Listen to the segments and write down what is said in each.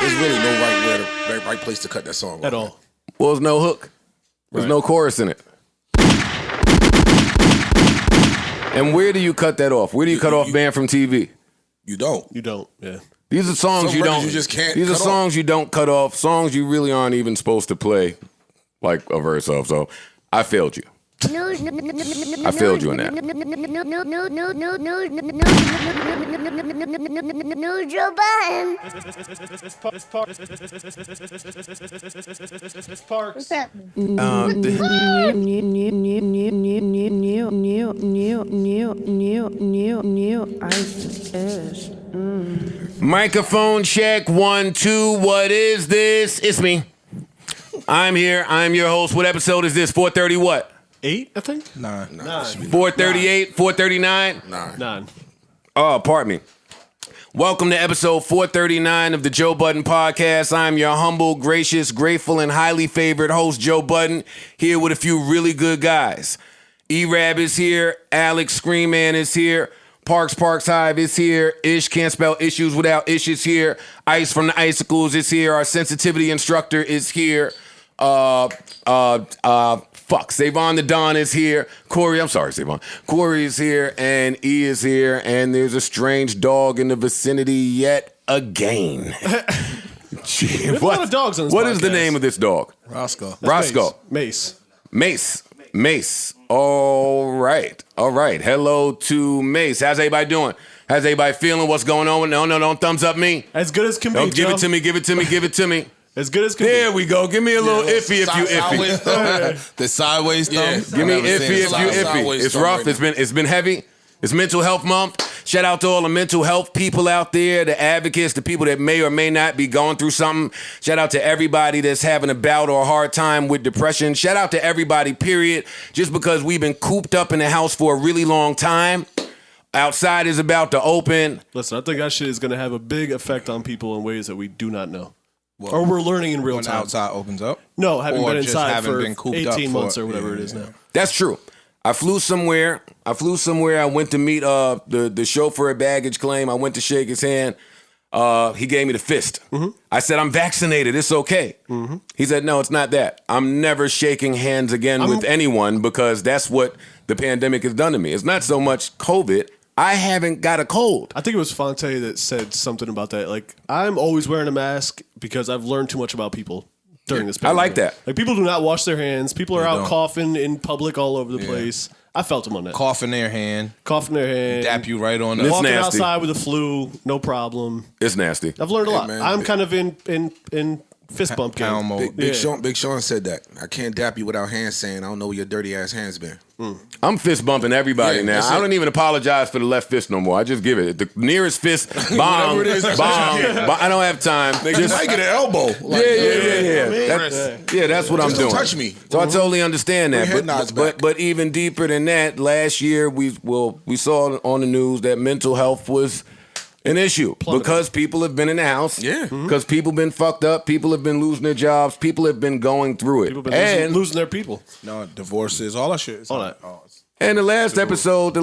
was really no right place to cut that song at all. Well, there's no hook. There's no chorus in it. And where do you cut that off? Where do you cut off Banned from TV? You don't. You don't. Yeah. These are songs you don't. You just can't. These are songs you don't cut off. Songs you really aren't even supposed to play, like a verse of. So I failed you. I failed you in that. Joe Budden. What's happening? New ice. Microphone check 1 2. What is this? It's me. I'm here. I'm your host. What episode is this? 430 what? 8, I think? 9. 438, 439? 9. Oh, pardon me. Welcome to episode 439 of the Joe Budden Podcast. I'm your humble, gracious, grateful, and highly favored host, Joe Budden, here with a few really good guys. E-Rab is here. Alex Screamman is here. Parks Hive is here. Ish can't spell issues without Ish is here. Ice from the Icicles is here. Our sensitivity instructor is here. SaVon the Don is here. SaVon. Corey is here, and E is here, and there's a strange dog in the vicinity yet again. There's a lot of dogs on this What podcast. is the name of this dog? Roscoe. Mace. All right. Hello to Mace. How's everybody doing? How's everybody feeling? What's going on? No, don't thumbs up me. As good as can be, Don't give Joe. it to me. Give it to me. As good as can There be. we go. Give me a little iffy if you iffy. The sideways thumb. Give me iffy if you iffy. It's rough. It's been heavy. It's Mental Health Month. Shout out to all the mental health people out there, the advocates, the people that may or may not be going through something. Shout out to everybody that's having a bout or a hard time with depression. Shout out to everybody, period. Just because we've been cooped up in the house for a really long time. Outside is about to open. Listen, I think that shit is going to have a big effect on people in ways that we do not know. Or we're learning in real When time. outside opens up? No, having Or been just inside having for been cooped up 18 for- months or whatever it is now. That's true. I flew somewhere. I went to meet the chauffeur at baggage claim. I went to shake his hand. He gave me the fist. Mm-hmm. I said, I'm vaccinated. It's okay. Mm-hmm. He said, no, it's not that. I'm never shaking hands again with anyone because that's what the pandemic has done to me. It's not so much COVID. I haven't got a cold. I think it was Fonte that said something about that. Like, I'm always wearing a mask because I've learned too much about people during this pandemic. I like that. Like, people do not wash their hands. People are out don't. coughing in public all over the place. I felt them on that. Cough in their hand. Coughing their hand. Dap you right on It's the... Walking nasty. outside with the flu, no problem. It's nasty. I've learned a lot. man. I'm kind of in fist bump Pound game. mode. Big Sean said that. I can't dap you without hands saying I don't know where your dirty ass hands been. I'm fist bumping everybody Yeah, now. that's I it. don't even apologize for the left fist no more. I just give it. The nearest fist, bomb, Whatever it is, that's what you get. bomb. I don't have time. You might get an elbow. Like, Yeah, that's what I'm Just doing. don't touch me. So I totally understand that. Bring head nods back. But even deeper than that, last year we saw on the news that mental health was an issue because people have been in the house. Yeah. Because people been fucked up. People have been losing their jobs. People have been going through it. People have been losing their people. No, divorces, all that shit. All that. And the last episode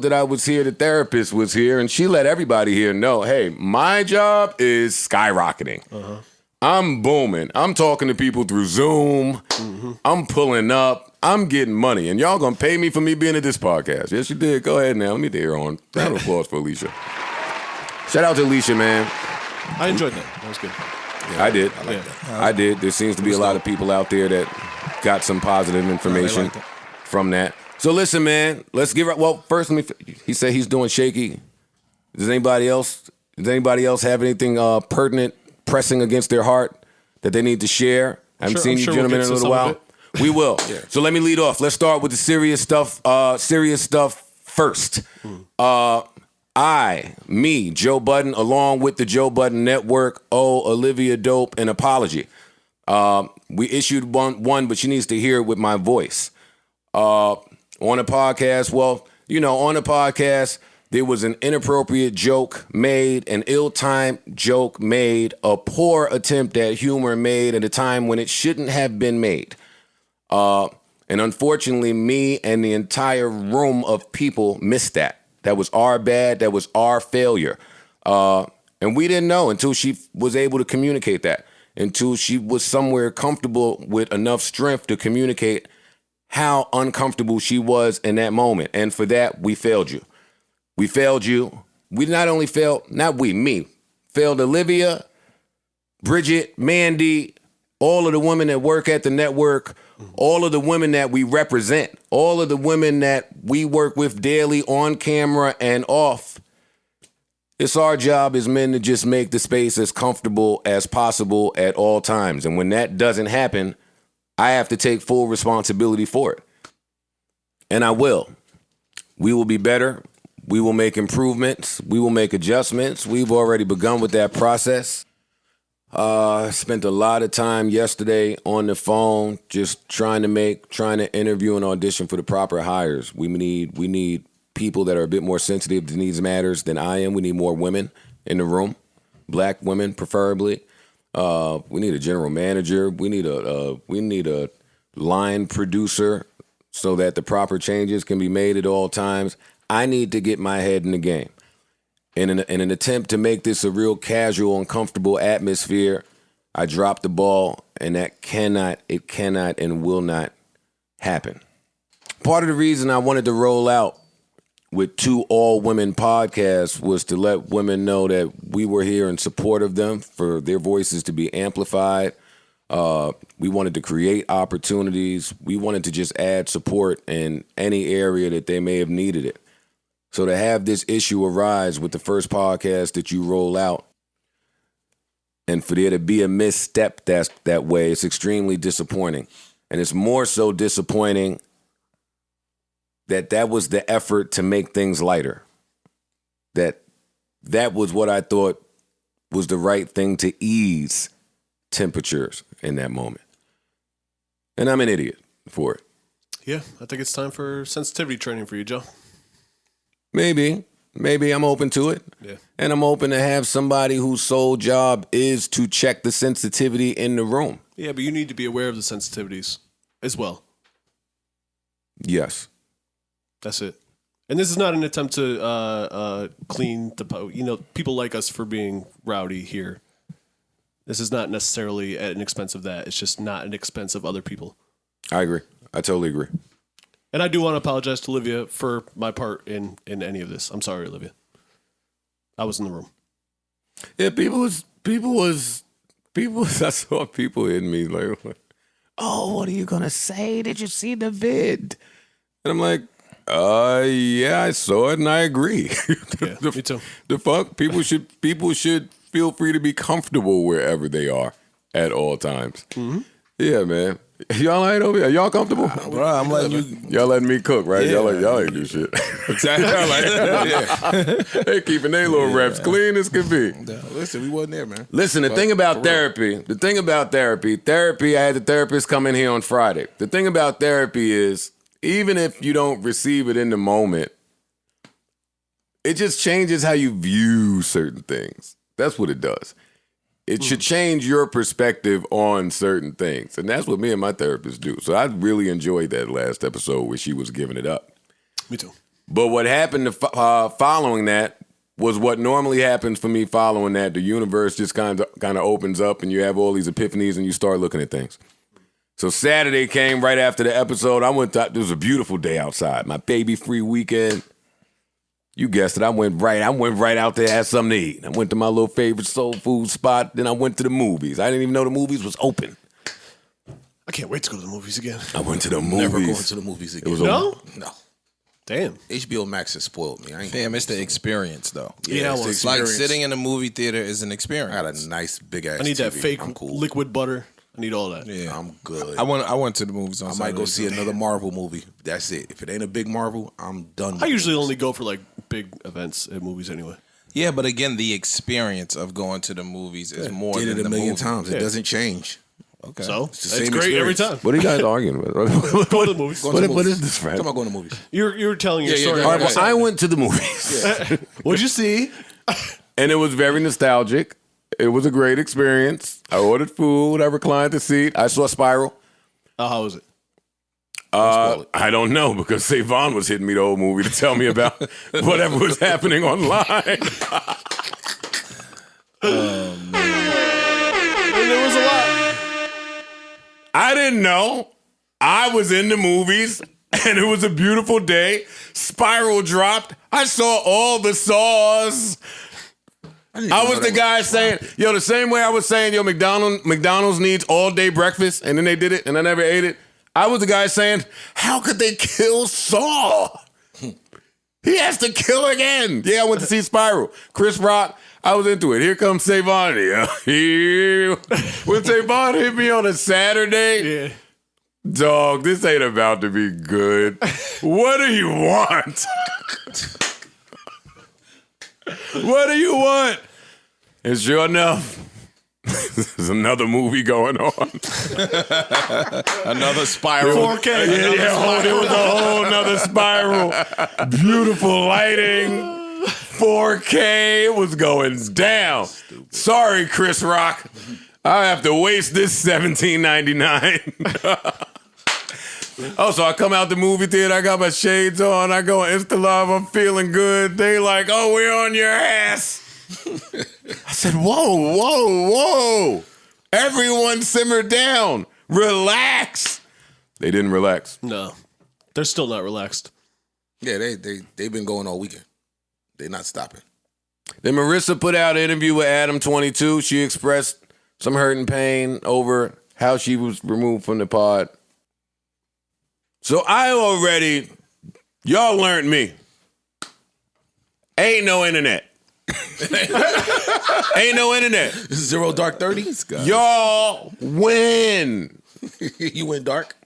that I was here, the therapist was here, and she let everybody here know, hey, my job is skyrocketing. Uh-huh. I'm booming. I'm talking to people through Zoom. Mm-hmm. I'm pulling up. I'm getting money. And y'all gonna pay me for me being at this podcast. Yes, you did. Go ahead now. Let me hear on. Round of applause for Alicia. Shout out to Alicia, man. I enjoyed that. That was good. I did. I like that. I did. There seems to be a lot of people out there that got some positive information like that. from that. So listen, man, let's give it. Well, first, he said he's doing shaky. Does anybody else have anything pertinent, pressing against their heart that they need to share? I haven't seen you gentlemen in a little while. We will. Yeah. So let me lead off. Let's start with the serious stuff. First. Me, Joe Budden, along with the Joe Budden Network, owe Olivia Dope an apology. We issued one, but she needs to hear it with my voice. On a podcast, there was an inappropriate joke made, an ill-timed joke made, a poor attempt at humor made at a time when it shouldn't have been made. And unfortunately, me and the entire room of people missed that. That was our bad. That was our failure. And we didn't know until she was able to communicate that, until she was somewhere comfortable with enough strength to communicate how uncomfortable she was in that moment. And for that, we failed you. We failed you. We not only failed, me, failed Olivia, Bridget, Mandy, all of the women that work at the network, all of the women that we represent, all of the women that we work with daily on camera and off. It's our job as men to just make the space as comfortable as possible at all times. And when that doesn't happen, I have to take full responsibility for it. And I will. We will be better. We will make improvements. We will make adjustments. We've already begun with that process. Spent a lot of time yesterday on the phone just trying to interview and audition for the proper hires. We need people that are a bit more sensitive to needs matters than I am. We need more women in the room, black women preferably. We need a general manager. We need a line producer so that the proper changes can be made at all times. I need to get my head in the game. In an attempt to make this a real casual and comfortable atmosphere, I dropped the ball, and that cannot and will not happen. Part of the reason I wanted to roll out with 2 all-women podcasts was to let women know that we were here in support of them, for their voices to be amplified. We wanted to create opportunities. We wanted to just add support in any area that they may have needed it. So to have this issue arise with the first podcast that you roll out, and for there to be a misstep that way, it's extremely disappointing. And it's more so disappointing that was the effort to make things lighter. That was what I thought was the right thing to ease temperatures in that moment. And I'm an idiot for it. Yeah, I think it's time for sensitivity training for you, Joe. Maybe I'm open to it. Yeah. And I'm open to have somebody whose sole job is to check the sensitivity in the room. Yeah, but you need to be aware of the sensitivities as well. Yes. That's it. And this is not an attempt to clean the people like us for being rowdy here. This is not necessarily at an expense of that. It's just not an expense of other people. I agree. I totally agree. And I do want to apologize to Olivia for my part in any of this. I'm sorry, Olivia. I was in the room. Yeah, I saw people hitting me like, oh, what are you going to say? Did you see the vid? And I'm like, yeah, I saw it and I agree. Yeah, me too. The fuck? People should feel free to be comfortable wherever they are at all times. Mm-hmm. Yeah, man. Y'all ain't over here. Y'all comfortable? Bro, I'm letting you. Y'all letting me cook, right? Yeah. Y'all ain't do shit. Exactly. Yeah. They keeping their little reps clean as can be. Listen, we wasn't there, man. Listen, the thing about therapy, I had the therapist come in here on Friday. The thing about therapy is, even if you don't receive it in the moment, it just changes how you view certain things. That's what it does. It should change your perspective on certain things. And that's what me and my therapist do. So I really enjoyed that last episode where she was giving it up. Me too. But what happened following that was what normally happens for me following that. The universe just kind of opens up and you have all these epiphanies and you start looking at things. So Saturday came right after the episode. It was a beautiful day outside. My baby-free weekend. You guessed it. I went right out there to have something to eat. I went to my little favorite soul food spot. Then I went to the movies. I didn't even know the movies was open. I can't wait to go to the movies again. I went to the movies. Never going to the movies again. No? No. Damn. HBO Max has spoiled me. Damn, it's the experience, though. Yeah, it's the It's like experience. sitting in a movie theater is an experience. I got a nice big ass. I need that TV. fake I'm cool. liquid butter. I need all that. Yeah, I'm good. I went to the movies on I might go see Saturday. another Marvel movie. That's it. If it ain't a big Marvel, I'm done. With I usually movies. only go for like big events at movies anyway. Yeah, but again, the experience of going to the movies is more did than it a the million movie. times. Yeah. It doesn't change. Okay. So the it's same great every experience. time. What are you guys arguing about? Go to the movies. Going to the What movies. is this, Fred? Talking about going to movies. You're telling your Yeah, story. yeah, All right, yeah. well, I went to the movies. What'd you see? And it was very nostalgic. It was a great experience. I ordered food. I reclined the seat. I saw Spiral. Oh, how was it? I don't know because SaVon was hitting me the whole movie to tell me about whatever was happening online. know. I was in the movies, and it was a beautiful day. Spiral dropped. I saw all the saws. I was the guy saying, yo, the same way I was saying, yo, McDonald's needs all-day breakfast, and then they did it, and I never ate it. I was the guy saying, how could they kill Saw? He has to kill again. Yeah, I went to see Spiral. Chris Rock, I was into it. Here comes SaVon. When SaVon hit me on a Saturday, dog, this ain't about to be good. What do you want? What do you want? And sure enough, there's another movie going on. Another Spiral. 4K. There was a whole nother Spiral. Beautiful lighting. 4K. It was going down. Sorry, Chris Rock. I have to waste this $17.99. Oh, so I come out the movie theater, I got my shades on, I go on Insta Live, I'm feeling good. They like, oh, we're on your ass. I said, whoa. Everyone simmer down. Relax. They didn't relax. No. They're still not relaxed. Yeah, they've been going all weekend. They're not stopping. Then Marisa put out an interview with Adam 22. She expressed some hurt and pain over how she was removed from the pod. So y'all learned me. Ain't no internet. Ain't no internet. Zero dark 30s? Y'all win. You went dark?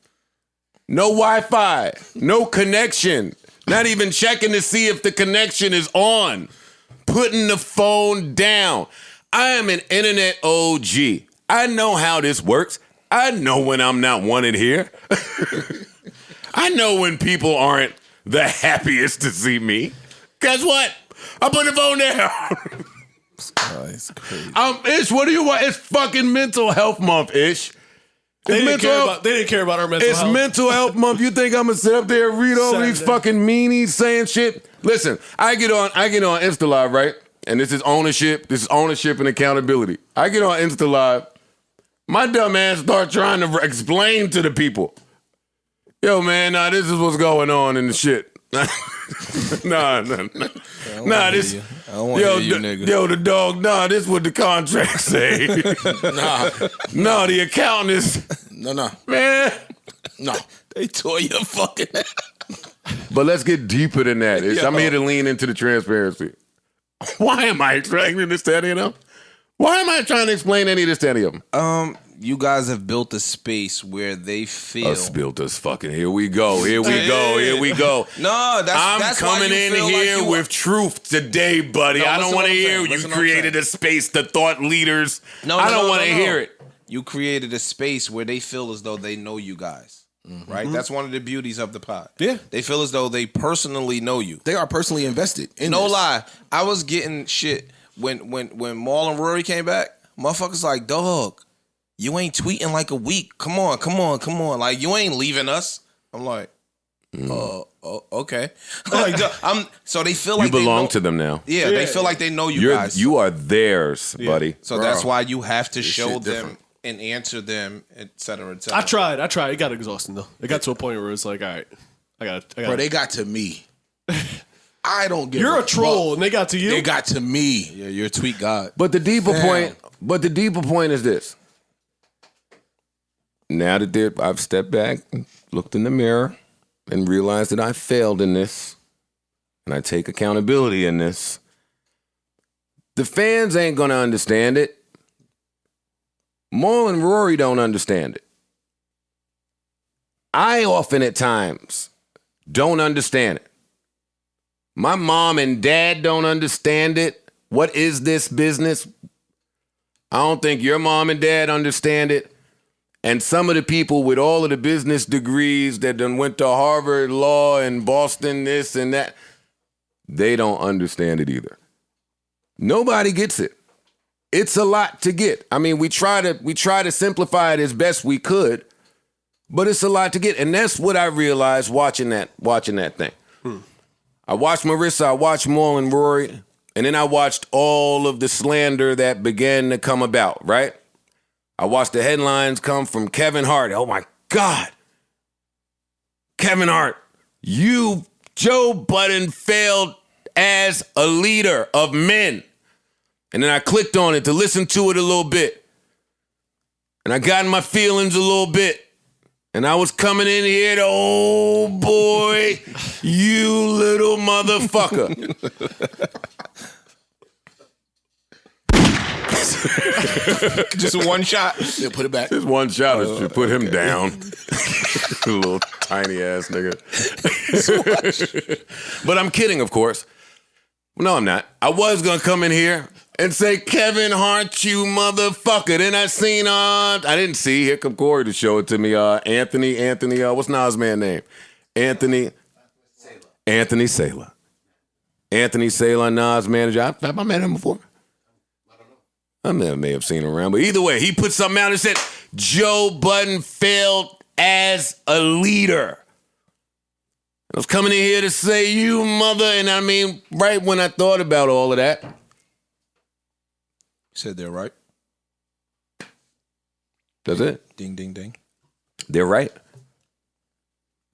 No Wi-Fi. No connection. Not even checking to see if the connection is on. Putting the phone down. I am an internet OG. I know how this works. I know when I'm not wanted here. I know when people aren't the happiest to see me. Guess what? I put the phone down. Oh, it's crazy. Ish, what do you want? It's fucking mental health month, Ish. They didn't care about our mental health. It's mental health month. You think I'm gonna sit up there and read all these fucking meanies saying shit? Listen, I get on Insta Live, right? And this is ownership and accountability. I get on Insta Live. My dumb ass start trying to explain to the people. Yo, man, this is what's going on in the shit. Nah, this. I don't want to hear you, nigga. Yo, the dog. Nah, this what the contract say. No, the accountant is. No. Man. No. They tore your fucking ass. But let's get deeper than that. I'm here to lean into the transparency. Why am I explaining this to any of them? Why am I trying to explain any of this to any of them? You guys have built a space where they feel. Us built us fucking. Here we go. No, that's coming why you in feel here like with truth today, buddy. No, I don't want to hear you created a space, the thought leaders. I don't want to hear it. You created a space where they feel as though they know you guys. Right? That's one of the beauties of the pod. Yeah. They feel as though they personally know you. They are personally invested in No this. lie. I was getting shit when Mal and Rory came back. Motherfuckers like, dog, you ain't tweeting like a week. Come on. Like, you ain't leaving us. I'm like, okay. Like, so they feel like you belong they know, to them now. Yeah, they feel like they know you guys. You are theirs, buddy. So that's why you have to show them and answer them, et cetera, et cetera. I tried. It got exhausting though. It got to a point where it's like, all right, I got. Bro, they got to me. I don't give. You're a troll, and they got to you. They got to me. Yeah, you're a tweet god. But the deeper point is this. Now that I've stepped back, looked in the mirror, and realized that I failed in this, and I take accountability in this, the fans ain't gonna understand it. Mal and Rory don't understand it. I often at times don't understand it. My mom and dad don't understand it. What is this business? I don't think your mom and dad understand it. And some of the people with all of the business degrees that done went to Harvard Law and Boston this and that, they don't understand it either. Nobody gets it. It's a lot to get. I mean, we try to simplify it as best we could, but it's a lot to get. And that's what I realized watching that thing. I watched Marisa, I watched Mal and Rory, and then I watched all of the slander that began to come about, right? I watched the headlines come from Kevin Hart. Oh my God. Kevin Hart, Joe Budden failed as a leader of men. And then I clicked on it to listen to it a little bit. And I got in my feelings a little bit. And I was coming in here to, oh boy, you little motherfucker. Just one shot. Yeah, put it back. Just one shot to put him down. Little tiny ass nigga. But I'm kidding, of course. No, I'm not. I was going to come in here and say, Kevin Hart, you motherfucker. Then I seen, I didn't see, here come Corey to show it to me, Anthony, what's Nas' man name? Anthony Saylor. Anthony Saylor, Nas' manager. Have I met him before? I may have seen him around, but either way, he put something out and said, Joe Budden failed as a leader. I was coming in here to say, you mother, and I mean, right when I thought about all of that. Said they're right. That's it. Ding, ding, ding. They're right.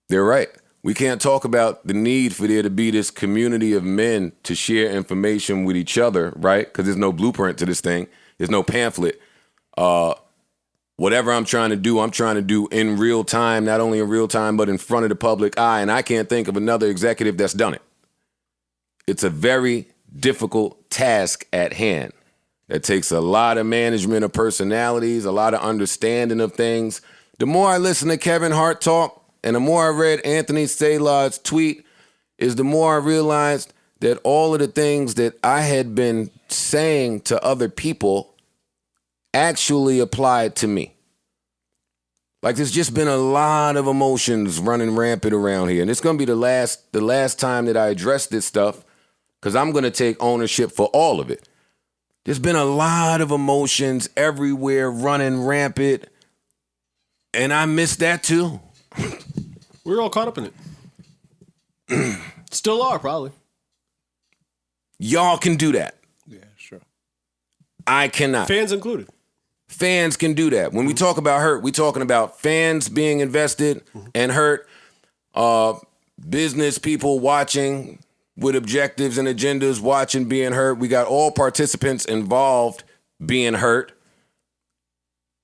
They're right. We can't talk about the need for there to be this community of men to share information with each other, right? Because there's no blueprint to this thing. There's no pamphlet. Whatever I'm trying to do in real time, not only in real time, but in front of the public eye. And I can't think of another executive that's done it. It's a very difficult task at hand. It takes a lot of management of personalities, a lot of understanding of things. The more I listen to Kevin Hart talk, and the more I read Anthony Saylor's tweet, is the more I realized that all of the things that I had been saying to other people actually applied to me. Like, there's just been a lot of emotions running rampant around here. And it's going to be the last time that I address this stuff, because I'm going to take ownership for all of it. There's been a lot of emotions everywhere running rampant, and I missed that too. We're all caught up in it. Still are, probably. Y'all can do that. Yeah, sure. I cannot. Fans included. Fans can do that. When we talk about hurt, we're talking about fans being invested and hurt, business people watching with objectives and agendas, watching being hurt. We got all participants involved being hurt.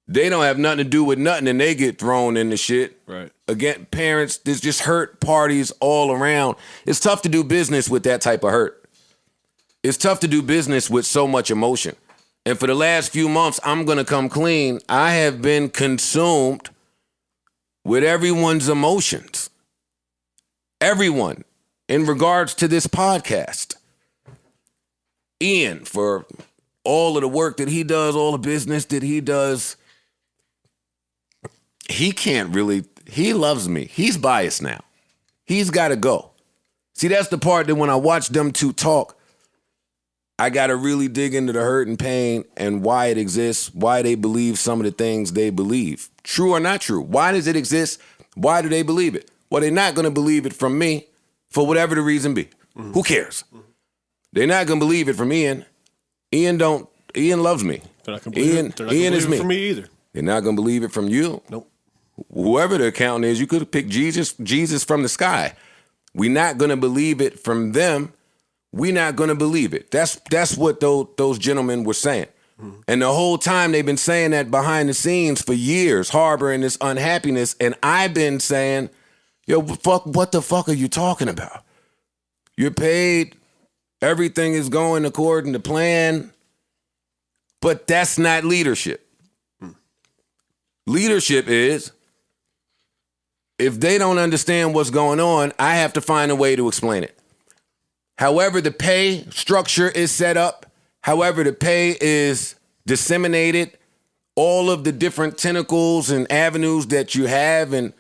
They don't have nothing to do with nothing and they get thrown in the shit. Right. Again, parents, there's just hurt parties all around. It's tough to do business with that type of hurt. It's tough to do business with so much emotion. And for the last few months, I'm going to come clean. I have been consumed with everyone's emotions. Everyone in regards to this podcast. Ian, for all of the work that he does, all the business that he does. He loves me. He's biased now. He's got to go. See, that's the part that when I watch them two talk, I got to really dig into the hurt and pain and why it exists, why they believe some of the things they believe. True or not true? Why does it exist? Why do they believe it? Well, they're not going to believe it from me for whatever the reason be. Mm-hmm. Who cares? Mm-hmm. They're not going to believe it from Ian. Ian loves me. They're not going to believe Ian is it me. from me either. They're not going to believe it from you. Nope. Whoever the accountant is, you could have picked Jesus from the sky. We're not going to believe it from them. We're not going to believe it. That's what those gentlemen were saying. Mm-hmm. And the whole time they've been saying that behind the scenes for years, harboring this unhappiness. And I've been saying, yo, what the fuck are you talking about? You're paid. Everything is going according to plan. But that's not leadership. Leadership is, if they don't understand what's going on, I have to find a way to explain it. However the pay structure is set up, however the pay is disseminated, all of the different tentacles and avenues that you have, and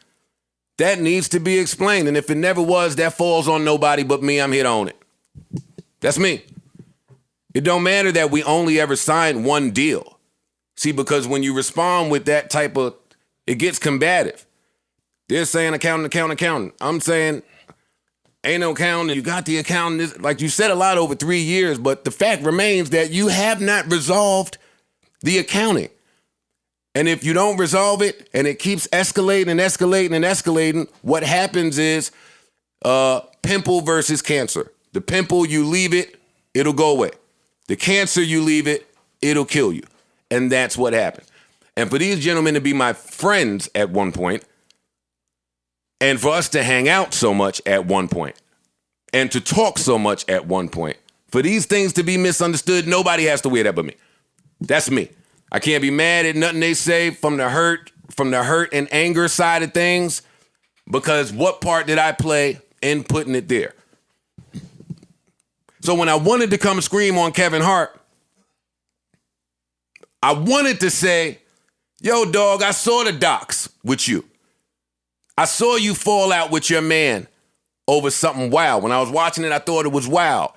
that needs to be explained. And if it never was, that falls on nobody but me. I'm here to own it. That's me. It don't matter that we only ever signed one deal. See, because when you respond with that type of, it gets combative. They're saying accountant. I'm saying, ain't no accountant. You got the accountant. Like you said a lot over 3 years, but the fact remains that you have not resolved the accounting. And if you don't resolve it and it keeps escalating and escalating and escalating, what happens is pimple versus cancer. The pimple, you leave it, it'll go away. The cancer, you leave it, it'll kill you. And that's what happened. And for these gentlemen to be my friends at one point, and for us to hang out so much at one point, and to talk so much at one point, for these things to be misunderstood, nobody has to wear that but me. That's me. I can't be mad at nothing they say from the hurt and anger side of things, because what part did I play in putting it there? So when I wanted to come scream on Kevin Hart, I wanted to say, yo, dog, I saw the docs with you. I saw you fall out with your man over something wild. When I was watching it, I thought it was wild.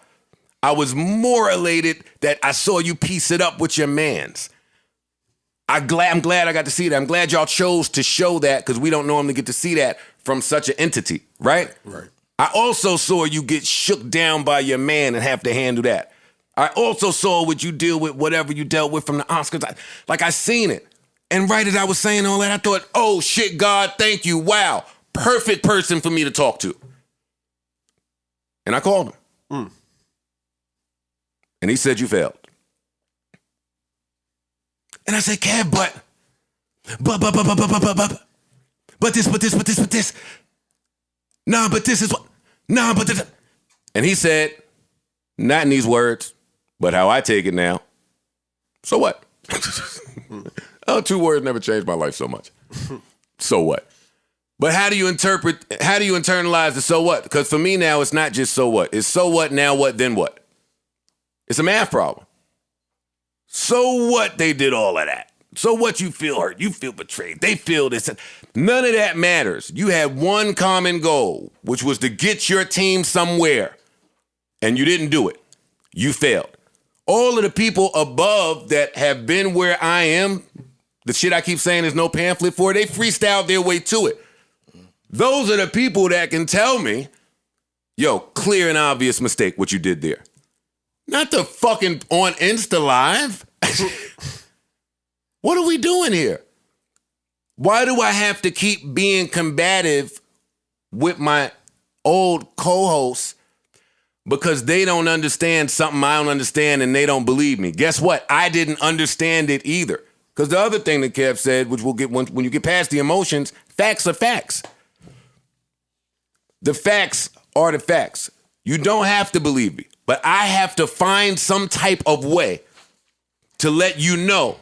I was more elated that I saw you piece it up with your mans. I'm glad I got to see that. I'm glad y'all chose to show that, because we don't normally get to see that from such an entity, right? Right. I also saw you get shook down by your man and have to handle that. I also saw what you deal with, whatever you dealt with from the Oscars. I seen it. And right as I was saying all that, I thought, oh shit, God, thank you. Wow. Perfect person for me to talk to. And I called him. And he said, you failed. And I said, Kev, but this. Nah, but this is what, nah, but this. And he said, not in these words, but how I take it now. So what? Oh, 2 words never changed my life so much. So what? But how do you internalize the so what? Because for me now, it's not just so what. It's so what, now what, then what? It's a math problem. So what they did all of that? So what, you feel hurt, you feel betrayed, they feel this. None of that matters. You had one common goal, which was to get your team somewhere. And you didn't do it. You failed. All of the people above that have been where I am, the shit I keep saying there's no pamphlet for, they freestyled their way to it. Those are the people that can tell me, yo, clear and obvious mistake what you did there. Not the fucking on Insta Live. What are we doing here? Why do I have to keep being combative with my old co-hosts because they don't understand something I don't understand and they don't believe me? Guess what? I didn't understand it either. Because the other thing that Kev said, which we'll get when you get past the emotions, facts are facts. The facts are the facts. You don't have to believe me, but I have to find some type of way to let you know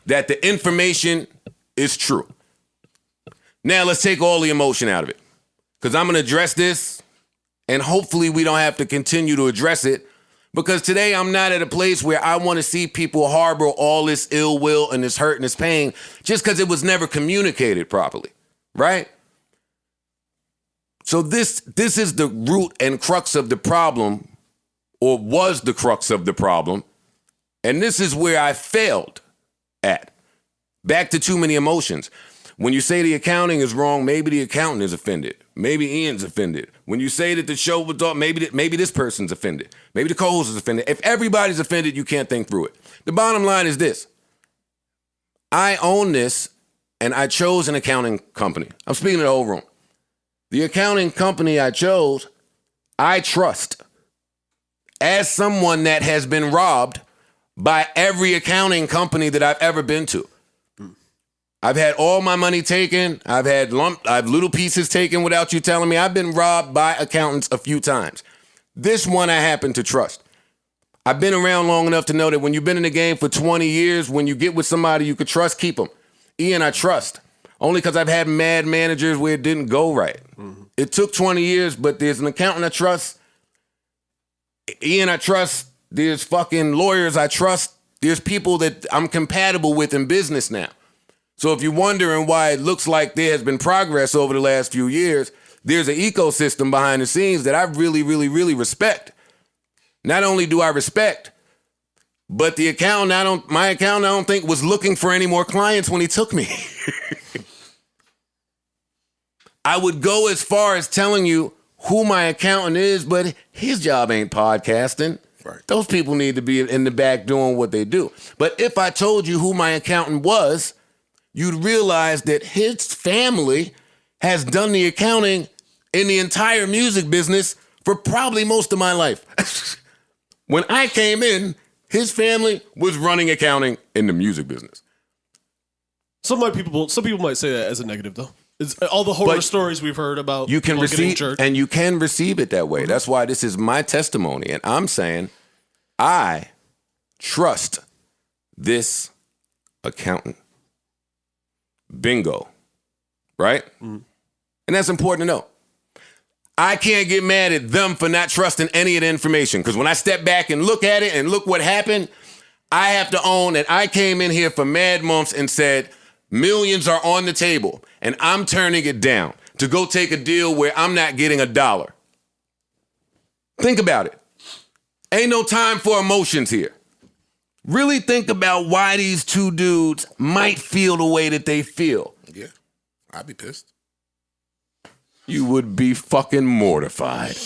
that the information is true. Now let's take all the emotion out of it, because I'm going to address this, and hopefully we don't have to continue to address it, because today I'm not at a place where I want to see people harbor all this ill will and this hurt and this pain just because it was never communicated properly, right? So this is the root and crux of the problem, or was the crux of the problem, and this is where I failed at. Back to too many emotions. When you say the accounting is wrong, maybe the accountant is offended. Maybe Ian's offended. When you say that the show was off, maybe this person's offended. Maybe the co-host is offended. If everybody's offended, you can't think through it. The bottom line is this. I own this, and I chose an accounting company. I'm speaking to the whole room. The accounting company I chose, I trust. As someone that has been robbed by every accounting company that I've ever been to. I've had all my money taken. I've little pieces taken without you telling me. I've been robbed by accountants a few times. This one I happen to trust. I've been around long enough to know that when you've been in the game for 20 years, when you get with somebody you could trust, keep them. Ian, I trust. Only because I've had mad managers where it didn't go right. Mm-hmm. It took 20 years, but there's an accountant I trust. Ian, I trust. There's fucking lawyers I trust. There's people that I'm compatible with in business now. So if you're wondering why it looks like there has been progress over the last few years, there's an ecosystem behind the scenes that I really, really, really respect. Not only do I respect, but my accountant, I don't think was looking for any more clients when he took me. I would go as far as telling you who my accountant is, but his job ain't podcasting. Right. Those people need to be in the back doing what they do. But if I told you who my accountant was, you'd realize that his family has done the accounting in the entire music business for probably most of my life. When I came in, his family was running accounting in the music business. Some people might say that as a negative, though. It's all the horror stories we've heard about. You can receive, jerked. and you can receive it that way. That's why this is my testimony, and I'm saying I trust this accountant. Bingo, right? And that's important to know. I can't get mad at them for not trusting any of the information, because when I step back and look at it and look what happened, I have to own that I came in here for mad months and said, millions are on the table, and I'm turning it down to go take a deal where I'm not getting $1. Think about it. Ain't no time for emotions here. Really think about why these two dudes might feel the way that they feel. Yeah, I'd be pissed. You would be fucking mortified.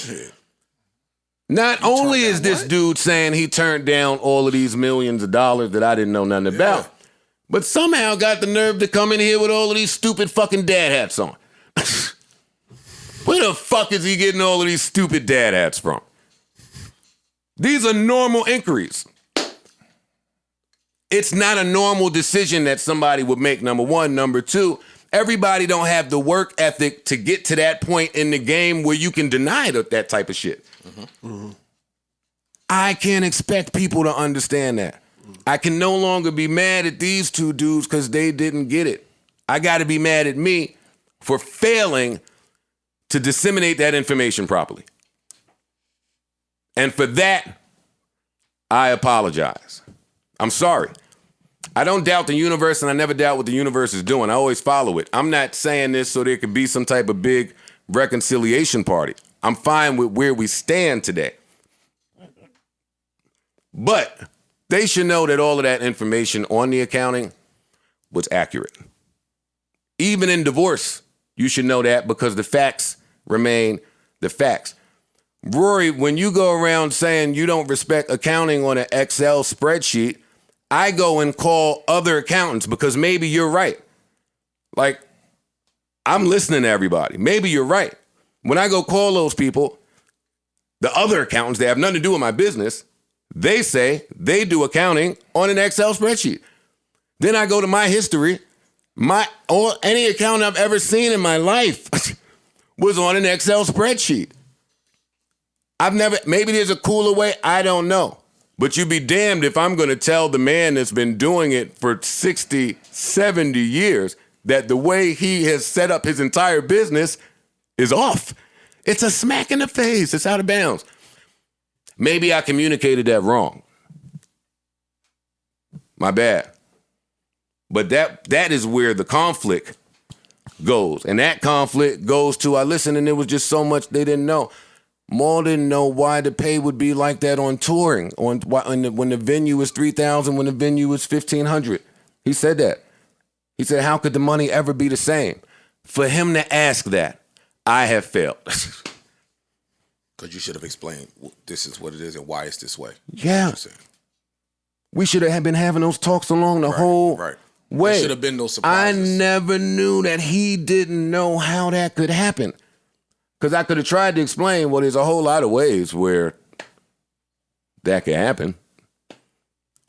Not only is this dude saying he turned down all of these millions of dollars that I didn't know nothing about, but somehow got the nerve to come in here with all of these stupid fucking dad hats on. Where the fuck is he getting all of these stupid dad hats from? These are normal inquiries. It's not a normal decision that somebody would make, number one. Number two, everybody don't have the work ethic to get to that point in the game where you can deny that type of shit. I can't expect people to understand that. I can no longer be mad at these two dudes because they didn't get it. I got to be mad at me for failing to disseminate that information properly. And for that, I apologize. I'm sorry. I don't doubt the universe, and I never doubt what the universe is doing. I always follow it. I'm not saying this so there could be some type of big reconciliation party. I'm fine with where we stand today. But they should know that all of that information on the accounting was accurate. Even in divorce, you should know that, because the facts remain the facts. Rory, when you go around saying you don't respect accounting on an Excel spreadsheet, I go and call other accountants, because maybe you're right. Like, I'm listening to everybody. Maybe you're right. When I go call those people, the other accountants that have nothing to do with my business, they say they do accounting on an Excel spreadsheet. Then I go to my history. Any accountant I've ever seen in my life was on an Excel spreadsheet. Maybe there's a cooler way, I don't know. But you'd be damned if I'm going to tell the man that's been doing it for 60, 70 years that the way he has set up his entire business is off. It's a smack in the face. It's out of bounds. Maybe I communicated that wrong. My bad. But that is where the conflict goes. And that conflict goes to, I listened and there was just so much they didn't know. Maul didn't know why the pay would be like that on touring, when the venue was $3,000, when the venue was $1,500. He said that. He said, how could the money ever be the same? For him to ask that, I have failed. Because you should have explained this is what it is and why it's this way. Yeah. We should have been having those talks along the whole way. There should have been no surprises. I never knew that he didn't know how that could happen. Because I could have tried to explain, well, there's a whole lot of ways where that could happen.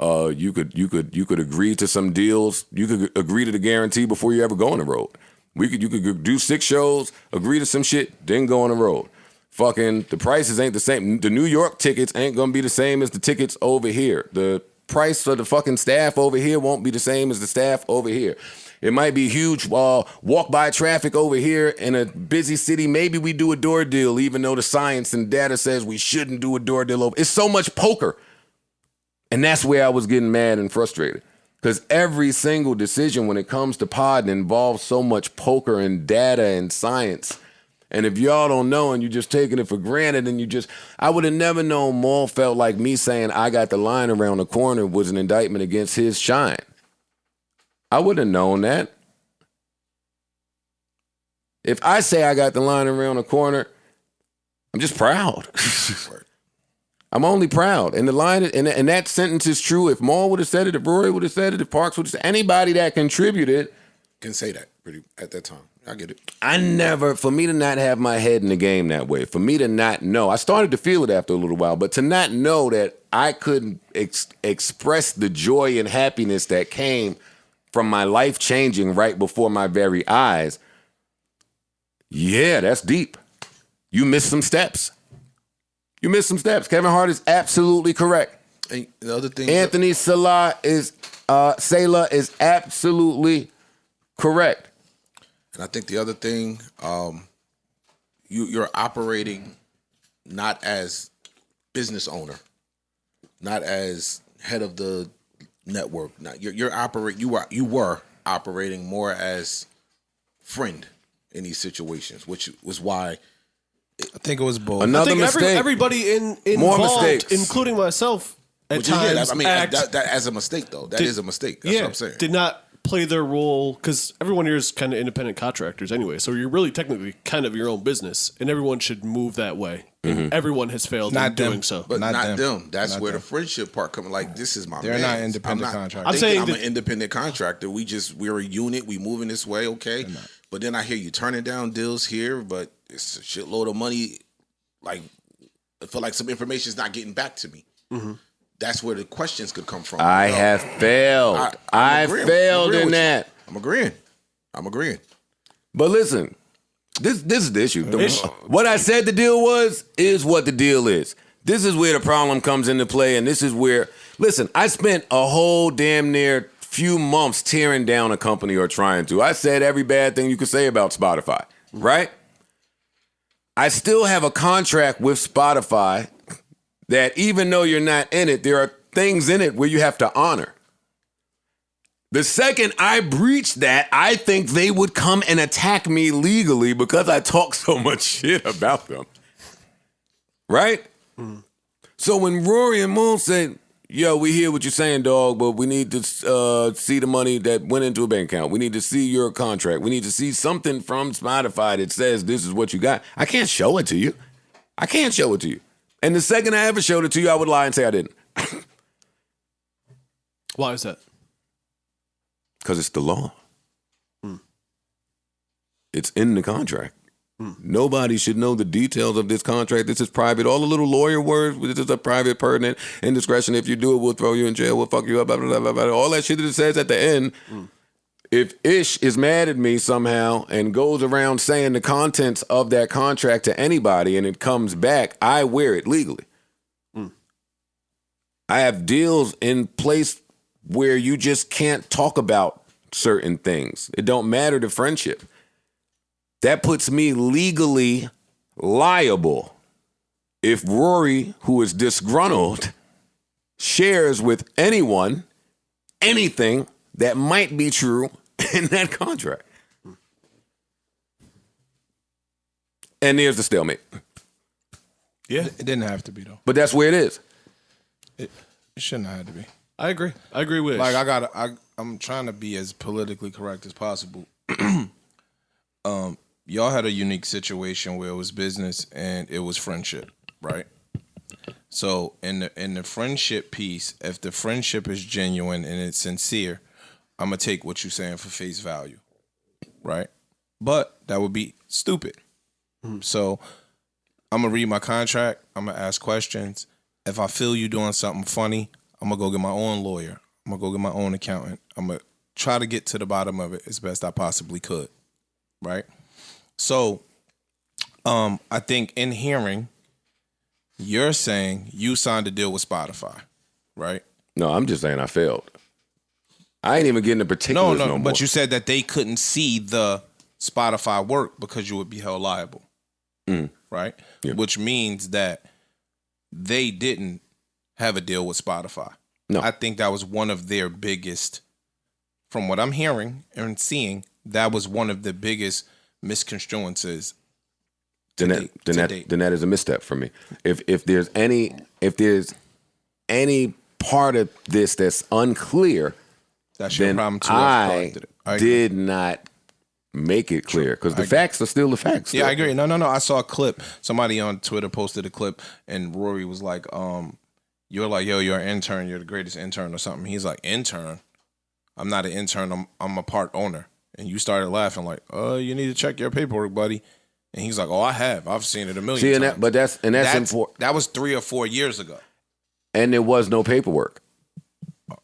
You could agree to some deals. You could agree to the guarantee before you ever go on the road. You could do 6 shows, agree to some shit, then go on the road. Fucking the prices ain't the same. The New York tickets ain't gonna be the same as the tickets over here. The price for the fucking staff over here won't be the same as the staff over here. It might be huge walk-by traffic over here in a busy city. Maybe we do a door deal, even though the science and data says we shouldn't do a door deal over. It's so much poker. And that's where I was getting mad and frustrated. Because every single decision when it comes to podding involves so much poker and data and science. And if y'all don't know and you're just taking it for granted and I would have never known Maul felt like me saying I got the line around the corner was an indictment against his shine. I wouldn't have known that. If I say I got the line around the corner, I'm just proud. I'm only proud. And the line, and that sentence is true. If Maul would have said it, if Rory would have said it, if Parks would have said it, anybody that contributed can say that pretty at that time. I get it. For me to not have my head in the game that way, for me to not know, I started to feel it after a little while, but to not know that I couldn't express the joy and happiness that came from my life changing right before my very eyes, yeah, that's deep. You missed some steps. Kevin Hart is absolutely correct. And the other thing, Anthony Salah is absolutely correct. and I think the other thing, you're operating not as business owner, not as head of the network. Not you were operating more as friend in these situations, which was why. I think it was both. I Another think mistake. everybody More involved, mistakes. including myself, at Which is, times, I mean, that as a mistake though. That is a mistake. That's what I'm saying. did not play their role because everyone here is kind of independent contractors anyway. So you're really technically kind of your own business, and everyone should move that way. And everyone has failed Not in them. doing so. But Not not them. them. That's Not where them. the friendship part comes. Like, this is my. They're mans. not independent I'm not contractors. I'm saying I'm that- an independent contractor. We're a unit. We moving this way, okay? But then I hear you turning down deals here, but it's a shitload of money. Like, I feel like some information is not getting back to me. That's where the questions could come from. I have failed. I I'm agreeing. failed I'm agreeing in with you. that. I'm agreeing. But listen, this is the issue. What I said the deal was is what the deal is. This is where the problem comes into play, and this is where, listen, I spent a whole damn near few months tearing down a company or trying to. I said every bad thing you could say about Spotify, right? I still have a contract with Spotify that even though you're not in it, there are things in it where you have to honor. The second I breach that, I think they would come and attack me legally because I talk so much shit about them. Right? So when Rory and Moon said, yo, we hear what you're saying, dog, but we need to see the money that went into a bank account. We need to see your contract. We need to see something from Spotify that says this is what you got. I can't show it to you. And the second I ever showed it to you, I would lie and say I didn't. Why is that? Because it's the law. It's in the contract. Nobody should know the details of this contract. This is private. All the little lawyer words, this is a private, pertinent, indiscretion. If you do it, we'll throw you in jail. We'll fuck you up. Blah, blah, blah, blah. All that shit that it says at the end. If Ish is mad at me somehow and goes around saying the contents of that contract to anybody and it comes back, I wear it legally. I have deals in place where you just can't talk about certain things. It don't matter the friendship. That puts me legally liable if Rory, who is disgruntled, shares with anyone anything that might be true in that contract. And there's the stalemate. Yeah, It didn't have to be though. But that's where it is. It shouldn't have had to be. I agree. I agree with Like I'm trying to be as politically correct as possible. Y'all had a unique situation where it was business and it was friendship, right? So in the friendship piece, if the friendship is genuine and it's sincere, I'm gonna take what you're saying for face value, right? But that would be stupid. So I'm gonna read my contract. I'm gonna ask questions. If I feel you doing something funny, I'm gonna go get my own lawyer. I'm gonna go get my own accountant. I'm gonna try to get to the bottom of it as best I possibly could, right? So, I think in hearing, you're saying you signed a deal with Spotify, right? No, I'm just saying I failed. I ain't even getting the particulars no more. But you said that they couldn't see the Spotify work because you would be held liable, right? Yeah. Which means that they didn't have a deal with Spotify. No. I think that was one of their biggest, from what I'm hearing and seeing, that was one of the biggest misconstruences. Then that is a misstep for me. If there's any part of this that's unclear, That's your then problem too. I did not make it clear because the facts are still the facts. Yeah, I agree. No. I saw a clip. Somebody on Twitter posted a clip, and Rory was like, "You're like, yo, you're an intern. You're the greatest intern or something." He's like, "Intern? I'm not an intern. I'm a part owner." and you started laughing like, you need to check your paperwork, buddy. And he's like, oh, I have. I've seen it a million times. But that's important. That was 3 or 4 years ago. And there was no paperwork.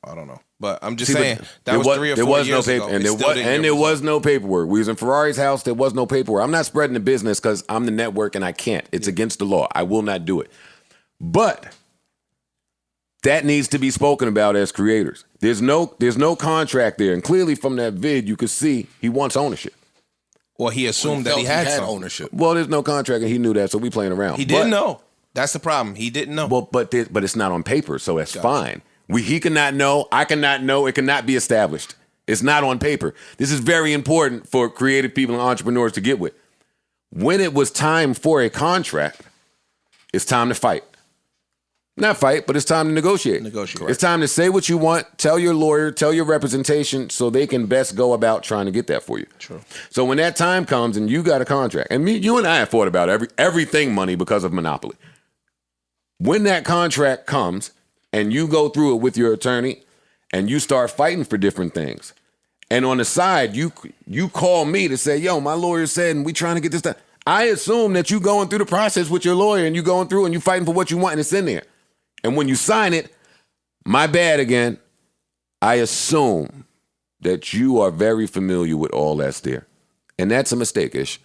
I don't know. But I'm just saying, that was 3 or 4 there was years no ago. And there was no paperwork. We was in Ferrari's house. There was no paperwork. I'm not spreading the business because I'm the network and I can't. It's against the law. I will not do it. But that needs to be spoken about as creators. There's no contract there. And clearly from that vid, you could see he wants ownership. Well, he assumed that he had some ownership. Well, there's no contract and he knew that, so we playing around. He didn't know. That's the problem. He didn't know. Well, but it's not on paper, so that's fine. He cannot know. I cannot know. It cannot be established. It's not on paper. This is very important for creative people and entrepreneurs to get with. When it was time for a contract, it's time to fight. Not fight, but it's time to negotiate. It's time to say what you want, tell your lawyer, tell your representation so they can best go about trying to get that for you. True. So when that time comes and you got a contract, and you and I have fought about everything money because of monopoly. When that contract comes and you go through it with your attorney and you start fighting for different things, and on the side, you call me to say, yo, my lawyer said, and we trying to get this done. I assume that you going through the process with your lawyer and you going through and you fighting for what you want and it's in there. And when you sign it, my bad again, I assume that you are very familiar with all that's there. And that's a mistake, Ish.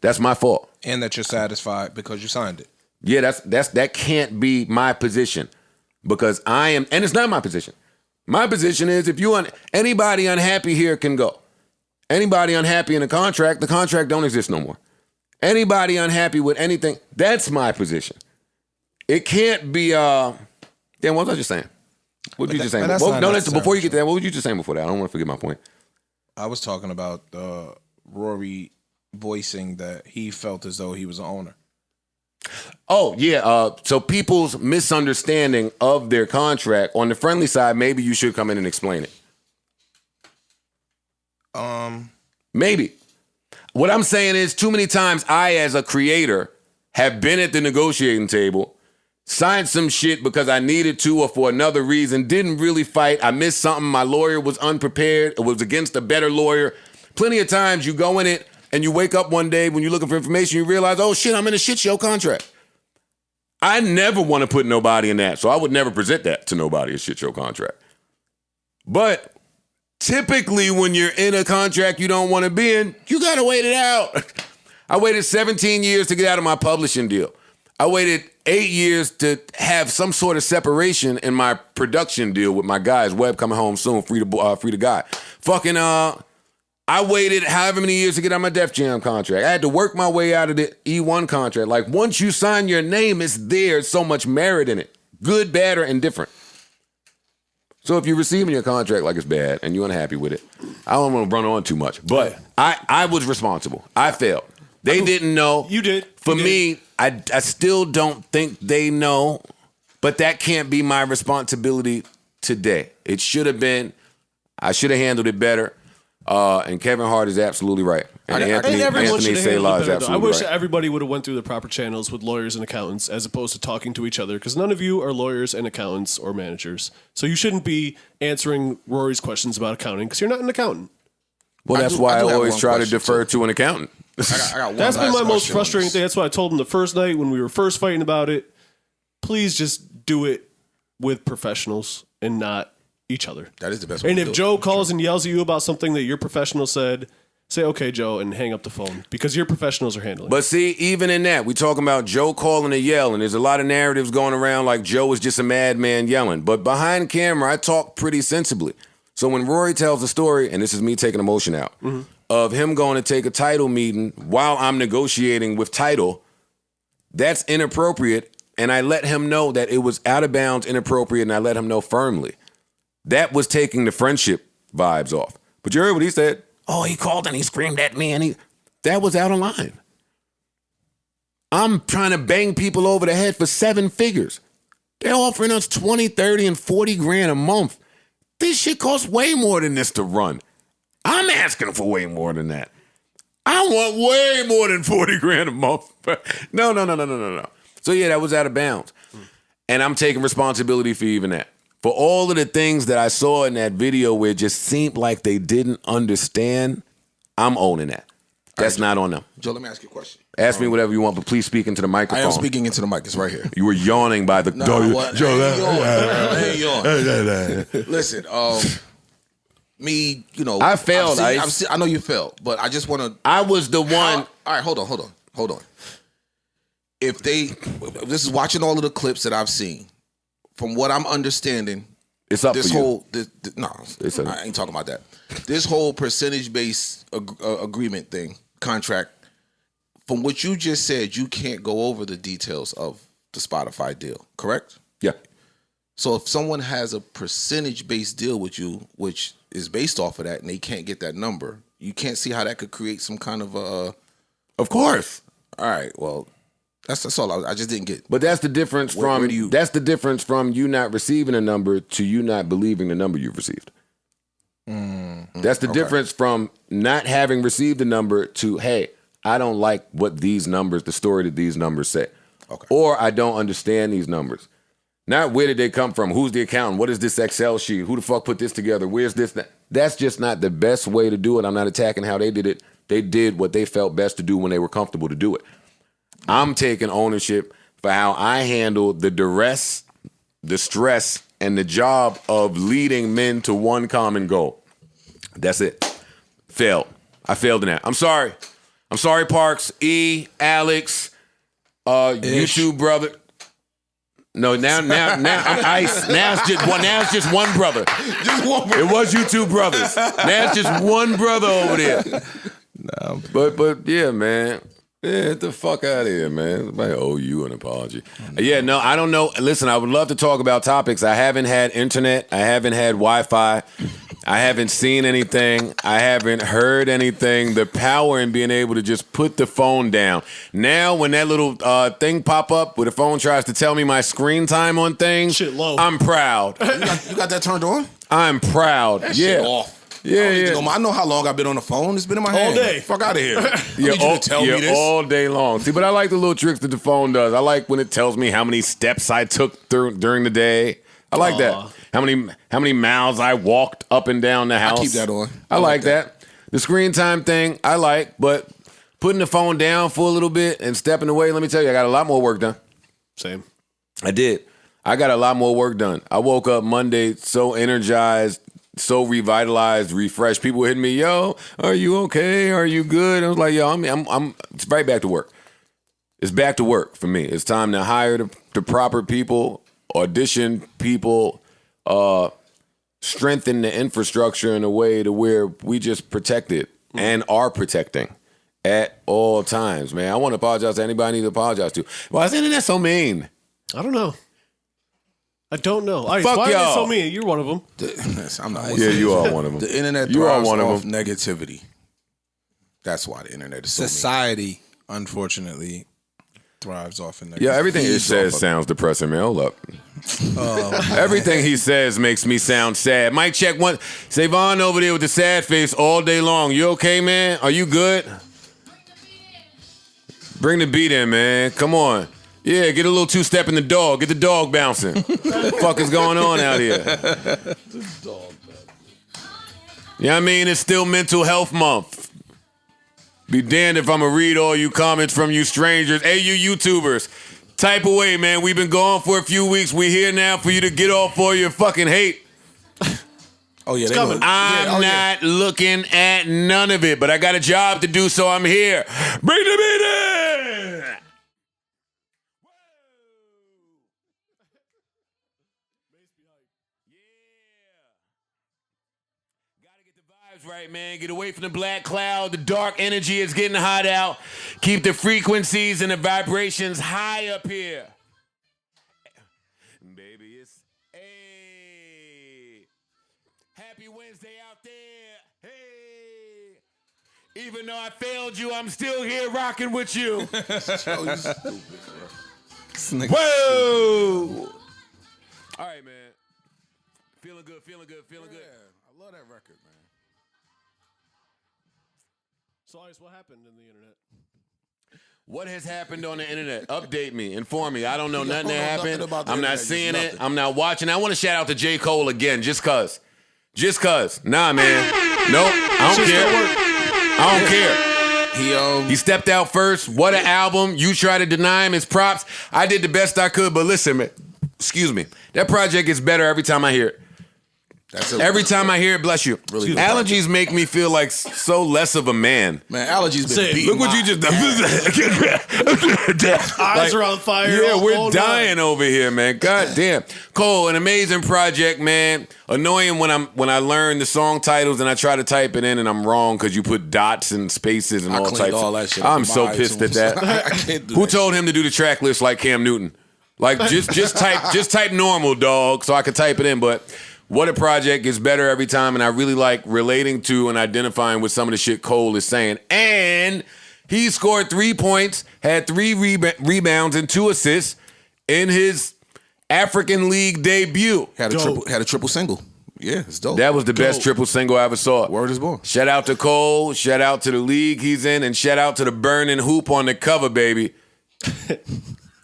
That's my fault. And that you're satisfied because you signed it. Yeah, that can't be my position because I am, and it's not my position. My position is if anybody unhappy here can go. Anybody unhappy in the contract don't exist no more. Anybody unhappy with anything, that's my position. It can't be, damn, what was I just saying? What were you just saying? Before you get to that, what were you just saying before that? I don't want to forget my point. I was talking about Rory voicing that he felt as though he was an owner. Oh, yeah. So people's misunderstanding of their contract, on the friendly side, maybe you should come in and explain it. Maybe. What I'm saying is too many times I, as a creator, have been at the negotiating table, signed some shit because I needed to or for another reason, didn't really fight. I missed something. My lawyer was unprepared. It was against a better lawyer. Plenty of times you go in it and you wake up one day when you're looking for information, you realize, oh shit, I'm in a shit show contract. I never want to put nobody in that, so I would never present that to nobody, a shit show contract. But typically when you're in a contract you don't want to be in, you got to wait it out. I waited 17 years to get out of my publishing deal. I waited 8 years to have some sort of separation in my production deal with my guys. Webb coming home soon, free to guy. Fucking, I waited however many years to get out of my Def Jam contract. I had to work my way out of the E1 contract. Like, once you sign your name, it's there. There's so much merit in it. Good, bad, or indifferent. So if you're receiving your contract like it's bad and you're unhappy with it, I don't want to run on too much. But I was responsible. I failed. They didn't know. You did. For me, I still don't think they know, but that can't be my responsibility today. It should have been. I should have handled it better. And Kevin Hart is absolutely right. And Anthony Selah is absolutely right. I wish everybody would have went through the proper channels with lawyers and accountants as opposed to talking to each other, because none of you are lawyers and accountants or managers. So you shouldn't be answering Rory's questions about accounting because you're not an accountant. Well, that's why I always try to defer to an accountant. I got one That's been my most question frustrating thing. That's what I told him the first night when we were first fighting about it. Please just do it with professionals and not each other. That is the best way And to if do it. Joe calls and yells at you about something that your professional said, say, okay, Joe, and hang up the phone because your professionals are handling it. But see, even in that, we talking about Joe calling and yelling. There's a lot of narratives going around like Joe is just a madman yelling. But behind camera, I talk pretty sensibly. So when Rory tells the story, and this is me taking emotion out, of him going to take a title meeting while I'm negotiating with title, that's inappropriate. And I let him know that it was out of bounds, inappropriate, and I let him know firmly. That was taking the friendship vibes off. But you heard what he said. Oh, he called and he screamed at me, and that was out of line. I'm trying to bang people over the head for 7 figures. They're offering us 20, 30, and 40 grand a month. This shit costs way more than this to run. I'm asking for way more than that. I want way more than 40 grand a month. No. So yeah, that was out of bounds. And I'm taking responsibility for even that. for all of the things that I saw in that video where it just seemed like they didn't understand, I'm owning that. That's not on them. Joe, let me ask you a question. Ask me whatever you want, but please speak into the I microphone. am speaking into the mic. It's right here. You were yawning by the I ain't yawn. Listen, me, you know, I failed. I know you failed, but I just want to. I was the one. All right, hold on. If this is watching all of the clips that I've seen, from what I'm understanding, It's up this for you. whole I ain't talking about that. This whole percentage-based agreement thing, contract. From what you just said, you can't go over the details of the Spotify deal, correct? Yeah. So if someone has a percentage-based deal with you, which is based off of that, and they can't get that number, you can't see how that could create some kind of a. Of course. All right. Well, that's all. I just didn't get. But that's the difference from that's the difference from you not receiving a number to you not believing the number you've received. That's the difference from not having received a number to, hey, I don't like what these numbers, the story that these numbers say. Okay. Or I don't understand these numbers. Not where did they come from? Who's the accountant? What is this Excel sheet? Who the fuck put this together? Where's this? That's just not the best way to do it. I'm not attacking how they did it. They did what they felt best to do when they were comfortable to do it. I'm taking ownership for how I handled the duress, the stress, and the job of leading men to one common goal. That's it. Failed. I failed in that. I'm sorry. I'm sorry, Parks, E, Alex, YouTube brother. No, now I'm Ice. Now it's just one brother. Just one brother. It was you two brothers. Now it's just one brother over there. No, but yeah, man. Yeah, get the fuck out of here, man. Somebody owe you an apology. Yeah, no, I don't know. Listen, I would love to talk about topics. I haven't had internet. I haven't had Wi-Fi. I haven't seen anything. I haven't heard anything. The power in being able to just put the phone down. Now, when that little thing pop up where the phone tries to tell me my screen time on things, Shit low. I'm proud. You got that turned on? I'm proud. That yeah. shit off. Yeah. I know how long I've been on the phone. It's been in my hand. day. Fuck out of here. I need you to tell me this. All day long. See, but I like the little tricks that the phone does. I like when it tells me how many steps I took during the day. I like that. How many miles I walked up and down the house. I keep that on. I like that. The screen time thing, I like, but putting the phone down for a little bit and stepping away, let me tell you, I got a lot more work done. Same. I did. I got a lot more work done. I woke up Monday so energized, so revitalized, refreshed. People were hitting me, yo, are you okay? Are you good? I was like, yo, I'm it's right back to work. It's back to work for me. It's time to hire the proper people, audition people, strengthen the infrastructure in a way to where we just protect it and are protecting at all times, man. I want to apologize to anybody I need to apologize to. Why is the internet so mean? I don't know. I don't know. Fuck why y'all. are they so mean? You're one of them. I'm not. Yeah, you are one of them. The internet You are thrives one of off them. negativity. That's why the internet is so mean. Society, unfortunately, thrives off in that. Yeah, everything he Feeds says off of- sounds depressing, man. Hold up. Everything he says makes me sound sad. Mic check one. SaVon over there with the sad face all day long. You okay, man? Are you good? Bring the beat in, man. Come on. Yeah, get a little two-step in the dog. Get the dog bouncing. What the fuck is going on out here? You know what I mean? It's still Mental Health Month. Be damned if I'm going to read all you comments from you strangers. Hey, you YouTubers. Type away, man. We've been gone for a few weeks. We're here now for you to get off all your fucking hate. Oh yeah, coming. I'm not looking at none of it, but I got a job to do, so I'm here. Bring the beat in! Gotta get the vibes right, man. Get away from the black cloud. The dark energy is getting hot out. Keep the frequencies and the vibrations high up here. Baby, it's hey. Happy Wednesday out there. Hey. Even though I failed you, I'm still here rocking with you. Whoa! All right, man. Feeling good. I love that record, man. So, Ice, what happened in the internet? What has happened on the internet? Update me. Inform me. I don't know nothing that nothing happened. about the I'm not internet, seeing just it. nothing. I'm not watching. I want to shout out to J. Cole again, just cause. Just cause. Nah, man. Nope. I don't care. I don't care. He stepped out first. What an album. You try to deny him his props. I did the best I could, but listen, man. Excuse me. That project gets better every time I hear it. Every time I hear it, bless you. Really allergies make me feel like so less of a man. Man, allergies been beating. Look what you just Eyes are on fire. Yeah, we're all dying night. over here, man. God damn. Cole, an amazing project, man. Annoying when I learn the song titles and I try to type it in and I'm wrong because you put dots and spaces and all types. all that shit. I'm so pissed at that. I can't do Who that told him to do the track list like Cam Newton? Like just type normal, dog, so I could type it in. But what a project, gets better every time, and I really like relating to and identifying with some of the shit Cole is saying. And he scored 3 points, had 3 rebounds and 2 assists in his African League debut. Had a triple single. Yeah, it's dope. That was the best triple single I ever saw. Word is born. Shout out to Cole, shout out to the league he's in, and shout out to the burning hoop on the cover, baby.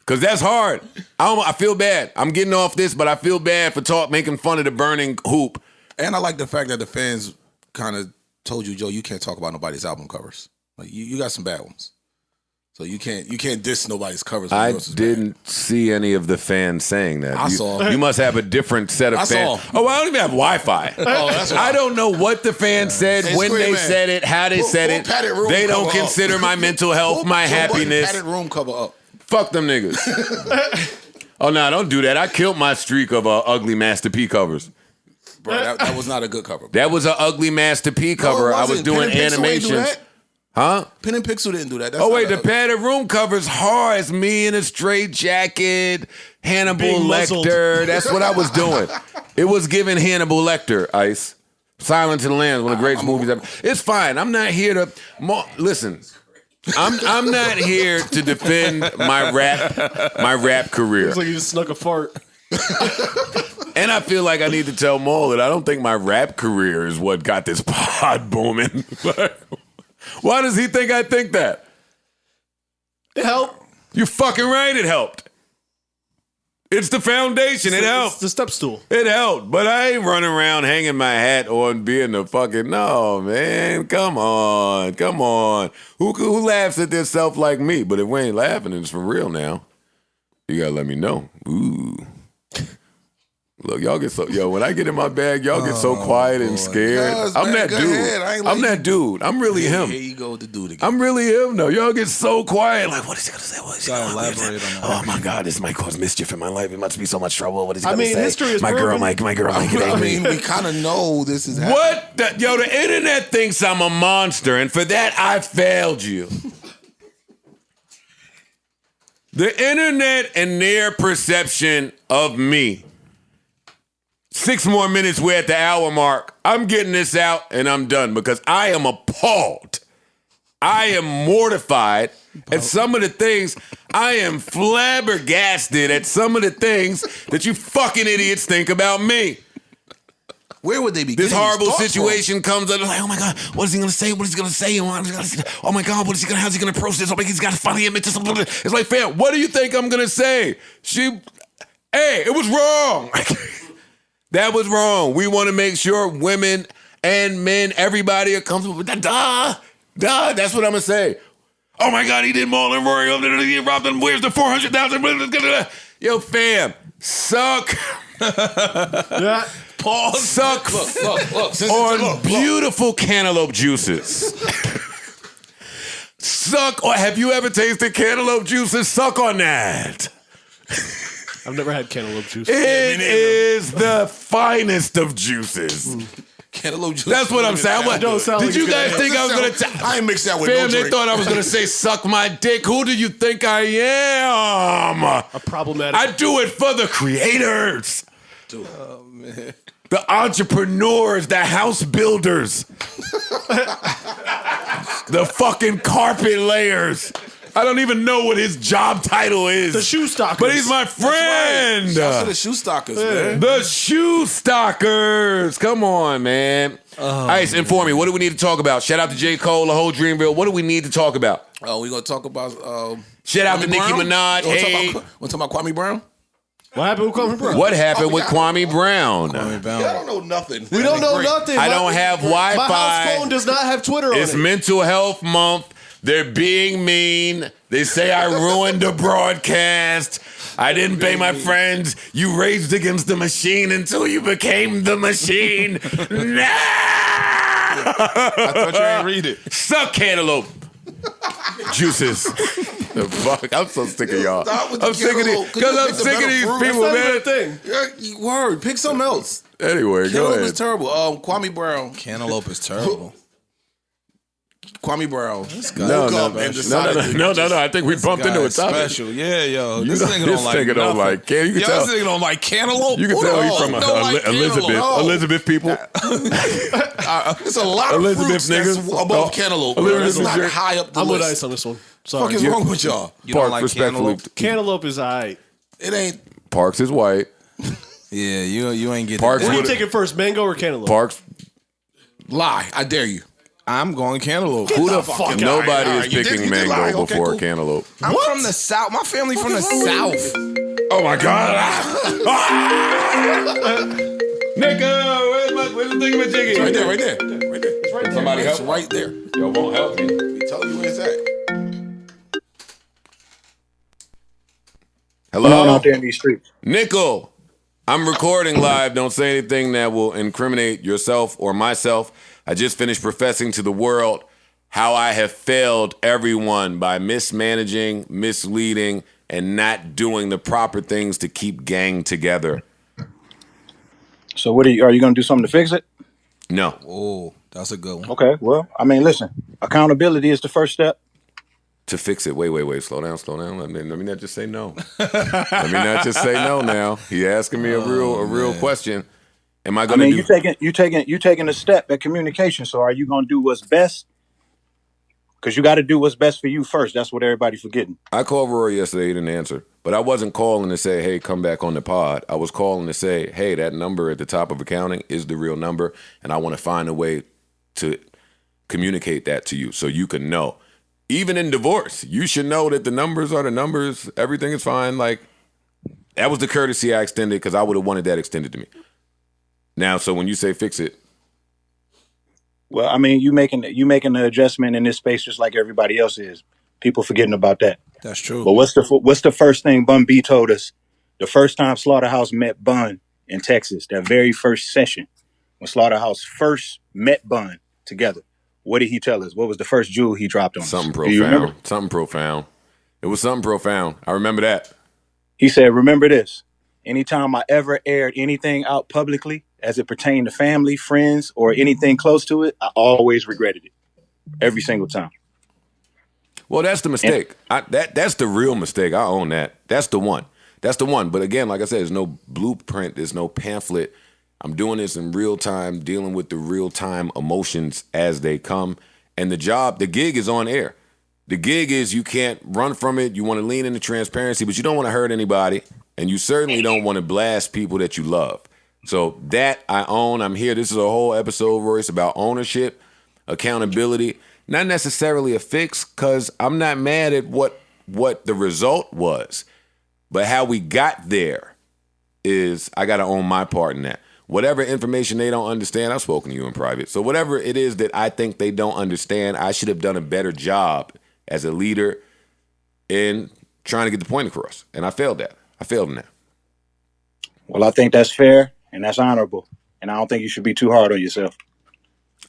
Because that's hard. I feel bad. I'm getting off this, but I feel bad for making fun of the burning hoop. And I like the fact that the fans kind of told you, Joe, you can't talk about nobody's album covers. Like you got some bad ones. So you can't diss nobody's covers. I didn't see any of the fans saying that. I saw. You must have a different set of fans. Saw. Oh, I don't even have Wi-Fi. That's why. I don't know what the fans said, when they said it, how they said it. They don't consider my mental health, my happiness. Padded room cover up. Fuck them niggas. Oh, no, don't do that. I killed my streak of ugly Master P covers. Bro, that was not a good cover. That was an ugly Master P cover. I was doing animations. Huh? Pen and Pixel didn't do that. That's the padded room cover's hard. It's me in a straight jacket, Hannibal Being muzzled. Lecter. That's what I was doing. It was giving Hannibal Lecter, Ice. Silence of the Lambs, one of the greatest movies ever. It's fine. I'm not here to... Listen... I'm not here to defend my rap career. Looks like you just snuck a fart. And I feel like I need to tell Maul that I don't think my rap career is what got this pod booming. Why does he think I think that? It helped. You're fucking right, it helped. It's the foundation. It helped. It's the step stool. It helped, but I ain't running around hanging my hat on being the fucking... No, man. Come on. Who laughs at this self like me? But if we ain't laughing, it's for real now. You gotta let me know. Ooh. Look, y'all get so... Yo, when I get in my bag, y'all get so quiet and scared. I'm that dude. I'm that dude. I'm really him. Here you go with the dude again. I'm really him, though. Y'all get so quiet. Like, what is he going to say? What is he Gotta going to elaborate say? on that. Oh, my God. This might cause mischief in my life. It must be so much trouble. What is he going to say? history is my girl proven. might get I angry. mean, we kind of know this is happening. What? The internet thinks I'm a monster, and for that, I failed you. The internet and their perception of me. 6 more minutes, we're at the hour mark. I'm getting this out, and I'm done because I am appalled. I am mortified at some of the things. I am flabbergasted at some of the things that you fucking idiots think about me. Where would they be? This getting these horrible thoughts situation comes up, like, oh my God, what is he gonna say? What is he gonna say? Oh my God, how's he gonna approach this? Oh my God, he's gotta finally admit to something. It's like, fam, what do you think I'm gonna say? Hey, it was wrong. That was wrong. We want to make sure women and men, everybody are comfortable with that. Duh. That's what I'm gonna say. Oh my God, he did Maul and Rory. He robbed them. Where's the 400,000? Yo, fam, suck. Yeah. Pause. Suck. Look. On beautiful cantaloupe juices. Suck. Or have you ever tasted cantaloupe juices? Suck on that. I've never had cantaloupe juice. It is the finest of juices. Cantaloupe juice. That's what I'm saying. Don't sound Did like you it's guys gonna- think I was gonna? I ain't mixed that with Fam, no they drink. thought I was gonna say suck my dick. Who do you think I am? A problematic. I do it for the creators. Oh man. The entrepreneurs, the house builders, the fucking carpet layers. I don't even know what his job title is. The shoe stockers. But he's my friend. Shout out to the shoe stockers, man. The shoe stockers. Come on, man. Ice, inform me. What do we need to talk about? Shout out to J. Cole, the whole Dreamville. What do we need to talk about? Oh, we're gonna talk about Shout out Kwame to Nicki Brown? Minaj. Hey. We're talking about Kwame Brown? What happened with Kwame Brown? What happened with Kwame Brown? Kwame Brown. I don't know nothing. We don't know nothing. I don't have Wi-Fi. My house phone does not have Twitter on It's it. Mental Health Month. They're being mean. They say I ruined the broadcast. I didn't pay my friends. You raged against the machine until you became the machine. Nah! I thought you didn't read it. Suck cantaloupe. Juices. The fuck? I'm so sick of y'all. Stop with the I'm sick of cantaloupe, these. 'cause Because you I'm picked the sick of better these fruit. people, That's not man. even a thing. Yeah, word. Pick something else. Anyway, go Cantaloupe is ahead. terrible. Kwame Brown. Cantaloupe is terrible. Kwame Brown. No. I think we bumped into a Guy is topic. special. Yeah, yo. You This know, nigga this don't like nigga don't nothing. like can. You can Yo, tell. this nigga don't like cantaloupe. You can Who tell the he's fuck from don't like Elizabeth. cantaloupe? Elizabeth people. It's a lot of Elizabeth fruits that's niggas. above cantaloupe. Bro. Elizabeth It's not drink. high up the I'm with list. Ice on this one. What Sorry. is wrong with y'all? You don't Park, like respectfully. cantaloupe? Cantaloupe is alright. It ain't. Parks is white. Yeah, you ain't getting Parks What do you would- take it first, mango or cantaloupe? Parks. Lie. I dare you. I'm going cantaloupe. Who the fuck fuck? out. Nobody All is right, you did- picking you did lie. mango Okay, before cool. cantaloupe. I'm from the South. My family from the South. Oh my god! Nigga, where's the thingamajiggy? Right there. Right there. Somebody It's help. right there. Yo, won't help me. We tell you where it's at. Hello, out there in these streets. Nickel. I'm recording live. Don't say anything that will incriminate yourself or myself. I just finished professing to the world how I have failed everyone by mismanaging, misleading, and not doing the proper things to keep gang together. So what are you going to do something to fix it? No. Oh, that's a good one. Okay, well, I mean, listen, accountability is the first step. To fix it. Wait. Slow down. Let me not just say no. Let me not just say no now. He asking me a real question. Am I I gonna mean, do you taking a step at communication. So are you going to do what's best? Because you got to do what's best for you first. That's what everybody's forgetting. I called Rory yesterday, he didn't answer. But I wasn't calling to say, hey, come back on the pod. I was calling to say, hey, that number at the top of accounting is the real number, and I want to find a way to communicate that to you so you can know. Even in divorce, you should know that the numbers are the numbers. Everything is fine. Like, that was the courtesy I extended because I would have wanted that extended to me. Now, so when you say fix it, Well, I mean, you making the adjustment in this space just like everybody else is. People forgetting about that. That's true. But what's the first thing Bun B told us? The first time Slaughterhouse met Bun in Texas, that very first session, when Slaughterhouse first met Bun together, what did he tell us? What was the first jewel he dropped on us? something Do you remember? profound. Something profound. It was something profound. I remember that. He said, remember this. Anytime I ever aired anything out publicly as it pertained to family, friends, or anything close to it, I always regretted it. Every single time. Well, that's the mistake. That's the real mistake. I own that. That's the one. But again, like I said, there's no blueprint. There's no pamphlet. I'm doing this in real time, dealing with the real time emotions as they come. And the gig is on air. The gig is you can't run from it. You want to lean into transparency, but you don't want to hurt anybody. And you certainly don't want to blast people that you love. So that I own. I'm here. This is a whole episode, Royce, about ownership, accountability. Not necessarily a fix, because I'm not mad at what the result was. But how we got there is I got to own my part in that. Whatever information they don't understand, I've spoken to you in private. So whatever it is that I think they don't understand, I should have done a better job as a leader in trying to get the point across. And I failed that. I failed in that. Well, I think that's fair and that's honorable. And I don't think you should be too hard on yourself.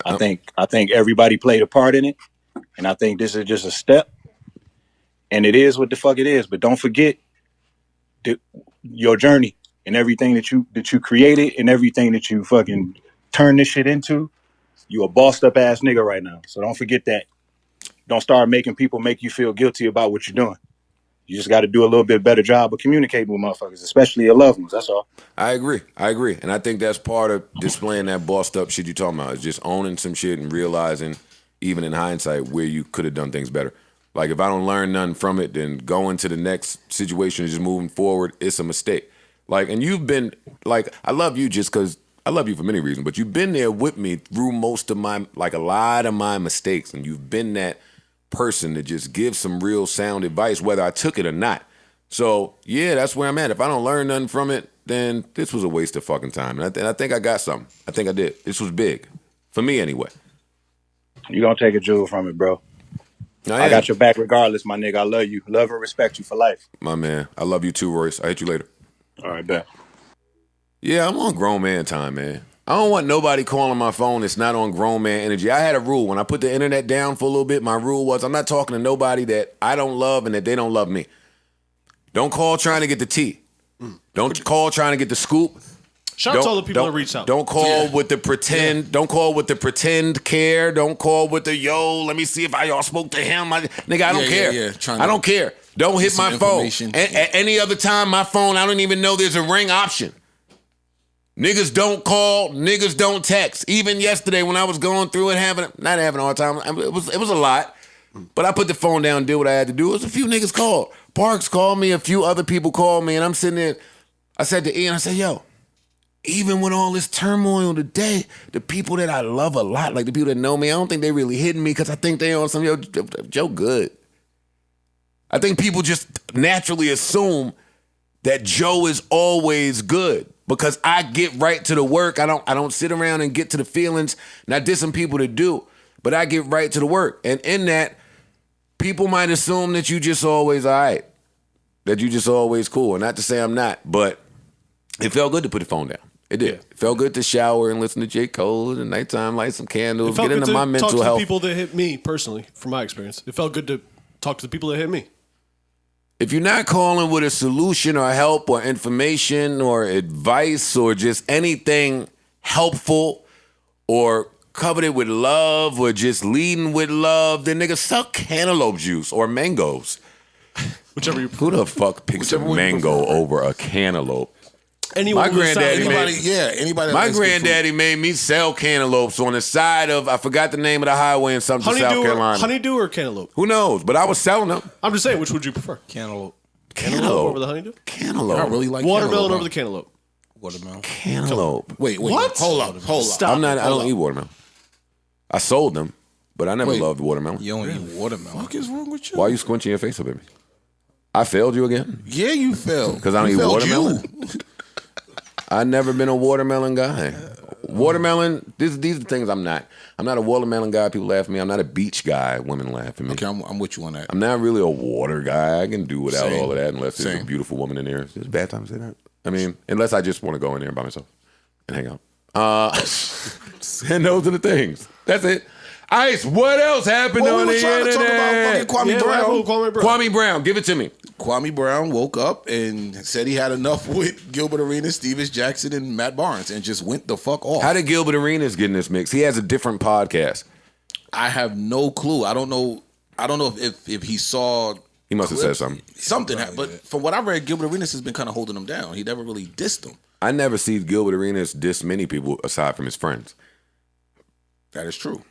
I think everybody played a part in it. And I think this is just a step. And it is what the fuck it is. But don't forget your journey and everything that you created and everything that you fucking turned this shit into. You a bossed up ass nigga right now. So don't forget that. Don't start making people make you feel guilty about what you're doing. You just got to do a little bit better job of communicating with motherfuckers, especially your loved ones. That's all. I agree. And I think that's part of displaying that bossed up shit you're talking about, is just owning some shit and realizing, even in hindsight, where you could have done things better. Like if I don't learn nothing from it, then going to the next situation and just moving forward, it's a mistake. Like, and you've been like, I love you just because I love you for many reasons, but you've been there with me through most of my, like a lot of my mistakes, and you've been that person that just gives some real sound advice, whether I took it or not. So yeah, that's where I'm at. If I don't learn nothing from it, then this was a waste of fucking time. And I think I got something. I think I did. This was big. For me anyway. You gonna take a jewel from it, bro. I got your back regardless, my nigga. I love you. Love and respect you for life. My man. I love you too, Royce. I'll hit you later. All right, bet. Yeah, I'm on grown man time, man. I don't want nobody calling my phone that's not on grown man energy. I had a rule. When I put the internet down for a little bit, my rule was I'm not talking to nobody that I don't love and that they don't love me. Don't call trying to get the tea. Don't call trying to get the scoop. Shout out to all the people that reached out. Don't call with the pretend. Yeah. Don't call with the pretend care. Don't call with the yo. Let me see if y'all spoke to him. Nigga, I don't care. I don't care. Don't hit my phone. At any other time, my phone, I don't even know there's a ring option. Niggas don't call. Niggas don't text. Even yesterday when I was going through it, not having a hard time. It was a lot. But I put the phone down and did what I had to do. It was a few niggas called. Parks called me. A few other people called me. And I'm sitting there. I said to Ian, I said, yo, even with all this turmoil today, the people that I love a lot, like the people that know me, I don't think they really hitting me because I think they on some, yo, Joe good. I think people just naturally assume that Joe is always good because I get right to the work. I don't sit around and get to the feelings. Not dissing people that do, but I get right to the work. And in that, people might assume that you just always all right, that you just always cool. And not to say I'm not, but it felt good to put the phone down. It did. It felt good to shower and listen to J. Cole at the nighttime, light some candles, get into my mental health. Talk to the people that hit me personally, from my experience. It felt good to talk to the people that hit me. If you're not calling with a solution or help or information or advice or just anything helpful or covered with love or just leading with love, then nigga suck cantaloupe juice or mangoes. Whichever you prefer. Who the fuck picks a mango over a cantaloupe? Anyone my granddaddy anybody. My granddaddy made me sell cantaloupes on the side of, I forgot the name of the highway in something, South Carolina. Honeydew or cantaloupe? Who knows? But I was selling them. I'm just saying, which would you prefer? Cantaloupe. Cantaloupe over the honeydew? Cantaloupe. I really like watermelon over the cantaloupe. Watermelon. Cantaloupe. Wait. What? Hold up. Stop. I don't eat watermelon. I sold them, but I never loved watermelon. You don't eat watermelon. What is wrong with you? Why are you squinching your face up at me? I failed you again? Yeah, you failed. Because I don't eat watermelon? I've never been a watermelon guy. Watermelon, these are the things I'm not. I'm not a watermelon guy. People laugh at me. I'm not a beach guy. Women laugh at me. Okay, I'm with you on that. I'm not really a water guy. I can do without all of that unless there's a Same. beautiful woman in there. It's a bad time to say that. I mean, unless I just want to go in there by myself and hang out. And those are the things. That's it. Ice, what else happened on the internet? To talk about fucking Kwame Brown. Kwame Brown, give it to me. Kwame Brown woke up and said he had enough with Gilbert Arenas, Stevens Jackson, and Matt Barnes, and just went the fuck off. How did Gilbert Arenas get in this mix? He has a different podcast. I have no clue. I don't know if he saw. He must have said something. Something happened. But from what I read, Gilbert Arenas has been kind of holding him down. He never really dissed him. I never see Gilbert Arenas diss many people aside from his friends. That is true.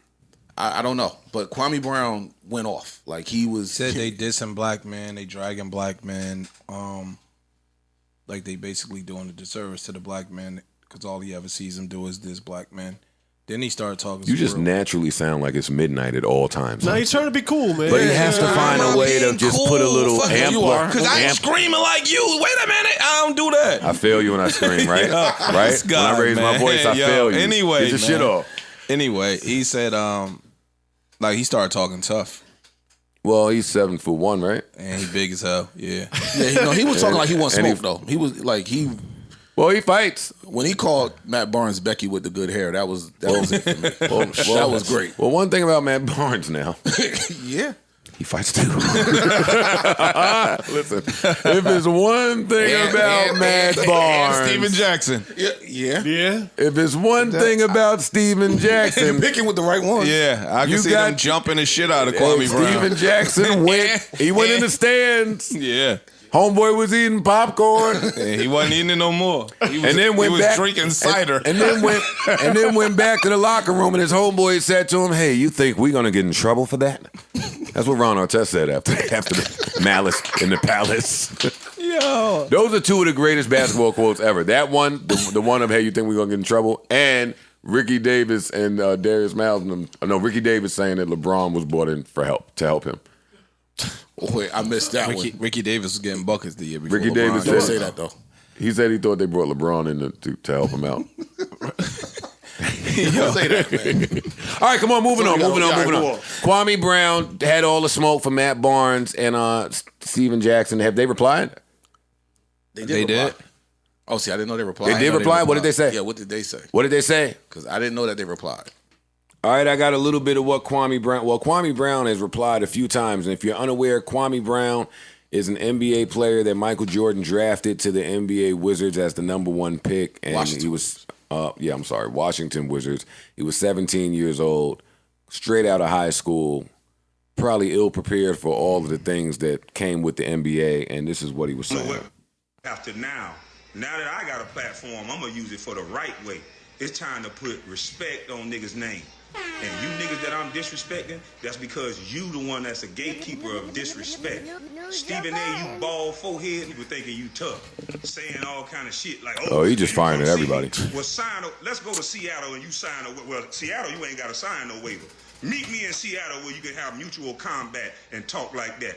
I don't know, but Kwame Brown went off. Like he was Said they dissing black men, they dragging black men. Like they basically doing a disservice to the black man because all he ever sees him do is diss black men. Then he started talking. You just naturally sound like it's midnight at all times. No, he's trying to be cool, man. But he has to find a way to just put a little ampler. Because I ain't screaming like you. Wait a minute, I don't do that. I feel you when I scream, right? Right? When I raise my voice, I feel you. Anyway, get your shit off. Anyway, he said, like he started talking tough. Well, he's 7'1", right? And he big as hell. Yeah. Yeah, he was talking like he wasn't smoke though. He was like Well, he fights. When he called Matt Barnes Becky with the good hair, that was it for me. That was great. Well, one thing about Matt Barnes now. Yeah. He fights too. Listen, if there's one thing about Matt Barnes. And Steven Jackson. Yeah. If it's one thing about Steven Jackson. Picking with the right one. Yeah, I can see them jumping the shit out of Kwame Brown. Steven Jackson went in the stands. Yeah. Homeboy was eating popcorn. Yeah, he wasn't eating it no more. He was drinking cider. And then went back to the locker room and his homeboy said to him, "Hey, you think we're gonna get in trouble for that?" And That's what Ron Artest said after the Malice in the Palace. Yo. Those are two of the greatest basketball quotes ever. That one, the one of "Hey, you think we're gonna get in trouble?" and Ricky Davis and Darius Miles. Ricky Davis saying that LeBron was brought in to help him. Oh, wait, I missed that one. Ricky Davis was getting buckets the year before. Ricky LeBron Davis Don't said say that though. He said he thought they brought LeBron in to help him out. Don't say that, man. All right, come on, moving on. Go on. Kwame Brown had all the smoke for Matt Barnes and Steven Jackson. Have they replied? They They reply. did? Oh, see, I didn't know they replied. They did reply? What did they say? Yeah, what did they say? What did they say? Because I didn't know that they replied. All right, I got a little bit of what Kwame Brown. Well, Kwame Brown has replied a few times, and if you're unaware, Kwame Brown is an NBA player that Michael Jordan drafted to the NBA Wizards as the number 1 pick, and Washington he was, Washington Wizards. He was 17 years old, straight out of high school, probably ill prepared for all of the things that came with the NBA, and this is what he was saying. After now that I got a platform, I'm gonna use it for the right way. It's time to put respect on niggas' name. And you niggas that I'm disrespecting, that's because you the one that's a gatekeeper of disrespect. Stephen A, you bald forehead, you were thinking you tough, saying all kind of shit like, Oh, he just you firing come at see me? everybody. Well, let's go to Seattle and you sign a, well, Seattle, you ain't got to sign no waiver. Meet me in Seattle where you can have mutual combat and talk like that.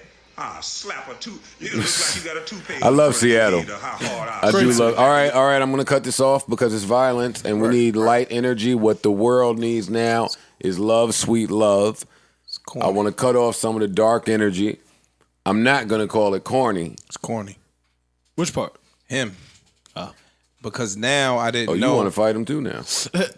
Slap a tooth. It looks like you got a toothpaste. I love Seattle. I do love. All right. I'm going to cut this off because it's violence, and we need light energy. What the world needs now is love, sweet love. I want to cut off some of the dark energy. I'm not going to call it corny. It's corny. Which part? Him. Because now I didn't Oh, you know. want to fight him too now?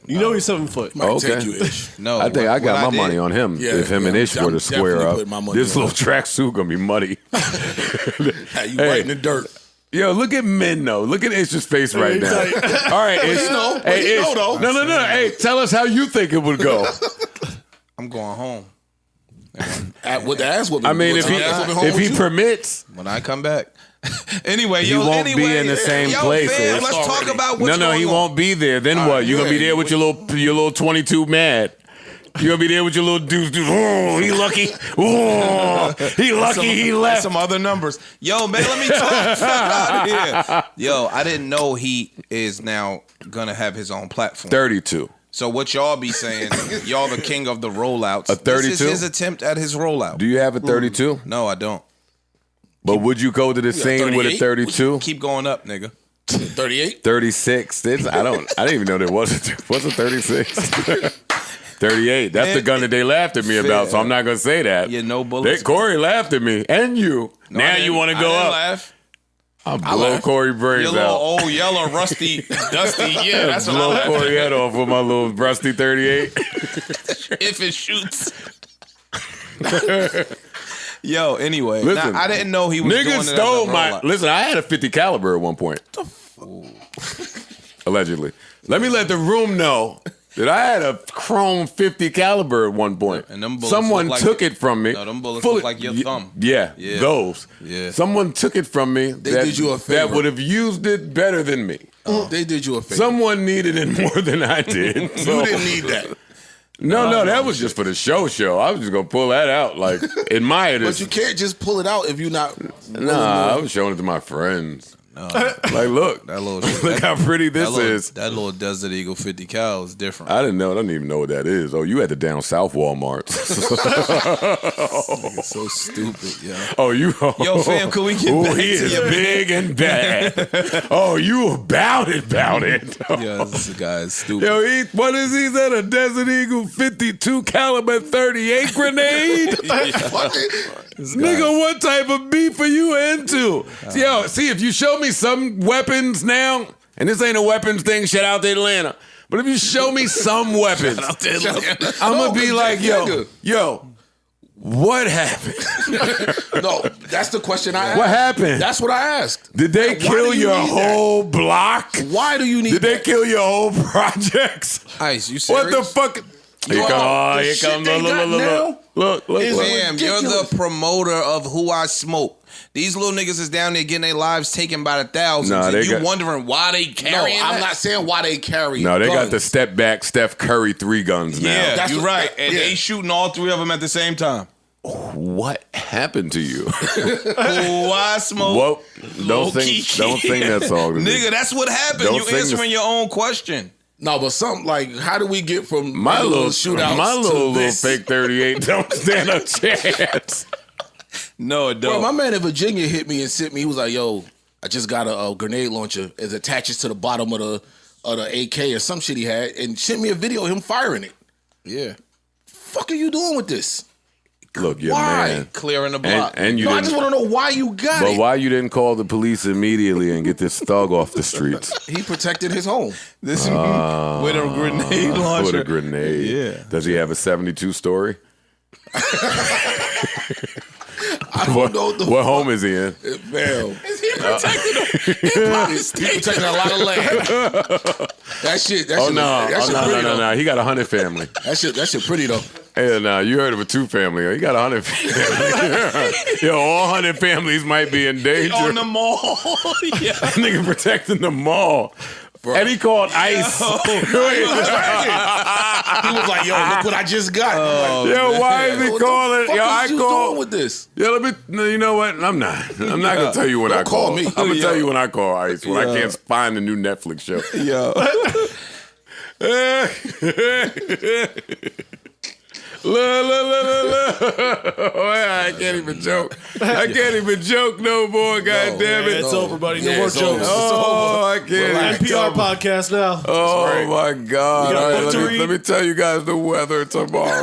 You know he's 7 foot. Might Okay. take you, Ish. No, I think I got my did- money on him. Yeah, If him and yeah, Ish were I'm to square definitely up, putting my money this on little tracksuit gonna be muddy. Hey, you right in the dirt. Yo, look at men though. Look at Ish's face right now. All right, Ish. know. Hey, He Ish. know, though. No. Hey, tell us how you think it would go. I'm going home. With the ass whooping. I mean, with if the ass whooping home he with you? permits. When I come back. Anyway, He won't be in the same place, Fam, Ish. let's talk about what's No, going he on. won't be there. Then what? You gonna be there with your little 22 mad? You gonna be there with your little dudes? Oh, he lucky. Oh, he lucky. He left. Some other numbers. Yo, man, let me talk out here. Yo, I didn't know he is now gonna have his own platform. 32. So what y'all be saying? Y'all the king of the rollouts. A 32? This is his attempt at his rollout. Do you have a 32? No, I don't. But would you go to the scene with a 38? 32? Keep going up, nigga. 38? 36. I didn't even know there was a 36. 38. That's the gun that they laughed at me about, so I'm not going to say that. Yeah, no bullets. Corey laughed at me, and you. No, now I you didn't- want to I go didn't up. Laugh. I'll blow Corey Your brains little out. old yellow, rusty, dusty. Yeah, that's what I Blow laugh Corey head off with my little rusty 38. if it shoots. Yo, anyway, Listen, now, I didn't know he was doing it Niggas as a stole my. rollout. Listen, I had a 50 caliber at one point. Allegedly. Let me let the room know that I had a chrome 50 caliber at one point. And them bullets Someone look like- took it from me. No, them bullets Fully- look like your thumb. Yeah, Yeah. those. Yeah. Someone took it from me. They did you a favor. That would have used it better than me. They did you a favor. Someone needed it more than I did. You didn't need that. No, that was just for the show. I was just gonna pull that out, like admire But this. you can't just pull it out if you're not. Nah, I was showing it to my friends. Like, look, That little look how pretty this is. That little Desert Eagle 50 cal is different. I didn't know. I didn't even know what that is. Oh, you at the down south Walmart. It's so stupid, yo. Oh, you. Yo, fam, could we get back he to is your big and bad. Oh, you about it. Yo, this guy is stupid. Yo, what is he? Is that a Desert Eagle 52 caliber 38 grenade? Nigga, what type of beef are you into? Yo, see, if you show me some weapons now, and this ain't a weapons thing, shout out to Atlanta, but if you show me some weapons, I'm going to be like, yo, what happened? No, that's the question I asked. What happened? That's what I asked. Did they Why kill do you your need that? whole block? Why do you need Did they that? kill your whole projects? Ice, you serious? What the fuck? Here Yo, comes, the here shit comes, they got now look. is Fam, you're ridiculous. the promoter of who I smoke. These little niggas is down there getting their lives taken by the thousands. Nah, and they you got- wondering why they No, carrying I'm that? not saying why they carry. No, they got the guns. step back Steph Curry 3 guns now. Yeah, That's you're what- right. And yeah. they shooting all 3 of them at the same time. What happened to you? Why smoke? Whoa! Don't sing that song to me. Nigga, that's what happened. Don't You sing answering this- your own question. No, but something like, how do we get from My little shootouts my to little this? fake 38 don't stand a chance. No, it Bro, don't. my man in Virginia hit me and sent me. He was like, "Yo, I just got a grenade launcher. It attaches to the bottom of the AK or some shit he had, and sent me a video of him firing it. Yeah. Fuck are you doing with this? Look, your Why? man. Clearing the block. And you No, I didn't. just want to know why you got But it. why you didn't call the police immediately and get this thug off the streets? He protected his home. This with a grenade launcher. With a grenade. Yeah. Does he have a 72 story? I don't know the What home is he in? Man, He protected him. he protecting a lot of land. That shit. That Oh shit. no! That shit pretty though. No! He got 100 family. That shit pretty though. Hey, no, you heard of a 2 family? He got 100 family. Yo, all 100 families might be in danger. On the mall. Yeah. That nigga protecting the mall. Bro. And he called ICE. He was like, "Yo, look what I just got." I'm like, Yo, why is he what the calling? fuck Yo, is I you call. doing with this? Yeah, let me. No, you know what? I'm not gonna tell you when Don't I call. call me. I'm gonna Yeah. tell you when I call ICE when I Yeah. can't find the new Netflix show. Yo. Look. I can't even joke. I can't even joke no more. God damn it! It's over, buddy. No Yeah, more it's jokes. over. Oh, I can't. Relax. even NPR talk. podcast now. Oh my God! You got a All right, book to read? let me tell you guys the weather tomorrow.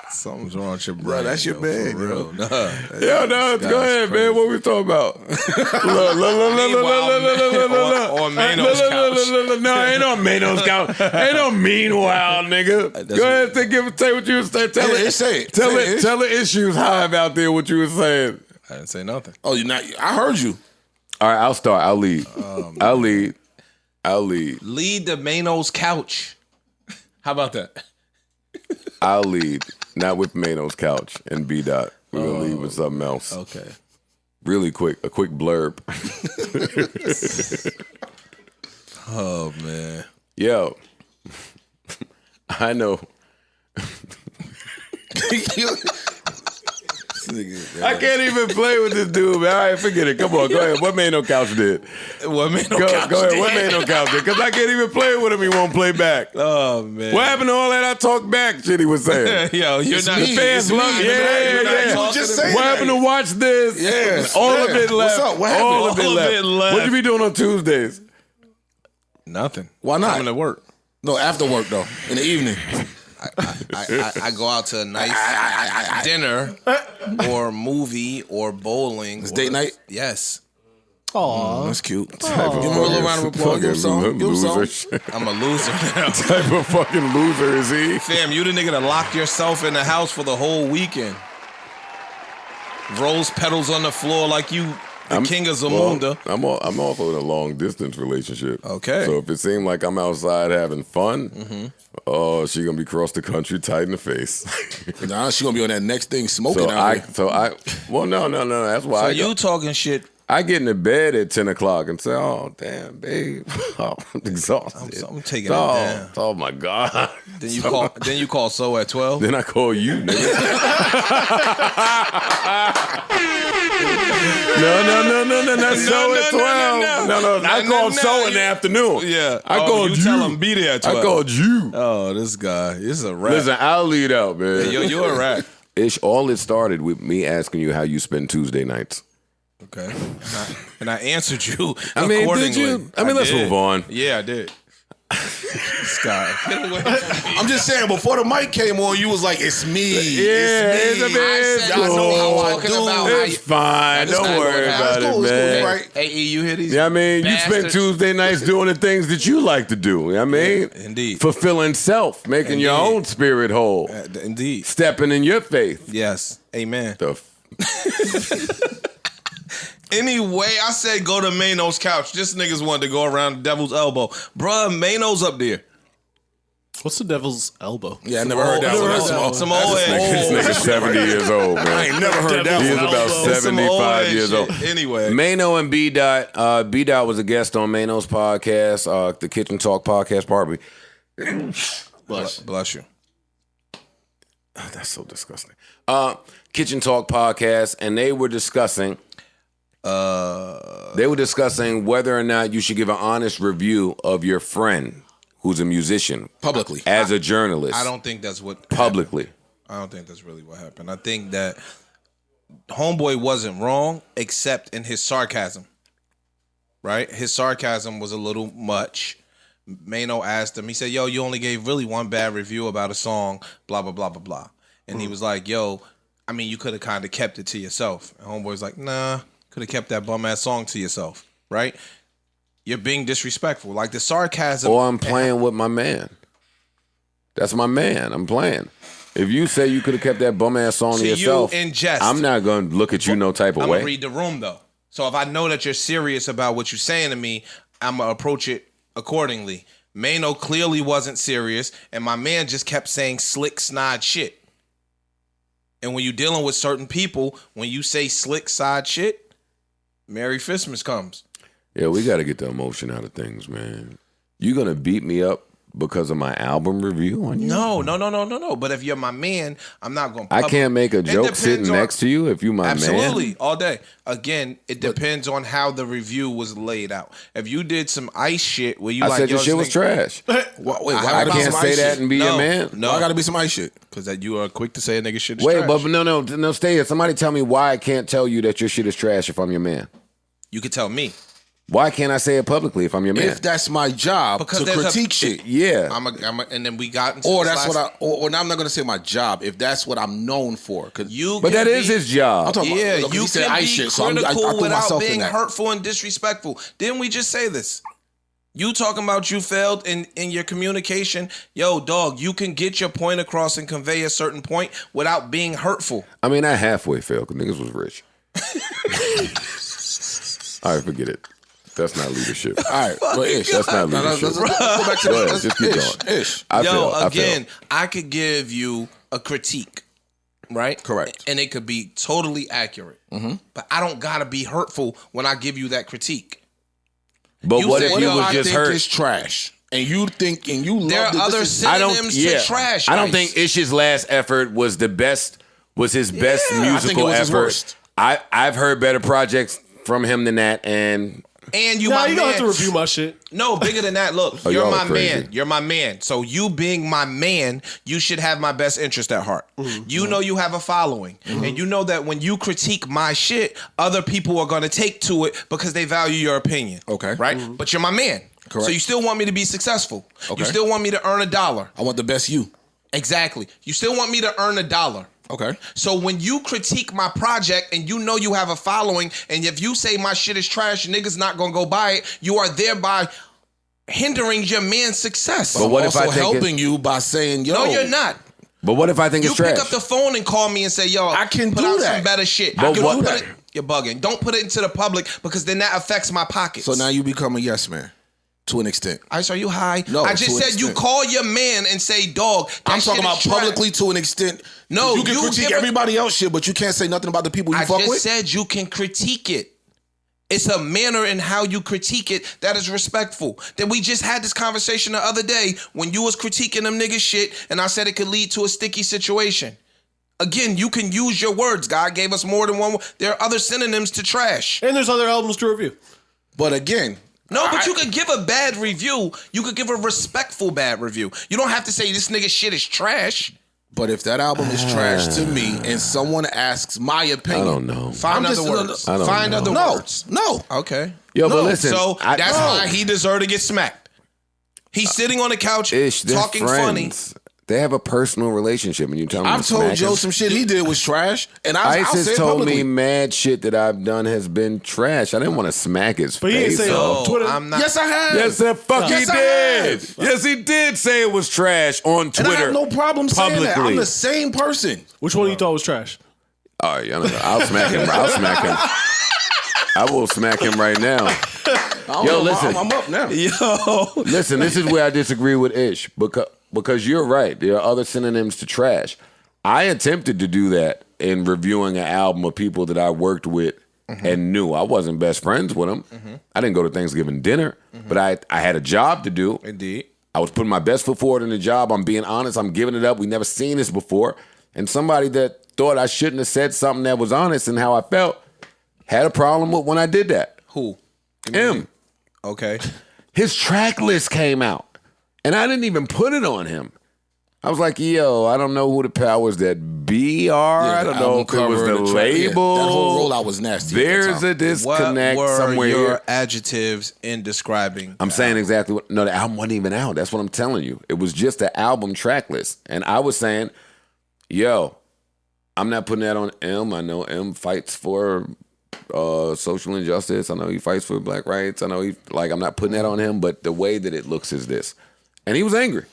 Something's wrong with your brain. that's your yo, man, for real. Nah. Yo, no, go ahead, man. What we talking about? On Mano's couch. No, ain't no Mano's couch. Ain't no meanwhile, nigga. Go ahead, say what you was saying. Tell Yeah, it. say it. Tell Say it. it. Tell the issues hive out there. What you was saying. I didn't say nothing. Oh, you not? I heard you. All right, I'll start. I'll lead. I'll lead. Lead the Mano's couch. How about that? I'll lead. Not with Mano's couch and B dot. We're gonna lead with something else. Okay. Really quick, a quick blurb. Oh man. Yo, I know. I can't even play with this dude, man. All right, forget it. Come on, go ahead. What Mano couch did? What Mano Go couch ahead. did? What Mano couch did? Because I can't even play with him. He won't play back. Oh man. What happened to all that I talk back shit he was saying? Yo, you're not. The fans me. love It's it. me. You're not Yeah. talking just to me. What happened to watch this? Yes. All Yeah. of it left. What's up? What happened? All of it All of left. it left. What you be doing on Tuesdays? Nothing. Why not? Coming to work. No, after work though, in the evening. I go out to a nice dinner or movie or bowling. It's date night? Yes. Aw. That's cute. Give him a little round of applause. Give him some. Give him Loser some. shit. I'm a loser now. Type of fucking loser is he? Fam, you the nigga that locked yourself in the house for the whole weekend. Rose petals on the floor like you the king of Zamunda. Well, I'm also in a long distance relationship. Okay. So if it seemed like I'm outside having fun, oh, she gonna be cross the country tight in the face. Nah, she gonna be on that next thing smoking so out here. well, no. That's why So you talking shit. I get into bed at 10 o'clock and say, oh, damn, babe. Oh, I'm exhausted. I'm taking it down. Oh, my God. Then you call so at 12. Then I call you, nigga. No. That's so at 12. No. I called so in the afternoon. Yeah. I called you. Tell him be there at 12. I called you. Oh, this guy. This is a rap. Listen, I'll lead out, man. Yo, you're a rap. All it started with me asking you how you spend Tuesday nights. Okay. And I answered you I mean, accordingly. did you? I mean, let's did. move on. Yeah, I did. This guy. Get away from me. I'm just saying, before the mic came on, you was like, "It's me, Yeah, it's me." it's Y'all know how I talking do. about It's fine. That's Don't cool. worry That's about cool. it, It's cool. man. Right. Hey, E, you hear these? Yeah, I mean, you spend bastards? Tuesday nights doing the things that you like to do. You know what I mean? Yeah, indeed. Fulfilling self, making your Indeed. own spirit whole, Indeed. stepping in your faith. Yes. Amen. The Anyway, I said go to Mano's couch. This niggas wanted to go around the devil's elbow. Bruh, Mano's up there. What's the devil's elbow? Yeah, I never heard that one. Some old This nigga 70 years old, I man. ain't never heard that He is one. about Elbow. 75 years old. Anyway, Mano and B Dot. B Dot was a guest on Mano's podcast, the Kitchen Talk podcast. Pardon me. bless you. That's so disgusting. Kitchen Talk podcast, and they were discussing. They were discussing whether or not you should give an honest review of your friend who's a musician Publicly. as a journalist. I don't think that's what publicly. happened. I don't think that's really what happened. I think that Homeboy wasn't wrong, except in his sarcasm. Right? His sarcasm was a little much. Mano asked him, he said, yo, you only gave really one bad review about a song, blah, blah, blah, blah, blah. And he was like, yo, I mean, you could have kind of kept it to yourself. And Homeboy's like, nah, could have kept that bum-ass song to yourself, right? You're being disrespectful. Like the sarcasm. Or I'm playing with my man. That's my man. I'm playing. If you say you could have kept that bum-ass song to yourself, you in jest. I'm not going to look at you no type of I'm way. going to read the room, though. So if I know that you're serious about what you're saying to me, I'm going to approach it accordingly. Mano clearly wasn't serious, and my man just kept saying slick, snide shit. And when you're dealing with certain people, when you say slick, side shit, Merry Christmas comes. Yeah, we got to get the emotion out of things, man. You going to beat me up because of my album review on you? No. But if you're my man, I'm not going to. I can't make a joke depends sitting on- next to you if you my man. Absolutely, all day. Again, it depends on how the review was laid out. If you did some ice shit where you I like, said your yo, shit this was trash. Why I gotta be can't some say ice that shit? and be your man. No, Why gotta be some ice shit? because that you are quick to say a nigga shit is Wait, trash. but no, stay here. Somebody tell me why I can't tell you that your shit is trash if I'm your man. You could tell me. Why can't I say it publicly if I'm your man? If that's my job Because to there's a- critique shit. Yeah. And then we got into Or this that's last- what or now I'm not gonna say my job. If that's what I'm known for, cause you. But can that is be- his job. I'm talking Yeah, about, you he said can ice be shit, so I critical threw without myself in being that. hurtful and disrespectful. Didn't we just say this? You talking about you failed in your communication. Yo, dog, you can get your point across and convey a certain point without being hurtful. I mean, I halfway failed because niggas was rich. All right, forget it. That's not leadership. All right, but Ish, That's not let's leadership. go back to Go ahead, this. just keep Ish, going. Ish. I Yo, failed. again, I could give you a critique, right? Correct. And it could be totally accurate. But I don't gotta be hurtful when I give you that critique. But You what said, if you yo, was I just think hurt? it's trash, and you think and you love There are that other this is- synonyms to trash. I don't Ice. think Ish's last effort was the best. Was his best I think it musical was his effort. worst. I've heard better projects from him than that, and And you, Nah, my you man. don't have to review my shit. No, bigger than that. Look, Oh, you're y'all my are crazy. man. You're my man. So you being my man, you should have my best interest at heart. You know you have a following. And you know that when you critique my shit, other people are going to take to it because they value your opinion. Okay. Right? But you're my man. Correct. So you still want me to be successful. Okay. You still want me to earn $1. I want the best you. Exactly. You still want me to earn $1. Okay. So when you critique my project and you know you have a following, and if you say my shit is trash, niggas not gonna go buy it, you are thereby hindering your man's success. But what if also I think helping you by saying, "Yo, No, you're not. but what if I think You it's pick trash? up the phone and call me and say, yo, I can put do out that. some better shit. But You what- don't put it, you're bugging. Don't put it into the public because then that affects my pockets. So now you become a yes man, to an extent. Ice, are you high? No, I to just an said you extent. call your man and say, dog, that I'm talking shit about is trash. publicly to an extent. No, you can you critique give a- everybody else shit, but you can't say nothing about the people you I fuck just with. said you can critique it. It's a manner in how you critique it that is respectful. Then we just had this conversation the other day when you was critiquing them niggas shit, and I said it could lead to a sticky situation. Again, you can use your words. God gave us more than one. There are other synonyms to trash. And there's other albums to review. But again, No, but you could give a bad review. You could give a respectful bad review. You don't have to say this nigga shit is trash. but if that album is trash to me and someone asks my opinion, I don't know. Find I'm other just- words. I don't Find know. other No, words. no. Okay. Yo, No, but listen. So that's no. why he deserved to get smacked. He's sitting on the couch Ish, they're talking funny. friends. They have a personal relationship, and you tell me I've to told smack Joe him. some shit he did was trash, and I'll Ice say has it told publicly. me mad shit that I've done has been trash. I didn't want to smack his But he face. didn't say it off. on Twitter. I'm not. Yes, I have. Yes, the fuck Yes, he I did. have. Yes, he did say it was trash on And Twitter. I have no problem saying that. publicly. I'm the same person. Which one you thought was trash? All right, I don't know. I'll smack him. I'll smack him. I will smack him right now. I don't Yo, know, listen. I'm up now. Yo. Listen, this is where I disagree with Ish. Because because you're right. There are other synonyms to trash. I attempted to do that in reviewing an album of people that I worked with and knew. I wasn't best friends with them. I didn't go to Thanksgiving dinner, but I had a job to do. Indeed. I was putting my best foot forward in the job. I'm being honest. I'm giving it up. We never seen this before. And somebody that thought I shouldn't have said something that was honest and how I felt had a problem with when I did that. Who? Him. Okay. His track list came out, and I didn't even put it on him. I was like, yo, I don't know who the powers that be are. I don't know if it was the label. That whole rollout was nasty. There's a disconnect what were somewhere your here. adjectives in describing? I'm saying exactly what. No, the album wasn't even out. That's what I'm telling you. It was just the album track list. And I was saying, yo, I'm not putting that on M. I know M fights for social injustice. I know he fights for black rights. I know I'm not putting that on him, but the way that it looks is this. And he was angry.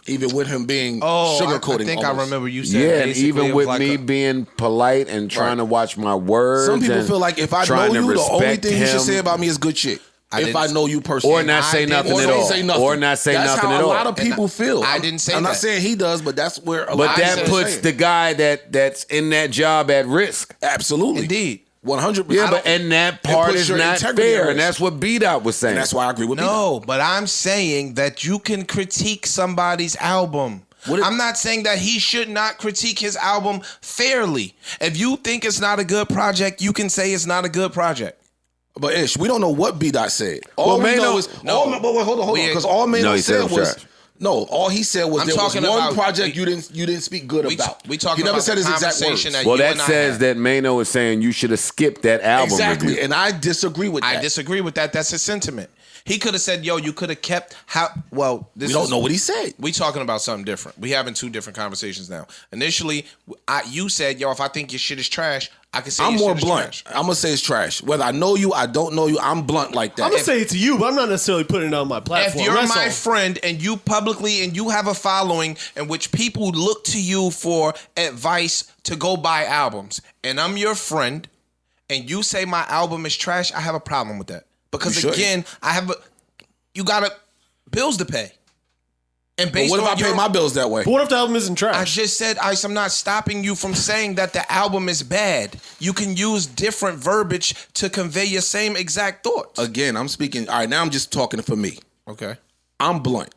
Even with him being sugarcoating. I think almost. I remember you said. Yeah, and basically even it with was like me being polite and trying to watch my words. Some people and feel like if I know trying to you, the only respect thing you should him. say about me is good shit. If I know you personally. Or not say nothing at all. Or not say that's nothing how at all. a lot of people feel. I didn't say I'm that. not saying he does, but that's where a lot But of that people puts say the it. guy that's in that job at risk. Absolutely. Indeed. 100%. Yeah, and that part puts is your not integrity at fair, and risk. that's what B-Dot was saying. And that's why I agree with No, but I'm saying that you can critique somebody's album. I'm not saying that he should not critique his album fairly. If you think it's not a good project, you can say it's not a good project. But Ish, we don't know what B-Dot said. All we know is but wait, hold on, because all Mano he said said it was was trash. no. All he said was I'm there was talking one about- project you didn't speak good about. We talking He never about said the his exact words. conversation that Well, you that and I says had. that Mano is saying you should have skipped that album Exactly, review. and I disagree with that. I disagree with that. That's his sentiment. He could have said, yo, you could have kept how well this We don't know what he said. We talking about something different. We having two different conversations now. Initially, you said, yo, if I think your shit is trash, I can say I'm your more shit is blunt. trash. I'm gonna say it's trash. Whether I know you, I don't know you, I'm blunt like that. I'm gonna say it to you, but I'm not necessarily putting it on my platform. If you're That's my all. friend and you publicly and you have a following in which people look to you for advice to go buy albums, and I'm your friend, and you say my album is trash, I have a problem with that. Because You shouldn't. again, you got bills to pay. And But based what if on I pay my bills that way? But what if the album isn't I trash? just said, Ice, I'm not stopping you from saying that the album is bad. You can use different verbiage to convey your same exact thoughts. Again, I'm speaking. All right, now I'm just talking for me. Okay. I'm blunt.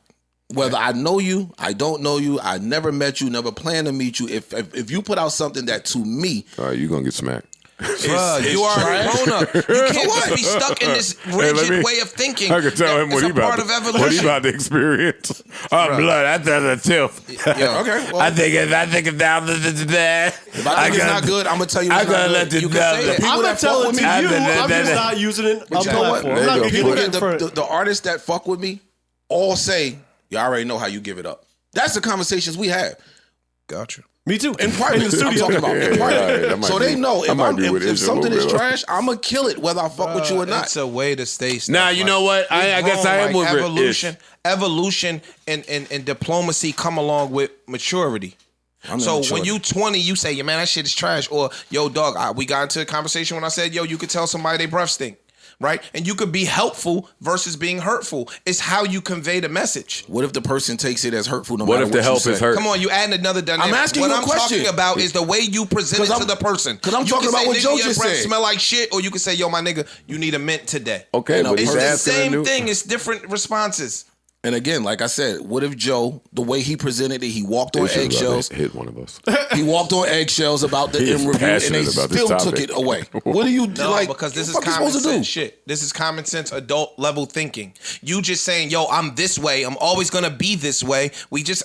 Whether I know you, I don't know you, I never met you, never plan to meet you. If you put out something that to me, All right, you're going to get smacked. Bruh, you are a grown up. You can't just be stuck in this rigid way of thinking. I could tell him It's what he a part about of to, evolution. what he about to experience. Oh, blood, I thought that's tiff. Yeah. okay. Well, I think it's down to that. if I think it's not good, I'm gonna tell you it's I'm gonna not let good. you You can say know. it. People I'm that not telling fuck to with you. me, I'm just not using it on you know what? platform. I'm not There you giving go. you People credit that for the artists that fuck with me all say, "You already know how you give it up." That's the conversations we have. Gotcha. Me too. In private, In the I'm studio. talking about in Yeah, private. that might So be- they know I might be with if Ish a something little is bit. trash, I'm gonna kill it whether I fuck with you or not. It's a way to stay stuck. Nah, you know what? I we've guess I am grown, with evolution. Evolution and diplomacy come along with maturity. I'm So not when mature. you 20, you say, "Yeah, man, that shit is trash." Or, "Yo, dog, we got into a conversation when I said, yo, you could tell somebody they breath stink." Right? And you could be helpful versus being hurtful. It's how you convey the message. What if the person takes it as hurtful? No What matter if the you help say? is hurt? Come on, you adding another dynamic. I'm asking what you a I'm question. talking about is the way you present 'Cause it to I'm- the person. 'cause I'm You talking can about say, what "Nigga, Joe your just breath said." smell like shit," or you can say, "Yo, my nigga, you need a mint today." Okay, but It's he's the asking a same new thing. It's different responses. And again, like I said, what if Joe, the way he presented it, he walked on Ish is about to eggshells. hit one of us. He walked on eggshells about the He is in review, and they passionate about this still topic. took it away. What do you No, like? because this is what the fuck you common supposed to do? sense shit. This is common sense adult level thinking. You just saying, "Yo, I'm this way. I'm always gonna be this way." We just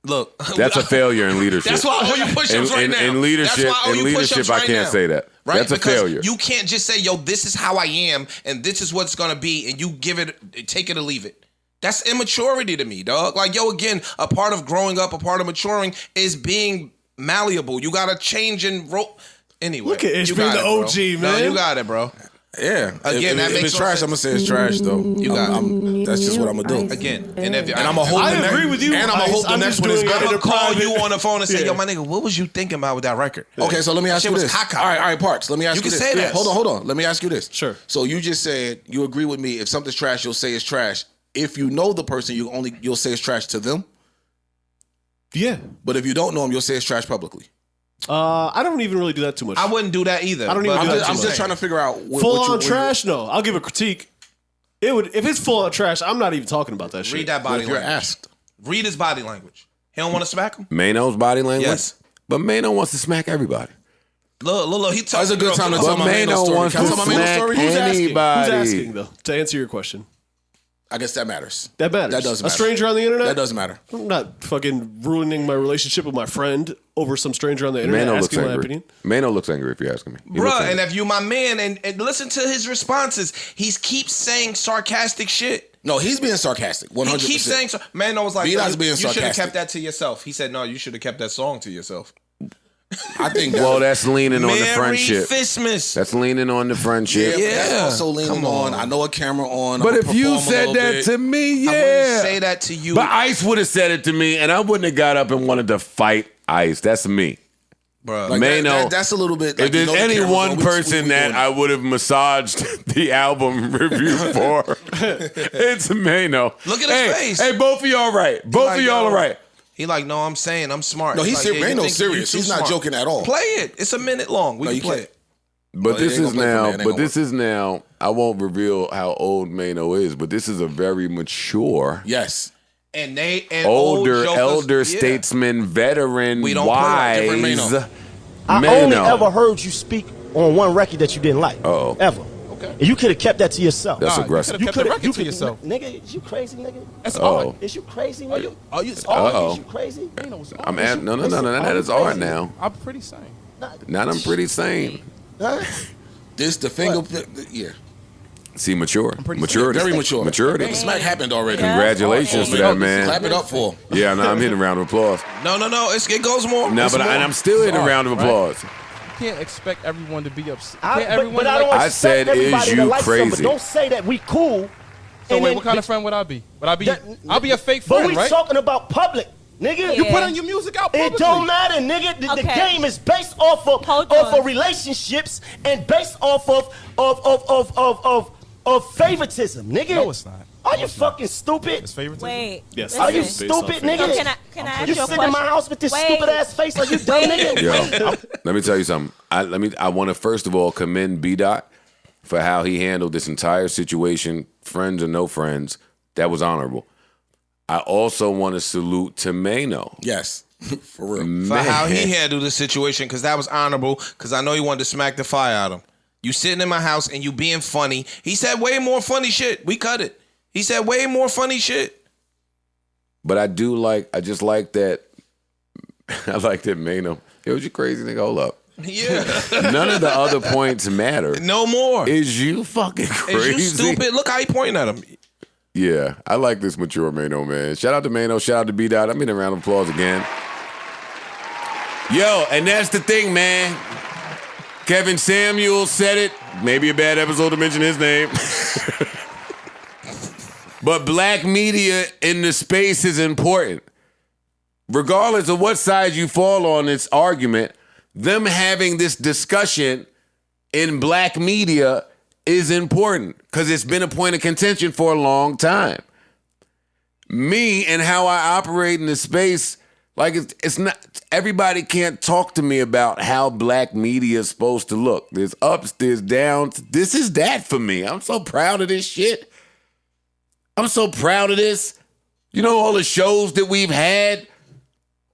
look. That's a failure in leadership. That's why I owe you push-ups right now. In leadership, That's why I owe you push-ups I right can't now. say that. Right? That's a Because failure. You can't just say, "Yo, this is how I am, and this is what's gonna be," and you give it, take it or leave it. That's immaturity to me, dog. Like, yo, again, a part of growing up, a part of maturing is being malleable. You gotta change and roll. Anyway, Look at Ish you being got the it, bro. OG, No, man. you got it, bro. Yeah. Again, that if makes it's no trash, sense. I'm gonna say it's trash though. You got it. That's just what I'm gonna do. Again, and And I'm gonna hold I the agree next, with you, and I'm gonna Ice. hold the I'm next just one is doing it better. I'm in gonna call private. you on the phone and say, Yeah. "Yo, my nigga, what was you thinking about with that record?" Okay, so let me ask That you shit was this. caca. All right, Parks. Let me ask You you, can this. say that. Hold on. Let me ask you this. Sure. So you just said you agree with me. If something's trash, you'll say it's trash. if you know the person, you'll say it's trash to them. Yeah. But if you don't know them, you'll say it's trash publicly. I don't even really do that too much. I wouldn't do that either. I don't even but do that I'm just trying to figure out full on trash. No, I'll give a critique. If it's full on trash, I'm not even talking about that shit. Read that body If you're language. asked. Read his body language. He don't want to smack him. Mano's body language. Yes. But Mano wants to smack everybody. Look. He That's a good time to tell my Mano Mano story. wants Can I to tell my Mano smack story? anybody. Who's asking though? To answer your question, I guess that matters. that matters. That does matter. A stranger on the internet. That doesn't matter. I'm not fucking ruining my relationship with my friend over some stranger on the internet Mano looks asking my angry. opinion. Mano looks angry if you're asking me. He looks Bruh, angry. and if you my man and listen to his responses, he keeps saying sarcastic shit. No, he's being sarcastic. 100%. He keeps saying Man was like, V-Dot's you being should have sarcastic. kept that to yourself. He said, no, you should have kept that song to yourself. I think Well, that's leaning on the Merry friendship. Fistmas. That's leaning on the friendship. yeah. Yeah. That's also leaning Come on. on. I know a camera on. But I'ma if you perform a said little that bit. to me, I yeah. wouldn't say that to you. But Ice would have said it to me, and I wouldn't have got up and wanted to fight Ice. That's me. Bruh. Like Mano, that's a little bit. If Like, you there's know the any camera's one on, we person that doing I it. would have massaged the album review for, it's Mano. Look at his face. Hey, both of y'all right. Both Like, of y'all yo, are right. He like, no, I'm saying I'm smart. No, he's like, serious. you Mano's think serious. you too He's not smart. joking at all. Play it. It's a minute long. We No, can you play can't. it. But Well, this it ain't is gonna play for me. now. It ain't But gonna this is now. I won't reveal how old Mano is, but this is a very mature, Yes. And they and older, old jokers, elder yeah. statesman, veteran, We don't play wise. different Mano. I only ever heard you speak on one record that you didn't like. Uh-oh. Ever. Okay. And you could have kept that to yourself. That's aggressive. You kept the coulda- record to yourself. Nigga, is you crazy, nigga? That's Uh-oh. art. Is you crazy, nigga? Are you? Uh-oh. Is you crazy? I'm at no. That is art now. I'm pretty sane. Not I'm pretty sane. Huh? This the finger. Yeah. See, mature, maturity, Very mature. maturity. The smack happened already. Congratulations to that man. Clap it up for him. Yeah, no, I'm hitting a round of applause. No. It goes more. No, It's but more. and I'm still hitting a round of applause. You can't expect everyone to be upset. I, Can't everyone but I don't I expect said, everybody is to you like something, crazy? but don't say that we cool. So and wait, then- what kind of friend would I be? Would I be? That- I'll be a fake But friend, we right? talking about public, nigga. You put on your music out publicly. It don't matter, nigga. The Okay. game is based off of Hold off on. of relationships and based off of favoritism, nigga. No, it's not. Are No, you it's not. fucking stupid? It's favoritism. Wait. Yes. Are you listen. Based off stupid, of- nigga? Can I ask You you a sit question? in my house with this Wait. stupid ass face like you dumb nigga. Yo, let me tell you something. I want to first of all commend B-Dot for how he handled this entire situation, friends or no friends. That was honorable. I also want to salute to Mano. Yes. For real. For how he handled the situation, because that was honorable, because I know he wanted to smack the fire out of him. You sitting in my house and you being funny. He said way more funny shit. We cut it. He said way more funny shit. But I just like that. I like that Mano. Yo, you crazy nigga? Hold up. Yeah. None of the other points matter. No more. Is you fucking crazy? Is you stupid? Look how he pointing at him. Yeah, I like this mature Mano, man. Shout out to Mano. Shout out to B-Dot. I'm in a round of applause again. Yo, and that's the thing, man. Kevin Samuel said it. Maybe a bad episode to mention his name. But black media in the space is important. Regardless of what side you fall on this argument, them having this discussion in black media is important because it's been a point of contention for a long time. Me and how I operate in the space, like it's not, everybody can't talk to me about how black media is supposed to look. There's ups, there's downs. This is that for me. I'm so proud of this shit. I'm so proud of this. You know, all the shows that we've had,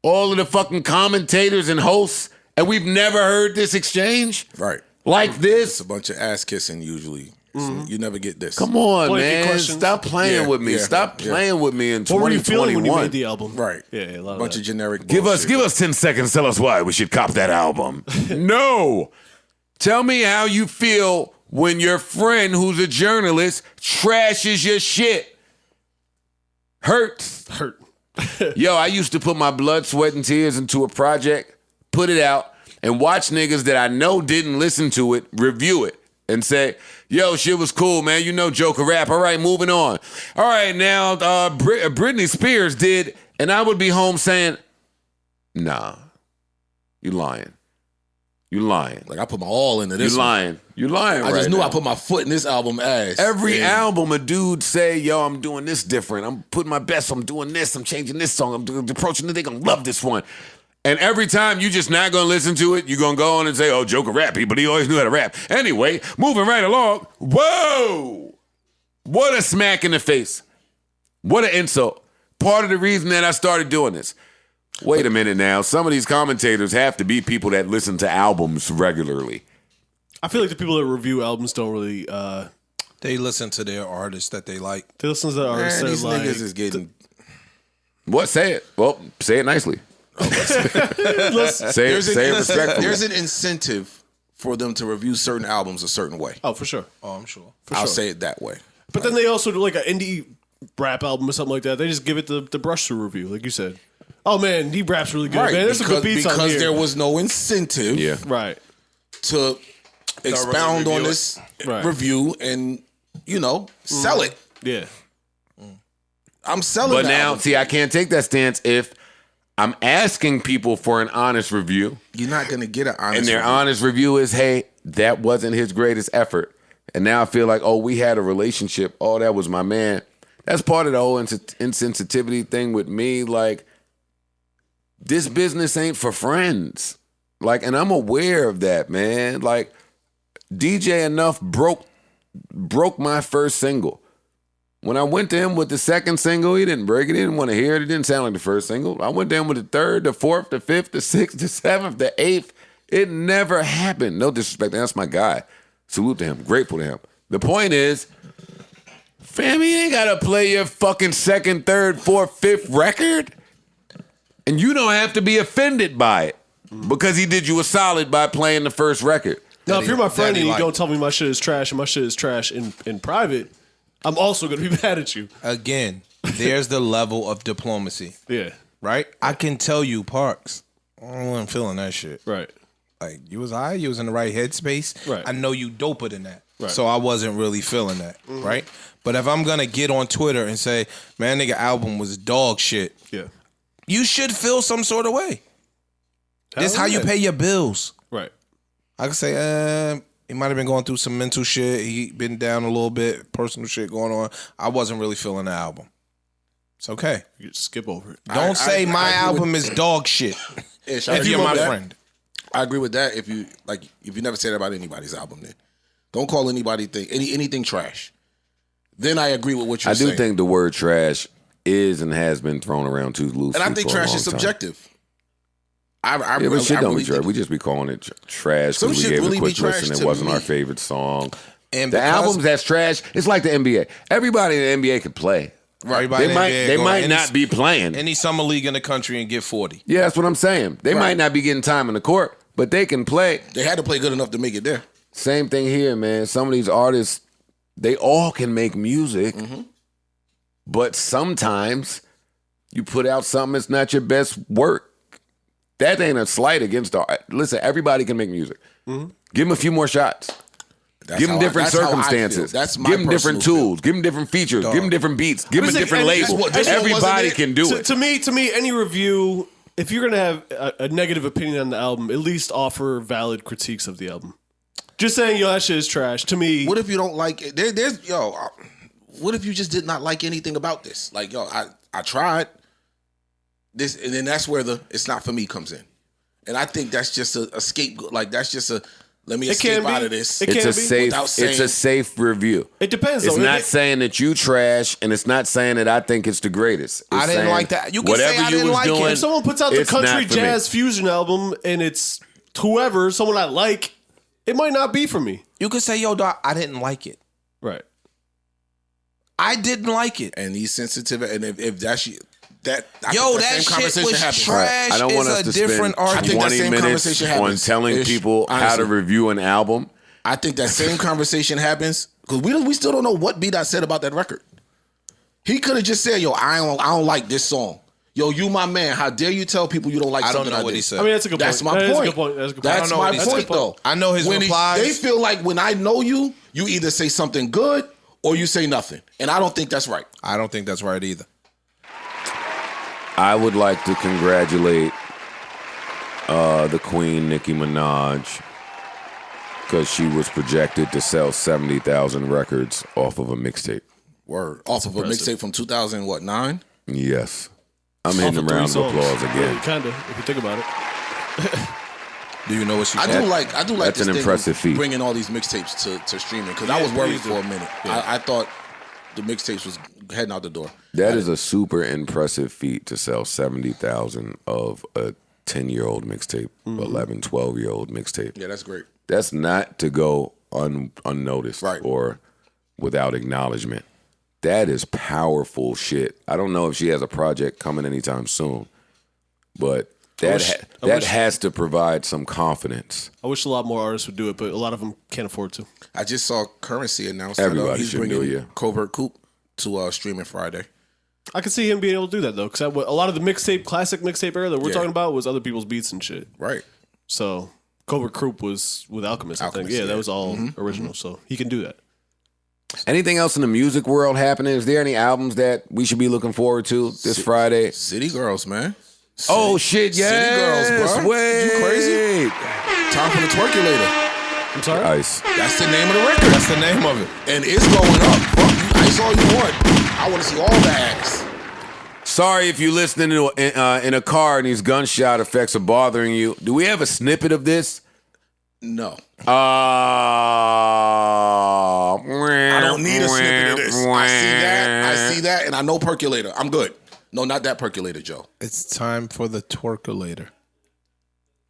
all of the fucking commentators and hosts, and we've never heard this exchange Right. like this. It's a bunch of ass kissing usually. So you never get this. Come on, Blanket man. questions. Stop playing Yeah, with me. yeah, Stop yeah. playing with me in What were you feeling when you 2021. made the album? Right. Yeah, a lot of Bunch that. of generic Give bullshit. us 10 seconds. Tell us why we should cop that album. No. Tell me how you feel when your friend who's a journalist trashes your shit. Hurts. Hurt. Yo, I used to put my blood, sweat, and tears into a project, put it out, and watch niggas that I know didn't listen to it, review it, and say, yo, shit was cool, man. You know Joker rap. All right, moving on. All right, now, Britney Spears did, and I would be home saying, nah, you lying. You lying. Like I put my all into this. You lying. You lying. I just knew now. I put my foot in this album ass. Every album, a dude say, "Yo, I'm doing this different. I'm putting my best. I'm doing this. I'm changing this song. I'm approaching it. They gonna love this one." And every time you just not gonna listen to it, you gonna go on and say, "Oh, Joe can rap, but he always knew how to rap." Anyway, moving right along. Whoa! What a smack in the face. What an insult. Part of the reason that I started doing this. Wait a minute now. Some of these commentators have to be people that listen to albums regularly. I feel like the people that review albums don't really. They listen to their artists that they like. They listen to the artists that these like. niggas is getting. What? Say it. Well, say it nicely. Say it respectfully. There's an incentive for them to review certain albums a certain way. Oh, for sure. Oh, I'm sure. I'll say it that way. But then they also do like an indie rap album or something like that. They just give it the brush through review, like you said. Oh man, he raps really good, man. There's some good beats on here. Because there was no incentive right. to expound on this review and, sell it. Yeah. I'm selling But the now, album. see, I can't take that stance if I'm asking people for an honest review. You're not going to get an honest And their review. honest review is, hey, that wasn't his greatest effort. And now I feel like, oh, we had a relationship. Oh, that was my man. That's part of the whole insensitivity thing with me. Like, this business ain't for friends. Like, and I'm aware of that, man. Like, DJ Enough broke my first single. When I went to him with the second single, he didn't break it. He didn't want to hear it. It didn't sound like the first single. I went to him with the third, the fourth, the fifth, the sixth, the seventh, the eighth. It never happened. No disrespect. That's my guy. Salute to him. Grateful to him. The point is, fam, you ain't got to play your fucking second, third, fourth, fifth record. And you don't have to be offended by it because he did you a solid by playing the first record. Now, if you're my friend and you don't tell me my shit is trash and my shit is trash in private, I'm also going to be mad at you. Again, there's the level of diplomacy. Yeah. Right? I can tell you, Parks, I wasn't feeling that shit. Right. Like, you was in the right headspace. Right. I know you doper than that. Right. So I wasn't really feeling that. Right? But if I'm going to get on Twitter and say, man, nigga, album was dog shit. Yeah. You should feel some sort of way. This how you pay your bills. Right. I could say, he might have been going through some mental shit. He been down a little bit, personal shit going on. I wasn't really feeling the album. It's okay. You just skip over it. Don't say my album is dog shit. If you're my friend. I agree with that. If you never say that about anybody's album, then don't call anybody anything trash. Then I agree with what you're saying. I do think the word trash is and has been thrown around too loosely. And I think trash is subjective. But shit don't be trash. We just be calling it trash because we gave it a quick listen. It wasn't our favorite song. And the albums that's trash, it's like the NBA. Everybody in the NBA could play. Right. They might not be playing. Any summer league in the country and get 40. Yeah, that's what I'm saying. They might not be getting time in the court, but they can play. They had to play good enough to make it there. Same thing here, man. Some of these artists, they all can make music, but sometimes you put out something that's not your best work. That ain't a slight against the art. Listen, everybody can make music. Give them a few more shots. Give them different circumstances. That's my give them different tools. Give them different features. Give them different beats. Give them a different label. Everybody can do it. To me, any review, if you're gonna have a negative opinion on the album, at least offer valid critiques of the album. Just saying, that shit is trash. To me, what if you don't like it? What if you just did not like anything about this? Like, I tried this, and then that's where the "it's not for me" comes in. And I think that's just a scapegoat. Like, that's just a let me escape out of this. It's a safe review. It depends. It's though. not saying that you trash, and it's not saying that I think it's the greatest. It's I didn't like that. You can say I didn't like it. If someone puts out the country jazz fusion album and it's whoever, someone I like, it might not be for me. You could say, yo, dog, I didn't like it. Right. I didn't like it. And he's sensitive. And if that's that shit was trash. I don't want us to spend 20 minutes on telling people how to review an album. I think that same conversation happens because we still don't know what B-Dot said about that record. He could have just said, yo, I don't like this song. Yo, you my man. How dare you tell people you don't like something I don't know what did? he said. I mean, that's a good point. That's my point. That's my point, though. I know his replies. They feel like when I know you, you either say something good or you say nothing. And I don't think that's right. I don't think that's right either. I would like to congratulate the Queen, Nicki Minaj, because she was projected to sell 70,000 records off of a mixtape. Word. Off of a mixtape from 2009? Yes. I'm hitting a round of applause again. Yeah, kind of, if you think about it. Do you know what she I said? do like That's this an thing impressive of feat. bringing all these mixtapes to streaming because I was worried for a minute. I thought the mixtapes was heading out the door. That is a super impressive feat to sell 70,000 of a 10-year-old mixtape, 11, 12-year-old mixtape. Yeah, that's great. That's not to go unnoticed or without acknowledgement. That is powerful shit. I don't know if she has a project coming anytime soon, but that has to provide some confidence. I wish a lot more artists would do it, but a lot of them can't afford to. I just saw Currency announce Everybody that he's should bringing do it, yeah. Covert Coupe to streaming Friday. I could see him being able to do that, though, because a lot of the classic mixtape era that we're talking about was other people's beats and shit. Right. So Covert Croup was with Alchemist, I think. Yeah, that was all original, so he can do that. Anything else in the music world happening? Is there any albums that we should be looking forward to this Friday? City Girls, man. Oh, shit, yes. City Girls, bro. Wait. You crazy? Time for the Twerkulator. I'm sorry? Ice. That's the name of the record. That's the name of it. And it's going up. Fuck you. Ice all you want. I want to see all the acts. Sorry if you're listening to, in a car and these gunshot effects are bothering you. Do we have a snippet of this? No. I don't need a snippet of this. I see that, and I know Percolator. I'm good. No, not that Percolator, Joe. It's time for the Twerkulator.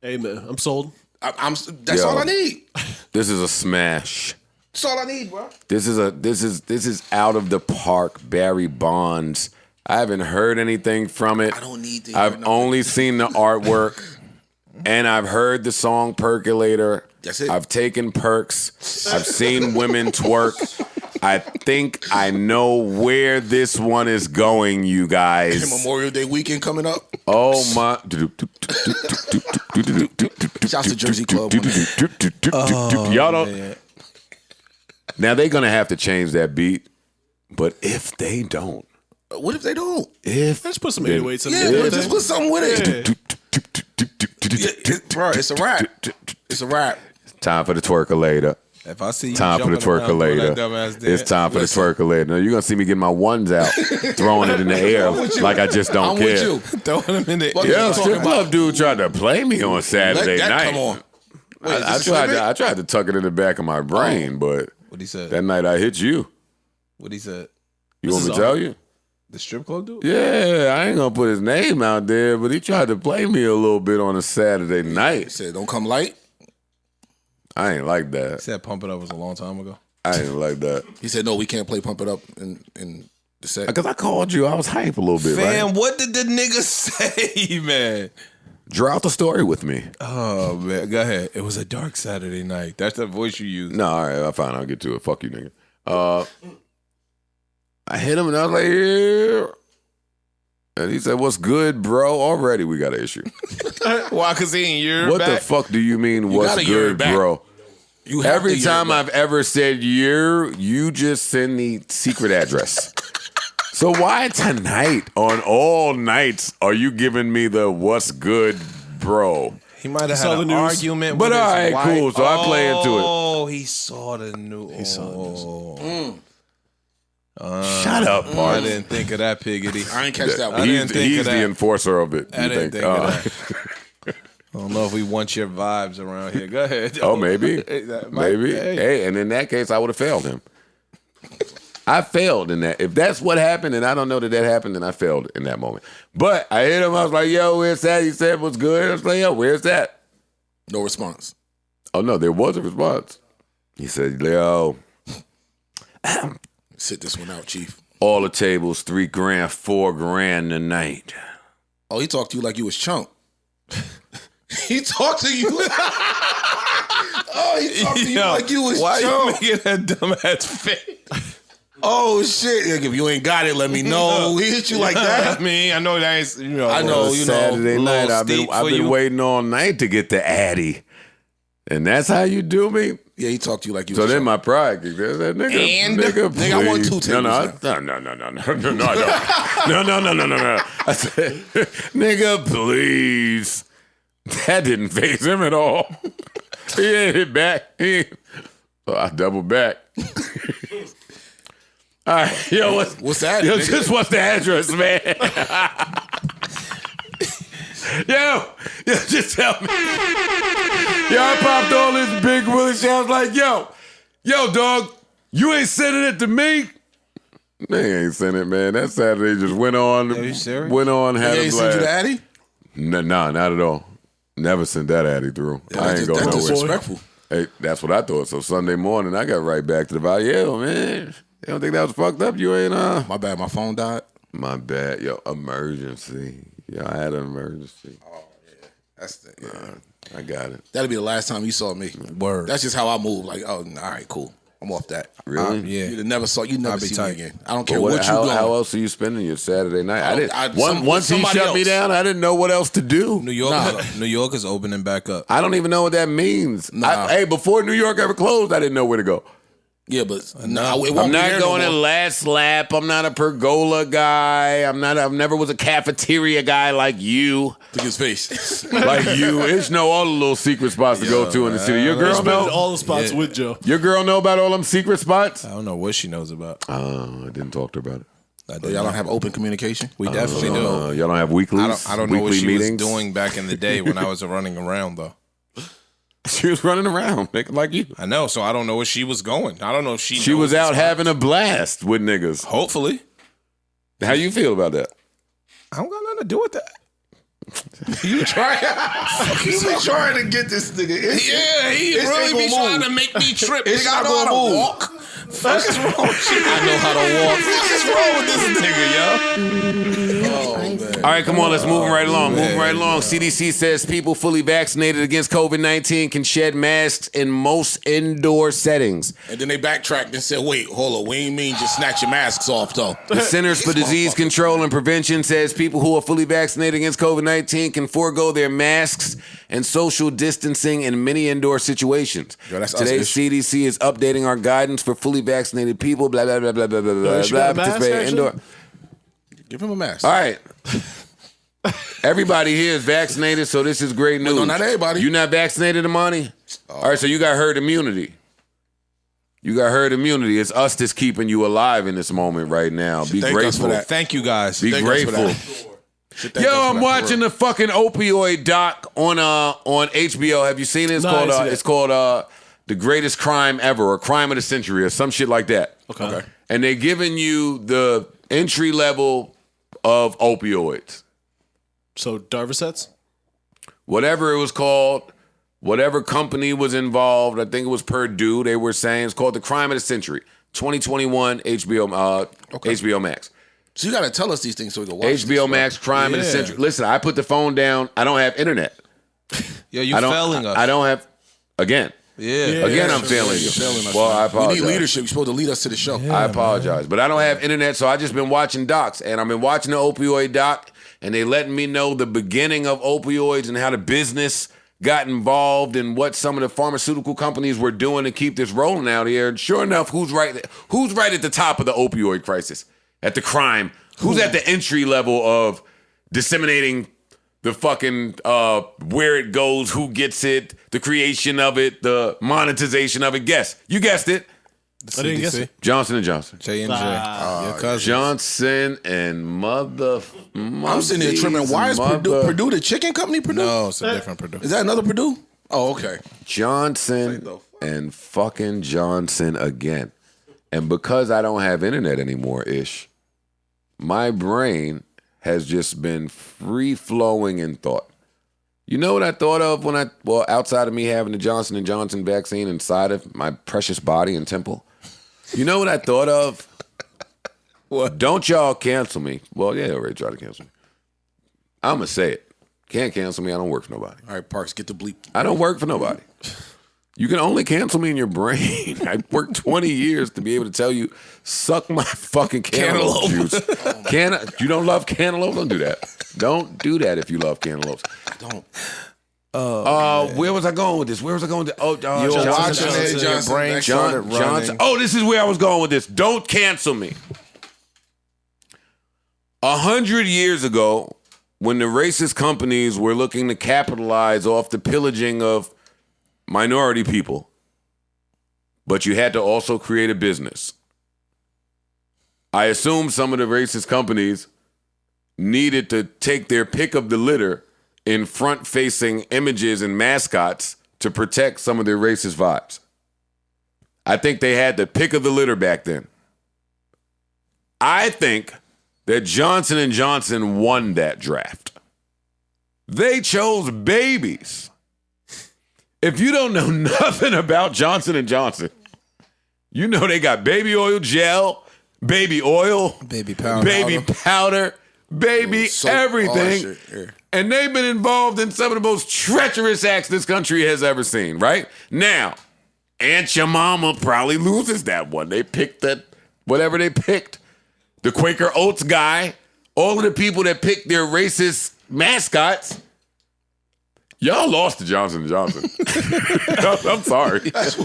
Hey, man, I'm sold. That's all I need. This is a smash. That's all I need, bro. This is out of the park. Barry Bonds. I haven't heard anything from it. I don't need to hear I've nothing. only seen the artwork, and I've heard the song Percolator. That's it. I've taken perks. I've seen women twerk. I think I know where this one is going, you guys. Memorial Day weekend coming up. Oh my! Shouts to Jersey Club. Y'all don't. Now they're gonna have to change that beat, but if they don't, What if they don't? Let's put some 808s in Yeah, there. just put something with it. Bro, it's a rap. It's a rap. Time for the twerkulator. If I see you Time for the jumping around doing twerkulator. that dumbass dance, It's time for the twerkulator. Now you're gonna see me get my ones out, throwing it in the air like I just don't I'm care. with you. throwing them in the Fuck air. Yeah, you talking strip club dude tried to play me on Saturday Let that night. come on. Wait, is I this tried slipping? to tuck it in the back of my brain, but What he said? that night I hit you. What he said? You want me to tell you? The strip club dude? Yeah, I ain't gonna put his name out there, but he tried to play me a little bit on a Saturday He night. said, don't come light. I ain't like He that. said Pump It Up was a long time ago. I ain't like that. He said, no, we can't play Pump It Up in the set. Because I called you, I was hype a little bit, Fam, right? what did the nigga say, man? Draw out the story with me. Oh, man. Go ahead. It was a dark Saturday night. That's the voice you use. No, all right, fine, I'll get to it. Fuck you, nigga. I hit him and I was like, yeah. And he said, what's good, bro? Already we got an issue. Why? Because he ain't your What back? the fuck do you mean, what's gotta year good, back. bro? You have Every to time year I've ever said you just send the secret address. So why tonight on all nights are you giving me the what's good, bro? He might have saw had the an news. argument But with all his right, wife. cool. So I play into it. Oh, he saw the news. He saw Shut up, I Bart. didn't think of that, Piggity. I ain't catch that one. I didn't think He's of the that. enforcer of it. I you didn't think Oh. of that. I don't know if we want your vibes around here. Go ahead. Oh, maybe. That might- Maybe. Hey, and in that case, I would have failed him. I failed in that. If that's what happened, and I don't know that happened, then I failed in that moment. But I hit him. I was like, yo, where's that? He said, what's good? I was like, yo, where's that? No response. Oh, no, there was a response. He said, yo, Sit this one out, Chief. all the tables, $3 grand, $4 grand tonight. Oh, he talked to you like you was chunk. He talked to you. Oh, he talked to you Yo, like you was why chunk. you making that dumbass face? Oh shit! Like, if you ain't got it, let me know. He hit you like that. I mean, I know that ain't, I know, Well, you Saturday know, night, little I've steep been for you. waiting all night to get the Addy. And that's how you do me? Yeah, he talked to you like you So was then chunk. my pride kicked in. I said, nigga, I want please. 2 tables No, I don't. No. I said, nigga, please. That didn't faze him at all. He ain't hit back. So I doubled back. All right, yo, what's that? Yo, just what's the address, man? yo, just tell me. Yo, I popped all this big Willie shit. I was like, yo, dog, you ain't sending it to me. They ain't sent it, man. That Saturday just went on. Are you serious? Went on, had a blast. They ain't sent you the Addy? No, not at all. Never sent that Addy through. Yeah, I ain't going nowhere. That's disrespectful. Hey, that's what I thought. So Sunday morning, I got right back to the vibe. Yo, man, you don't think that was fucked up? You ain't My bad. My phone died. My bad. Yo, emergency. Yo, I had an emergency. Oh yeah, that's the. Yeah. I got it. That'll be the last time you saw me. Word. That's just how I move. Like, oh, all right, cool. I'm off that. Really? Yeah. You never see me again. I don't care But what you doing. How else are you spending your Saturday night? Once Once he shut me down, I didn't know what else to do. New York is opening back up. I don't even know what that means. Hey, before New York ever closed, I didn't know where to go. Yeah, but it I'm won't not be there going no to more. Last Lap. I'm not a pergola guy. I've never was a cafeteria guy like you. Look at his face. Like you. It's all the little secret spots to go to in the city. Your girl know all the spots with Joe. Your girl know about all them secret spots? I don't know what she knows about. I didn't talk to her about it. Y'all don't have open communication? We definitely do. Y'all don't have weeklies? I don't know what weekly she meetings? was doing back in the day when I was running around, though. She was running around, making like you. I know, so I don't know where she was going. I don't know if She was out having a blast with niggas. Hopefully. How you feel about that? I don't got nothing to do with that. You trying to get this nigga. Yeah, he really be trying to make me trip. It's Nigga, I not know how to gonna move. walk. Fuck is wrong with you? I know how to walk. Fuck is wrong with this nigga, yo? All right, come on, let's move right along. Moving right along. CDC says people fully vaccinated against COVID-19 can shed masks in most indoor settings. And then they backtracked and said, wait, hold on. We ain't mean just snatch your masks off, though. The Centers for Disease Control and Prevention says people who are fully vaccinated against COVID-19 can forego their masks and social distancing in many indoor situations. Yo, that's Today, us-ish. CDC is updating our guidance for fully vaccinated people. Blah, blah, blah, blah, blah, blah, blah, she blah. got a mask, Participate indoor. Give him a mask. All right. Everybody here is vaccinated, so this is great news. no, not everybody. You not vaccinated, Imani? All right, so you got herd immunity. You got herd immunity. It's us that's keeping you alive in this moment right now. Be Thank us grateful. for that. Thank you, guys. Be Thank us for grateful. that. Yo, I'm watching the fucking opioid doc on HBO. Have you seen it? It's called The Greatest Crime Ever, or Crime of the Century, or some shit like that. Okay. And they're giving you the entry level of opioids. So Darvocets? Whatever it was called, whatever company was involved, I think it was Purdue, they were saying it's called The Crime of the Century. 2021 HBO Max. So you got to tell us these things so we can watch HBO this, Max, Crime of the Century. Listen, I put the phone down. I don't have internet. Yo, you failing us. I don't have, again. Again, I'm failing you. Well, I apologize. We need leadership. You're supposed to lead us to the show. I apologize. But I don't have internet, so I just been watching docs. And I've been watching the opioid doc, and they letting me know the beginning of opioids and how the business got involved and what some of the pharmaceutical companies were doing to keep this rolling out here. And sure enough, who's right at the top of the opioid crisis? At the crime? Who's at the entry level of disseminating the fucking where it goes, who gets it, the creation of it, the monetization of it? Guess. You guessed it. I didn't guess it. Johnson & Johnson. J&J. Your cousin. Johnson and mother. I'm sitting there trimming. Why is Purdue the chicken company? Purdue? No, it's a different Purdue. Is that another Purdue? Oh, okay. Johnson and fucking Johnson again. And because I don't have internet anymore, my brain has just been free-flowing in thought. You know what I thought of outside of me having the Johnson & Johnson vaccine inside of my precious body and temple? You know what I thought of? What? Don't y'all cancel me. Well, yeah, they already tried to cancel me. I'm going to say it. Can't cancel me. I don't work for nobody. All right, Parks, get the bleep. I don't work for nobody. You can only cancel me in your brain. I worked 20 years to be able to tell you, suck my fucking cantaloupe juice. You don't love cantaloupe? Don't do that. Don't do that if you love cantaloupes. I don't. Where was I going with this? You were watching Johnson. it, your brain started running. Johnson. Oh, this is where I was going with this. Don't cancel me. 100 years ago, when the racist companies were looking to capitalize off the pillaging of minority people, but you had to also create a business. I assume some of the racist companies needed to take their pick of the litter in front-facing images and mascots to protect some of their racist vibes. I think they had the pick of the litter back then. I think that Johnson & Johnson won that draft. They chose babies. If you don't know nothing about Johnson & Johnson, you know they got baby oil gel, baby oil, Baby powder. baby powder, baby Soap, everything. all that shit, yeah. And they've been involved in some of the most treacherous acts this country has ever seen, right? Now, Aunt Your Mama probably loses that one. They picked that, whatever they picked. The Quaker Oats guy, all of the people that picked their racist mascots, y'all lost to Johnson & Johnson. I'm sorry. Look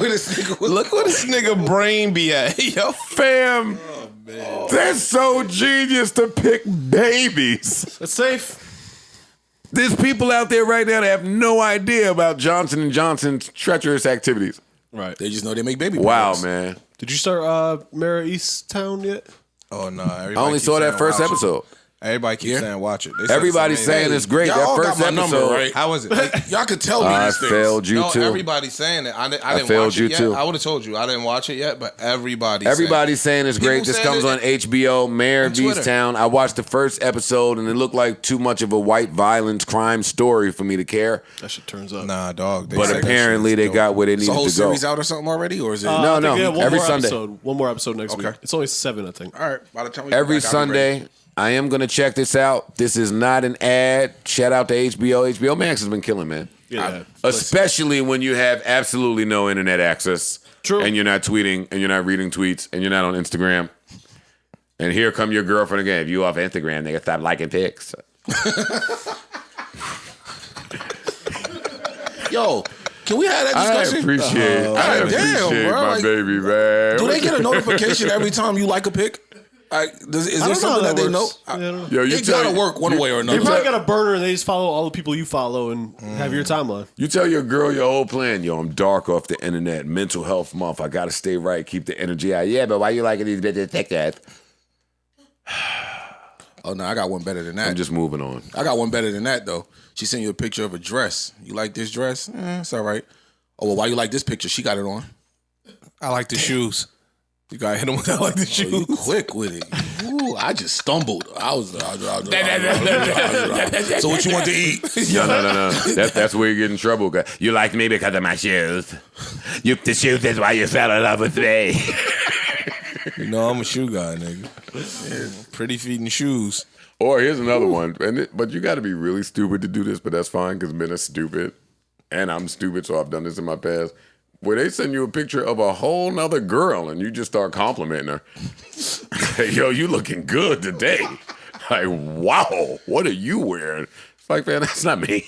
where this nigga brain be at. Yo, Fam, that's so genius to pick babies. That's safe. There's people out there right now that have no idea about Johnson & Johnson's treacherous activities. Right. They just know they make baby Wow, products. man. Did you start Mara Easttown yet? oh no! I only saw that first episode. Everybody keeps saying watch it. They said Everybody's it's amazing. saying it's great. Y'all That all first got my episode. number, right? How was it? Y'all could tell me I these things. failed you no, too. everybody's saying it. I didn't failed watch you it yet. too. I would have told you. I didn't watch it yet, but everybody's saying it's great. People This saying comes it on HBO. Mayor of Twitter. Easttown. I watched the first episode and it looked like too much of a white violence crime story for me to care. That shit turns up. Nah, dog. They But said that apparently shit they was dope. got where they Is the needed whole to go. series out or something already, or is it? No, I think no, we have one every more Sunday. Episode, one more episode next Okay. week. It's only 7, I think. All right. By the time we Every get back, I'll be ready. Sunday, I am going to check this out. This is not an ad. Shout out to HBO. HBO Max has been killing, man. Yeah. Especially when you have absolutely no internet access. True. And you're not tweeting, and you're not reading tweets, and you're not on Instagram. And here come your girlfriend again. If you off Instagram, they stop liking pics. Yo, can we have that I discussion? appreciate bro, my like, baby, man. Do they get a notification every time you like a pic? Like, is I there don't something know that they know? works. Yeah, I don't know. Yo, you It tell gotta work one way or They another. probably got a burner and they just follow all the people you follow and have your timeline. You tell your girl your whole plan. Yo, I'm dark off the internet. Mental health month. I gotta stay right. Keep the energy out. Yeah, but why you liking these bitches thick ass? Oh no, I got one better than that. I'm just moving on. I got one better than that though. She sent you a picture of a dress. You like this dress? It's all right. Oh well, why you like this picture? She got it on. I like the shoes. You gotta hit them with I like the Oh, shoes. you quick with it. Ooh, I just stumbled. I was. So what you want to eat? No. That's where you get in trouble. Guy. You like me because of my shoes. The shoes is why you fell in love with me. You know I'm a shoe guy, nigga. Yeah, pretty feet and shoes. Or here's another one. But you got to be really stupid to do this, but that's fine because men are stupid. And I'm stupid, so I've done this in my past. Where they send you a picture of a whole nother girl and you just start complimenting her. Hey, yo, you looking good today. Like, wow, what are you wearing? It's like, man, that's not me.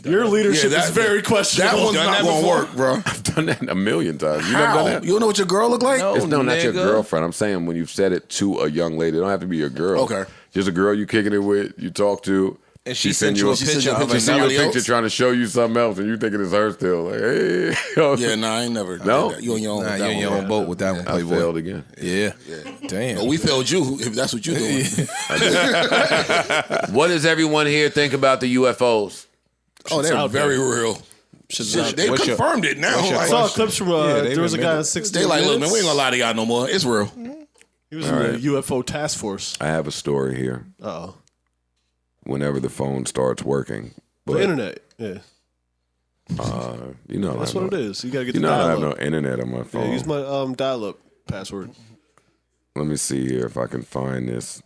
Your leadership is very questionable. That one's not gonna work, bro. I've done that a million times. You never How? done that? You don't know what your girl look like? No. It's not your nigga. girlfriend. I'm saying when you've said it to a young lady, it don't have to be your girl. Okay. Just a girl you kicking it with, you talk to. And she sent you a she sent picture you a of picture She send you a another picture else? trying to show you something else, and you thinking it's her still. Like, hey. Yeah, nah, I ain't never. No? did that. You on your own. Nah, with you that in your one. own boat with that one, I Playboy. failed again. Yeah. Damn. Well, we failed you if that's what you're doing. What does everyone here think about the UFOs? Oh, they're out very there. real. Shit's out They What's your- confirmed it now. what's your I Like, saw question? clips from they've there was a guy admitted on it. 60 they like, look, man, Minutes. we ain't gonna lie to y'all no more. It's real. He was in the UFO task force. I have a story here. Oh, Whenever the phone starts working, the internet. Yeah, you know, that's what it is. You gotta get You the know, I have dial-up. no internet on my Yeah, phone. use my dial-up password. Let me see here if I can find this.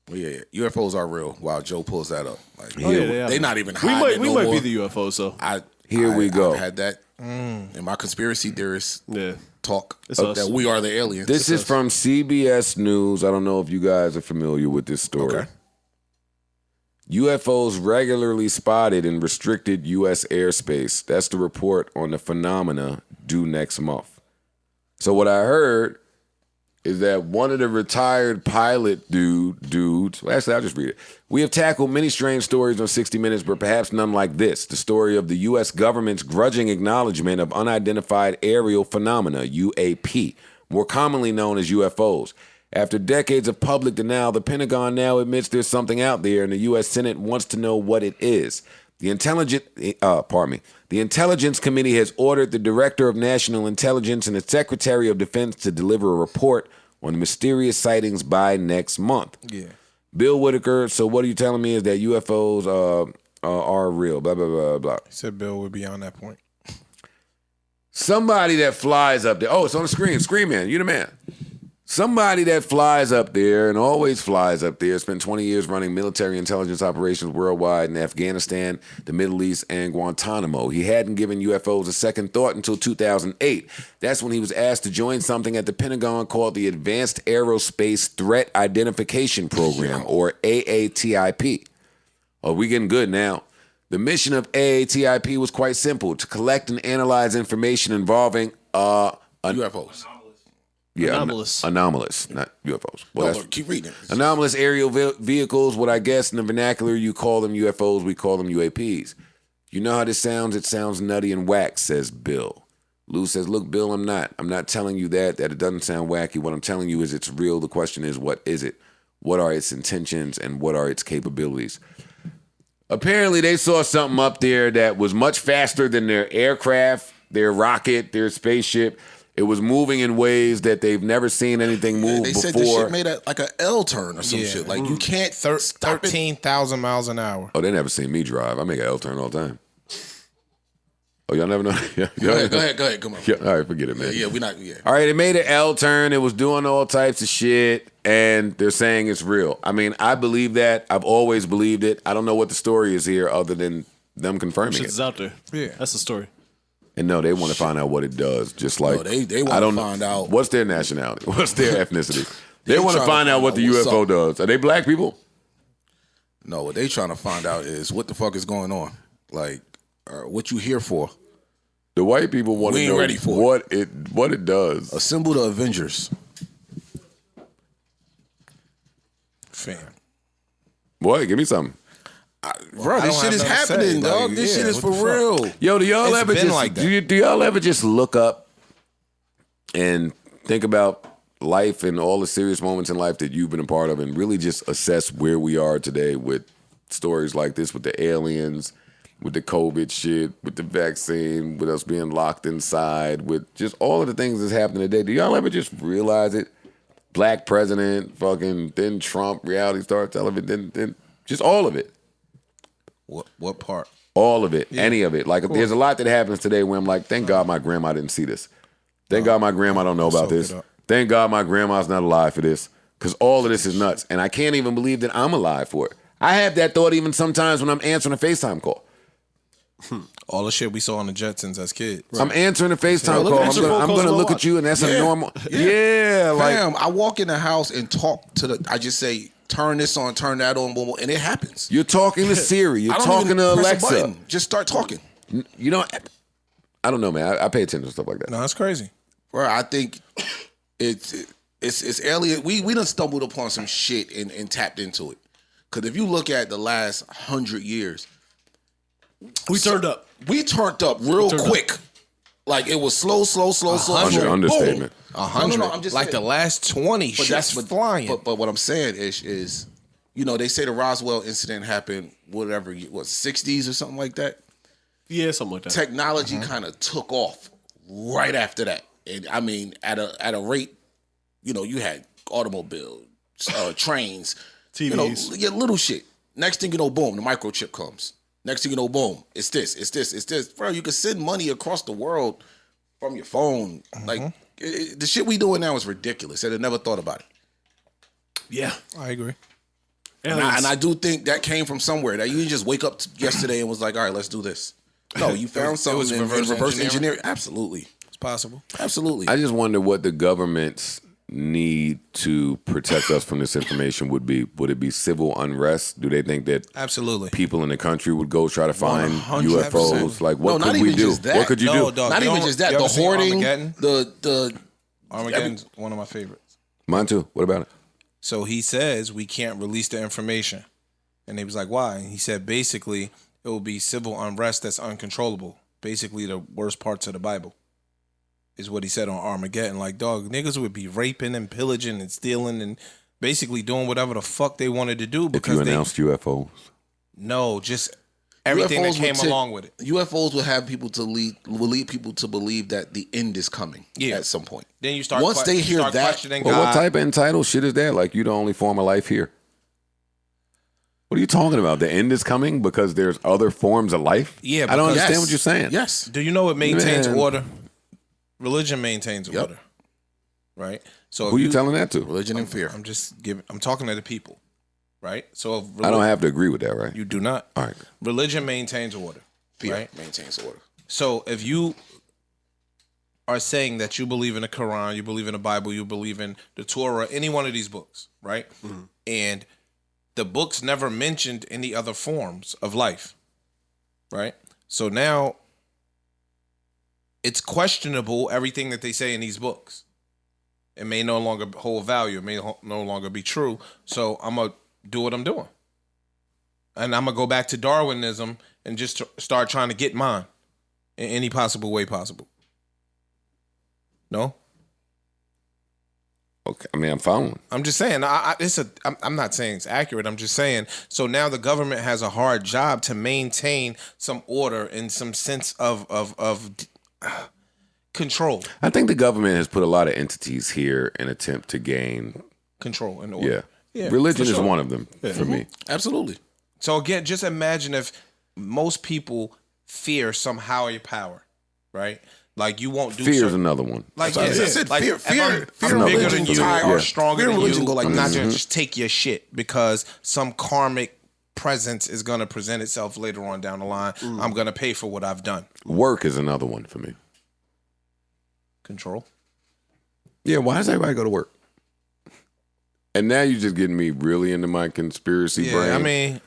Well, yeah, UFOs are real. While Joe pulls that up, like, Oh, yeah, they not even We hiding might it we no might more. be the UFOs though. Here we go. I've had that in my conspiracy theorist Yeah, talk It's us. that we are the aliens. This is from CBS News. I don't know if you guys are familiar with this story. Okay. UFOs regularly spotted in restricted U.S. airspace. That's the report on the phenomena due next month. So what I heard is that one of the retired pilot dudes. Well, actually, I'll just read it. We have tackled many strange stories on 60 Minutes, but perhaps none like this. The story of the U.S. government's grudging acknowledgement of unidentified aerial phenomena, UAP, more commonly known as UFOs. After decades of public denial, the Pentagon now admits there's something out there, and the U.S. Senate wants to know what it is. The Intelligence Committee has ordered the Director of National Intelligence and the Secretary of Defense to deliver a report on the mysterious sightings by next month. Yeah. Bill Whitaker, so what are you telling me is that UFOs are real, blah, blah, blah, blah. He said Bill would be on that point. Somebody that flies up there. Oh, it's on the screen. Screen man, you the man. Somebody that flies up there and always flies up there, spent 20 years running military intelligence operations worldwide in Afghanistan, the Middle East, and Guantanamo. He hadn't given UFOs a second thought until 2008. That's when he was asked to join something at the Pentagon called the Advanced Aerospace Threat Identification Program, or AATIP. Oh, we getting good now. The mission of AATIP was quite simple: to collect and analyze information involving UFOs. Yeah, anomalous, not UFOs. Well, no, keep reading. Anomalous aerial vehicles, what I guess in the vernacular you call them UFOs, we call them UAPs. You know how this sounds? It sounds nutty and whack, says Bill. Lou says, look, Bill, I'm not telling you that it doesn't sound wacky. What I'm telling you is it's real. The question is, what is it? What are its intentions and what are its capabilities? Apparently, they saw something up there that was much faster than their aircraft, their rocket, their spaceship. It was moving in ways that they've never seen anything move before. They said this shit made like an L turn or some shit. Like you can't 13,000 miles an hour. Oh, they never seen me drive. I make an L turn all the time. Oh, y'all never know? Yeah, go ahead. Come on. Yeah, all right, forget it, man. Yeah, we're not. Yeah. All right, it made an L turn. It was doing all types of shit, and they're saying it's real. I mean, I believe that. I've always believed it. I don't know what the story is here other than them confirming Shit's it. out there. Yeah, that's the story. And no, they want to find out what it does. Just like they want to find out what's their nationality, what's their ethnicity. They want to find out what the UFO does. Are they black people? No, what they trying to find out is what the fuck is going on. Like, what you here for? The white people want to know ready for what it does. Assemble the Avengers. Fam. Boy, give me something. Bro, this shit is happening, dog. This shit is for real. Yo, do y'all ever just like do y'all ever just look up and think about life and all the serious moments in life that you've been a part of and really just assess where we are today with stories like this, with the aliens, with the COVID shit, with the vaccine, with us being locked inside, with just all of the things that's happening today? Do y'all ever just realize it? Black president, fucking, then Trump, reality star television, then just all of it. What part? All of it, any of it. Like, there's a lot that happens today where I'm like, thank God my grandma didn't see this. Thank God my grandma don't know about this. Thank God my grandma's not alive for this. Because all of this is nuts. And I can't even believe that I'm alive for it. I have that thought even sometimes when I'm answering a FaceTime call. All the shit we saw on the Jetsons as kids. Right. I'm answering a FaceTime call. I'm going to look at you and that's a normal. Yeah. Like, fam, I walk in the house and talk to I just say, turn this on, turn that on, and it happens. You're talking to Siri. You're talking to Alexa. Just start talking. You know, I don't know, man. I pay attention to stuff like that. No, that's crazy. Bro, I think it's alien. We done stumbled upon some shit and tapped into it. Because if you look at the last 100 years, we turned up. We turned up real quick. Like, it was slow. Understatement. 100. No, I'm just like saying. The last 20 shit's flying. But what I'm saying is, you know, they say the Roswell incident happened, whatever, 60s or something like that? Yeah, something like that. Technology kind of took off right after that. And I mean, at a rate, you know, you had automobiles, trains, TVs. You know, little shit. Next thing you know, boom, the microchip comes. Next thing you know, boom, it's this. Bro, you can send money across the world from your phone. Like, the shit we doing now is ridiculous. And I never thought about it. Yeah. I agree. And I do think that came from somewhere. That you didn't just wake up yesterday and was like, all right, let's do this. No, you found something in reverse engineering. Absolutely. It's possible. Absolutely. I just wonder what the government's need to protect us from this information would be. Would it be civil unrest? Do they think that absolutely people in the country would go try to find 100%. UFOs? Like, what could we do? What could you do? Not even just that. The hoarding, the Armageddon's one of my favorites. Mine too. What about it? So he says we can't release the information. And they was like, why? And he said, basically, it will be civil unrest that's uncontrollable. Basically, the worst parts of the Bible is what he said on Armageddon. Like, dog, niggas would be raping and pillaging and stealing and basically doing whatever the fuck they wanted to do. Because If you announced UFOs. No, just everything that came along with it. UFOs will have people to lead people to believe that the end is coming at some point. Then you start once they hear that. questioning Well, God. what type of entitled shit is that? Like, you the only form of life here. What are you talking about? The end is coming because there's other forms of life? Yeah, I don't because- understand what you're saying. Yes. Do you know it maintains Man. order? Religion maintains order, right? So Who if you telling that to? Religion and fear. I'm talking to the people, right? So if I don't have to agree with that, right? You do not. All right. Religion maintains order, Fear right? maintains order. So if you are saying that you believe in the Quran, you believe in the Bible, you believe in the Torah, any one of these books, right? And the books never mentioned any other forms of life, right? So now it's questionable, everything that they say in these books. It may no longer hold value. It may no longer be true. So I'm going to do what I'm doing. And I'm going to go back to Darwinism and just start trying to get mine in any possible way possible. No? Okay. I mean, I'm following. I'm just saying, I'm not saying it's accurate. I'm just saying, so now the government has a hard job to maintain some order and some sense of control. I think the government has put a lot of entities here in attempt to gain control and order. Yeah. Religion for is sure. one of them for me. Absolutely. So again, just imagine if most people fear some higher power, right? Like you won't do Fear is certain, another one. like That's what I said. like Fear- if fear- I'm fear bigger religion than you goes- or yeah. stronger Fear than religion you, go like I'm not this. gonna just take your shit because some karmic presence is gonna present itself later on down the line. I'm gonna pay for what I've done. Work is another one for me. Control. Yeah, why does everybody go to work? And now you're just getting me really into my conspiracy brain. I mean,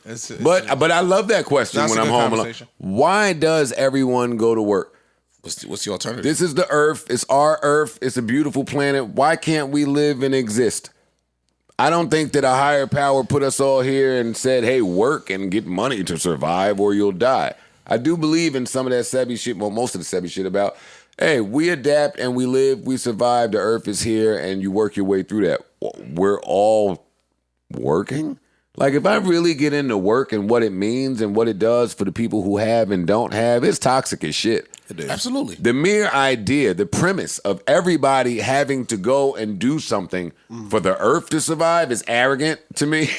but I love that question That's when a I'm good home alone. conversation. Why does everyone go to work? What's the alternative? This is the Earth. It's our Earth. It's a beautiful planet. Why can't we live and exist? I don't think that a higher power put us all here and said, hey, work and get money to survive or you'll die. I do believe in some of that Sebi shit, well, most of the Sebi shit about, hey, we adapt and we live, we survive, the Earth is here, and you work your way through that. We're all working? Like, if I really get into work and what it means and what it does for the people who have and don't have, it's toxic as shit. It is. Absolutely. The mere idea, the premise of everybody having to go and do something for the Earth to survive is arrogant to me.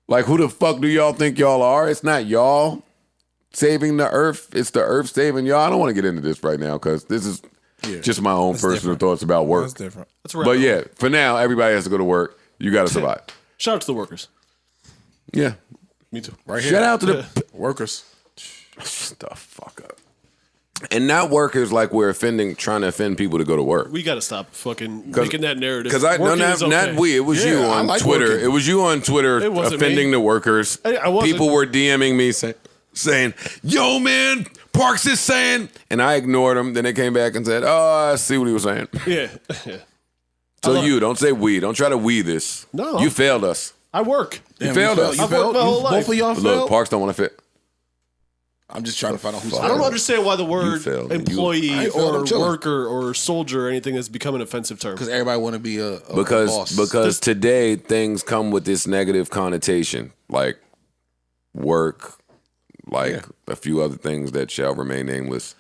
Like, who the fuck do y'all think y'all are? It's not y'all saving the Earth. It's the Earth saving y'all. I don't want to get into this right now because this is just my own personal different. thoughts about work. That's different. That's right. But yeah, for now, everybody has to go to work. You got to survive. Shout out to the workers. Yeah. Me too. Right here. Shout out to the workers. Shut the fuck up. And not workers like we're trying to offend people to go to work. We got to stop fucking making that narrative. Because Working is okay. not we. It was you I on like Twitter. working. It was you on Twitter It wasn't offending me. the workers. I wasn't. People were DMing me saying, "Yo, man, Parks is saying," and I ignored them. Then they came back and said, "Oh, I see what he was saying." Yeah. So don't say we. Don't try to we this. No. You failed us. I work. You failed us. You I've worked failed? my whole life. Both of y'all Look, failed? Parks don't want to fit. I'm just trying to find out who's I don't failed. understand why the word failed. employee I ain't failed, I'm or chilling. worker or soldier or anything has become an offensive term. Because everybody want to be a Because boss. today things come with this negative connotation, like work, like a few other things that shall remain nameless.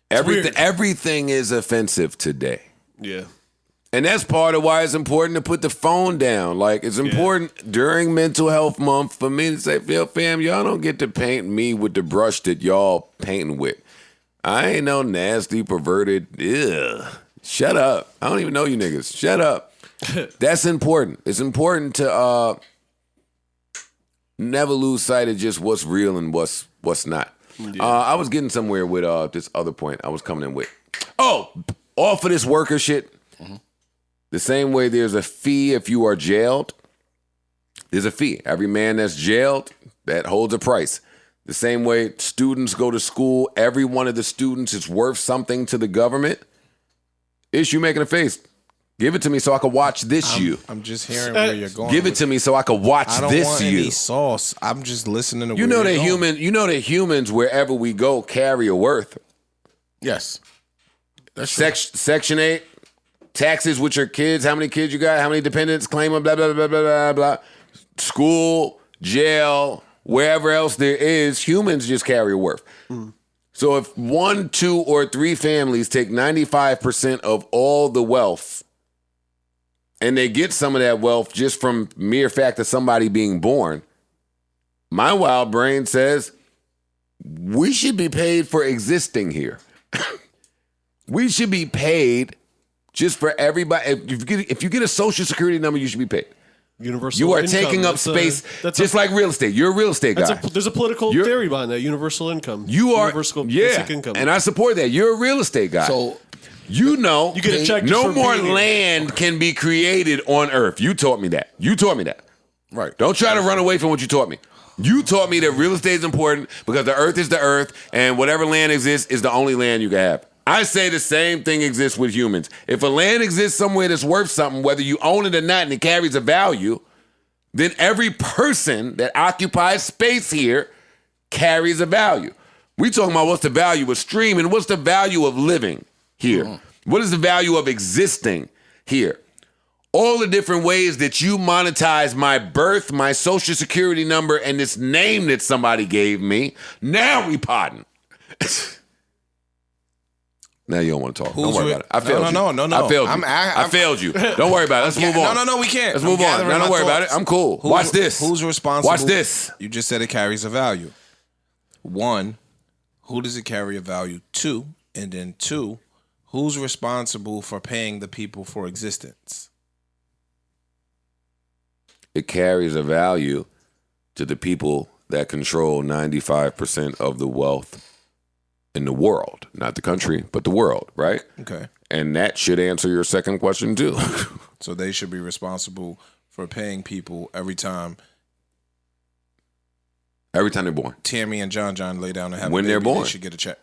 Everything is offensive today. Yeah. And that's part of why it's important to put the phone down. Like, it's important during Mental Health Month for me to say, fam, y'all don't get to paint me with the brush that y'all painting with. I ain't no nasty, perverted, shut up. I don't even know you niggas. Shut up. That's important. It's important to never lose sight of just what's real and what's not. Yeah. I was getting somewhere with this other point I was coming in with. Oh, off of this worker shit. The same way there's a fee if you are jailed, there's a fee. Every man that's jailed, that holds a price. The same way students go to school, every one of the students is worth something to the government. Issue making a face. Give it to me so I can watch this you. I'm just hearing where you're going. Give it to me so I can watch I don't this want you. any sauce. I'm just listening to You where know you're that going. you know that humans wherever we go carry a worth. Yes. That's true. Section 8, taxes with your kids, how many kids you got, how many dependents, claim them, blah, blah, blah, blah, blah, blah. School, jail, wherever else there is, humans just carry a worth. So if 1, 2, or 3 families take 95% of all the wealth and they get some of that wealth just from mere fact of somebody being born, my wild brain says we should be paid for existing here. We should be paid just for everybody. If you get a social security number, you should be paid. Universal You are income. taking up space just like real estate. You're a real estate guy. There's a political theory behind that. Universal income. You are universal basic income. and I support that. You're a real estate guy. So you know, you get a check no just for more being here. land can be created on Earth. You taught me that. right. Don't try to run away from what you taught me. You taught me that real estate is important because the Earth is the Earth, and whatever land exists is the only land you can have. I say the same thing exists with humans. If a land exists somewhere that's worth something, whether you own it or not, and it carries a value, then every person that occupies space here carries a value. We talking about what's the value of streaming, what's the value of living here? What is the value of existing here? All the different ways that you monetize my birth, my social security number, and this name that somebody gave me, now we potting. Now you don't want to talk. Don't worry about it. I failed you. No. I failed you. I failed you. Don't worry about it. Let's move on. No, we can't. Let's move on. No, don't worry about it. I'm cool. Watch this. Who's responsible? Watch this. You just said it carries a value. 1, who does it carry a value to? And then 2, who's responsible for paying the people for existence? It carries a value to the people that control 95% of the wealth in the world, not the country, but the world, right? Okay. And that should answer your second question too. So they should be responsible for paying people every time Every time they're born. Tammy and John lay down and have When a baby, they're born. they should get a check.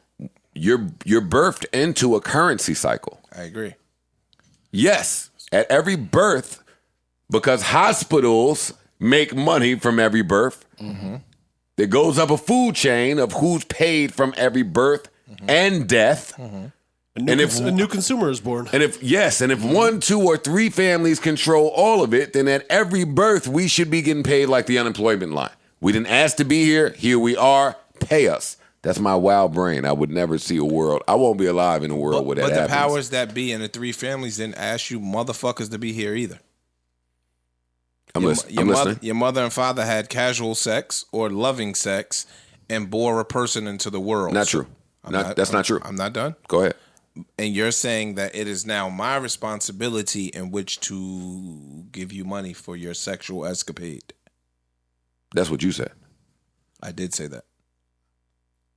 You're birthed into a currency cycle. I agree. Yes, at every birth, because hospitals make money from every birth. There goes up a food chain of who's paid from every birth and death. A new consumer is born. And if 1, 2, or 3 families control all of it, then at every birth we should be getting paid like the unemployment line. We didn't ask to be here. Here we are. Pay us. That's my wild brain. I would never see a world. I won't be alive in a world where that happens. But the powers that be in the 3 families didn't ask you motherfuckers to be here either. I'm listening. Your mother and father had casual sex or loving sex and bore a person into the world. Not true. That's not true. I'm not done. Go ahead. And you're saying that it is now my responsibility in which to give you money for your sexual escapade. That's what you said. I did say that.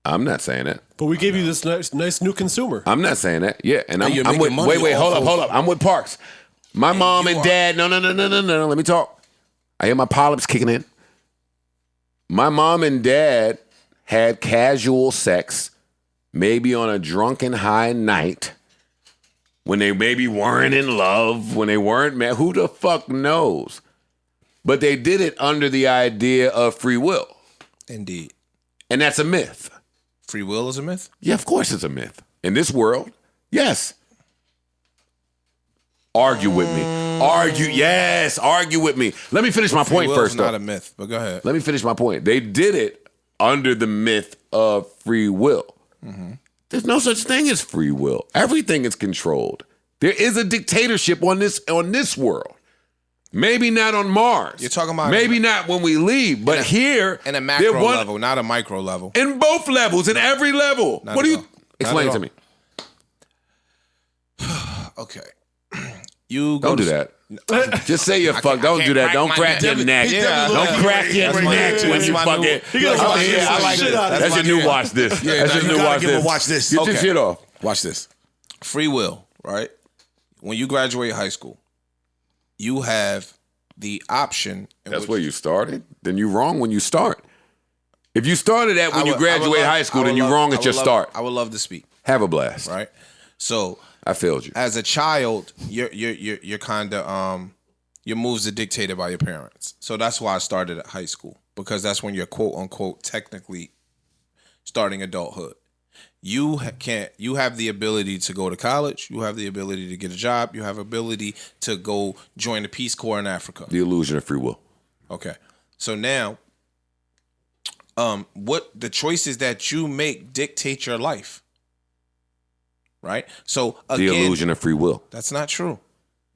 I'm not saying that. But we gave you this nice new consumer. I'm not saying that. Yeah, and you're I'm with. making money Wait, off hold up. I'm with Parks. My mom and dad. No. Let me talk. I hear my polyps kicking in. My mom and dad had casual sex, maybe on a drunken high night, when they maybe weren't in love, when they weren't mad. Who the fuck knows? But they did it under the idea of free will. Indeed. And that's a myth. Free will is a myth? Yeah, of course it's a myth. In this world, yes. Argue with me. Argue with me. Let me finish my point first. Free will is not a myth, but go ahead. Let me finish my point. They did it under the myth of free will. There's no such thing as free will. Everything is controlled. There is a dictatorship on this world. Maybe not on Mars. You're talking about maybe not when we leave, but here in a macro level, not a micro level. In both levels, in every level. Not what do at you all. explain Not to at me? Okay. You Don't do that. Just say you're fucked. Don't do that. Don't crack your neck. Don't crack your neck when you fucking. I like it. That's your new watch this. That's your new watch this. Watch this. Get your shit off. Watch this. Free will, right? When you graduate high school, you have the option. That's where you started? Then you're wrong when you start. If you started at when you graduate high school, then you're wrong at your start. I would love to speak. Have a blast. Right? So I failed you. As a child, you're kind of your moves are dictated by your parents. So that's why I started at high school, because that's when you're quote unquote technically starting adulthood. You have the ability to go to college. You have the ability to get a job. You have ability to go join the Peace Corps in Africa. The illusion of free will. Okay. So now, what the choices that you make dictate your life, right? So again, The illusion of free will. that's not true.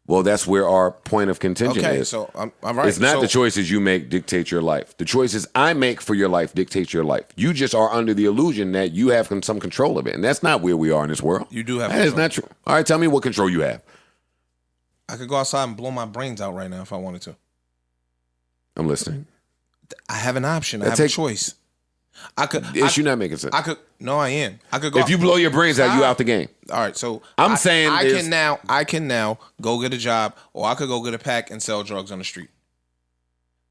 Well, that's where our point of contention Okay, is. so I'm right. It's not So- the choices you make dictate your life. The choices I make for your life dictate your life. You just are under the illusion that you have some control of it, and that's not where we are in this world. You do have That is control. not true. All right, tell me what control you have. I could go outside and blow my brains out right now if I wanted to. I'm listening. I have an option. I That have take- a choice. I could. Is you not making sense? I could. No, I am. I could go. If you blow your brains out, you out the game. All right, so I'm saying I is- can now go get a job, or I could go get a pack and sell drugs on the street.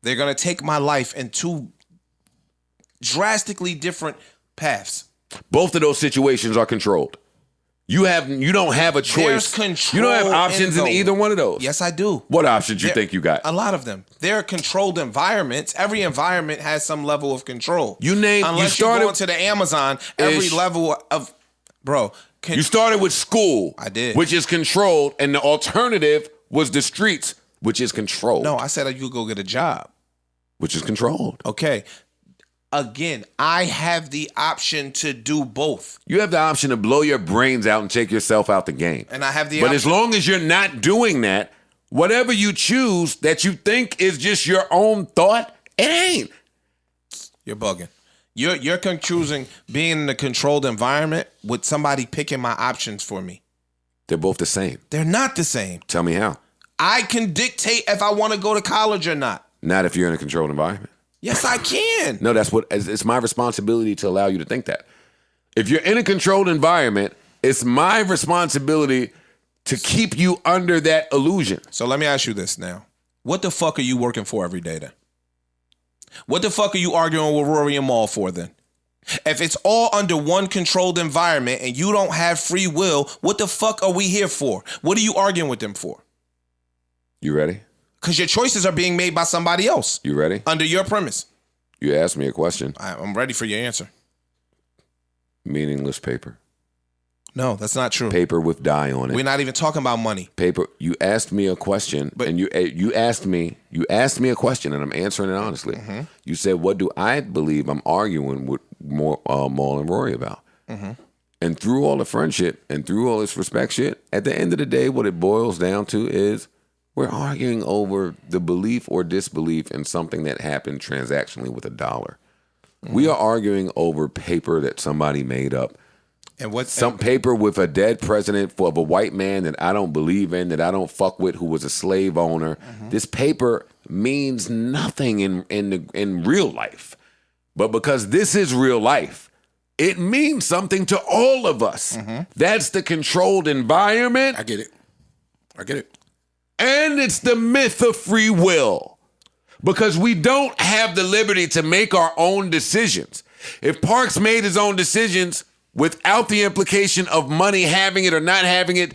They're gonna take my life in two drastically different paths. Both of those situations are controlled. You don't have a choice. There's control. You don't have options in those. either one of those. Yes, I do. What options you There- think you got? A lot of them. They're controlled environments. Every environment has some level of control. Unless you go into the Amazon, every level of you started with school. I did. Which is controlled, and the alternative was the streets, which is controlled. No, I said you could go get a job. Which is controlled. Okay. Again, I have the option to do both. You have the option to blow your brains out and take yourself out the game. And I have the But option. as long as you're not doing that, whatever you choose that you think is just your own thought, it ain't. You're bugging. You're choosing being in a controlled environment with somebody picking my options for me. They're both the same. They're not the same. Tell me how. I can dictate if I want to go to college or not. Not if you're in a controlled environment. Yes, I can. No, it's my responsibility to allow you to think that. If you're in a controlled environment, it's my responsibility to keep you under that illusion. So let me ask you this now. What the fuck are you working for every day then? What the fuck are you arguing with Rory and Mal for then? If it's all under one controlled environment and you don't have free will, what the fuck are we here for? What are you arguing with them for? You ready? Because your choices are being made by somebody else. You ready? Under your premise. You asked me a question. I'm ready for your answer. Meaningless paper. No, that's not true. Paper with dye on it. We're not even talking about money. Paper. You asked me a question, and you asked me a question, and I'm answering it honestly. Mm-hmm. You said, "What do I believe I'm arguing with Mal and Rory about?" Mm-hmm. And through all the friendship and through all this respect shit, at the end of the day, what it boils down to is we're arguing over the belief or disbelief in something that happened transactionally with $1. Mm-hmm. We are arguing over paper that somebody made up. And what Some paper with a dead president of a white man that I don't believe in, that I don't fuck with, who was a slave owner. Mm-hmm. This paper means nothing in real life. But because this is real life, it means something to all of us. Mm-hmm. That's the controlled environment. I get it. And it's the myth of free will. Because we don't have the liberty to make our own decisions. If Parks made his own decisions without the implication of money having it or not having it,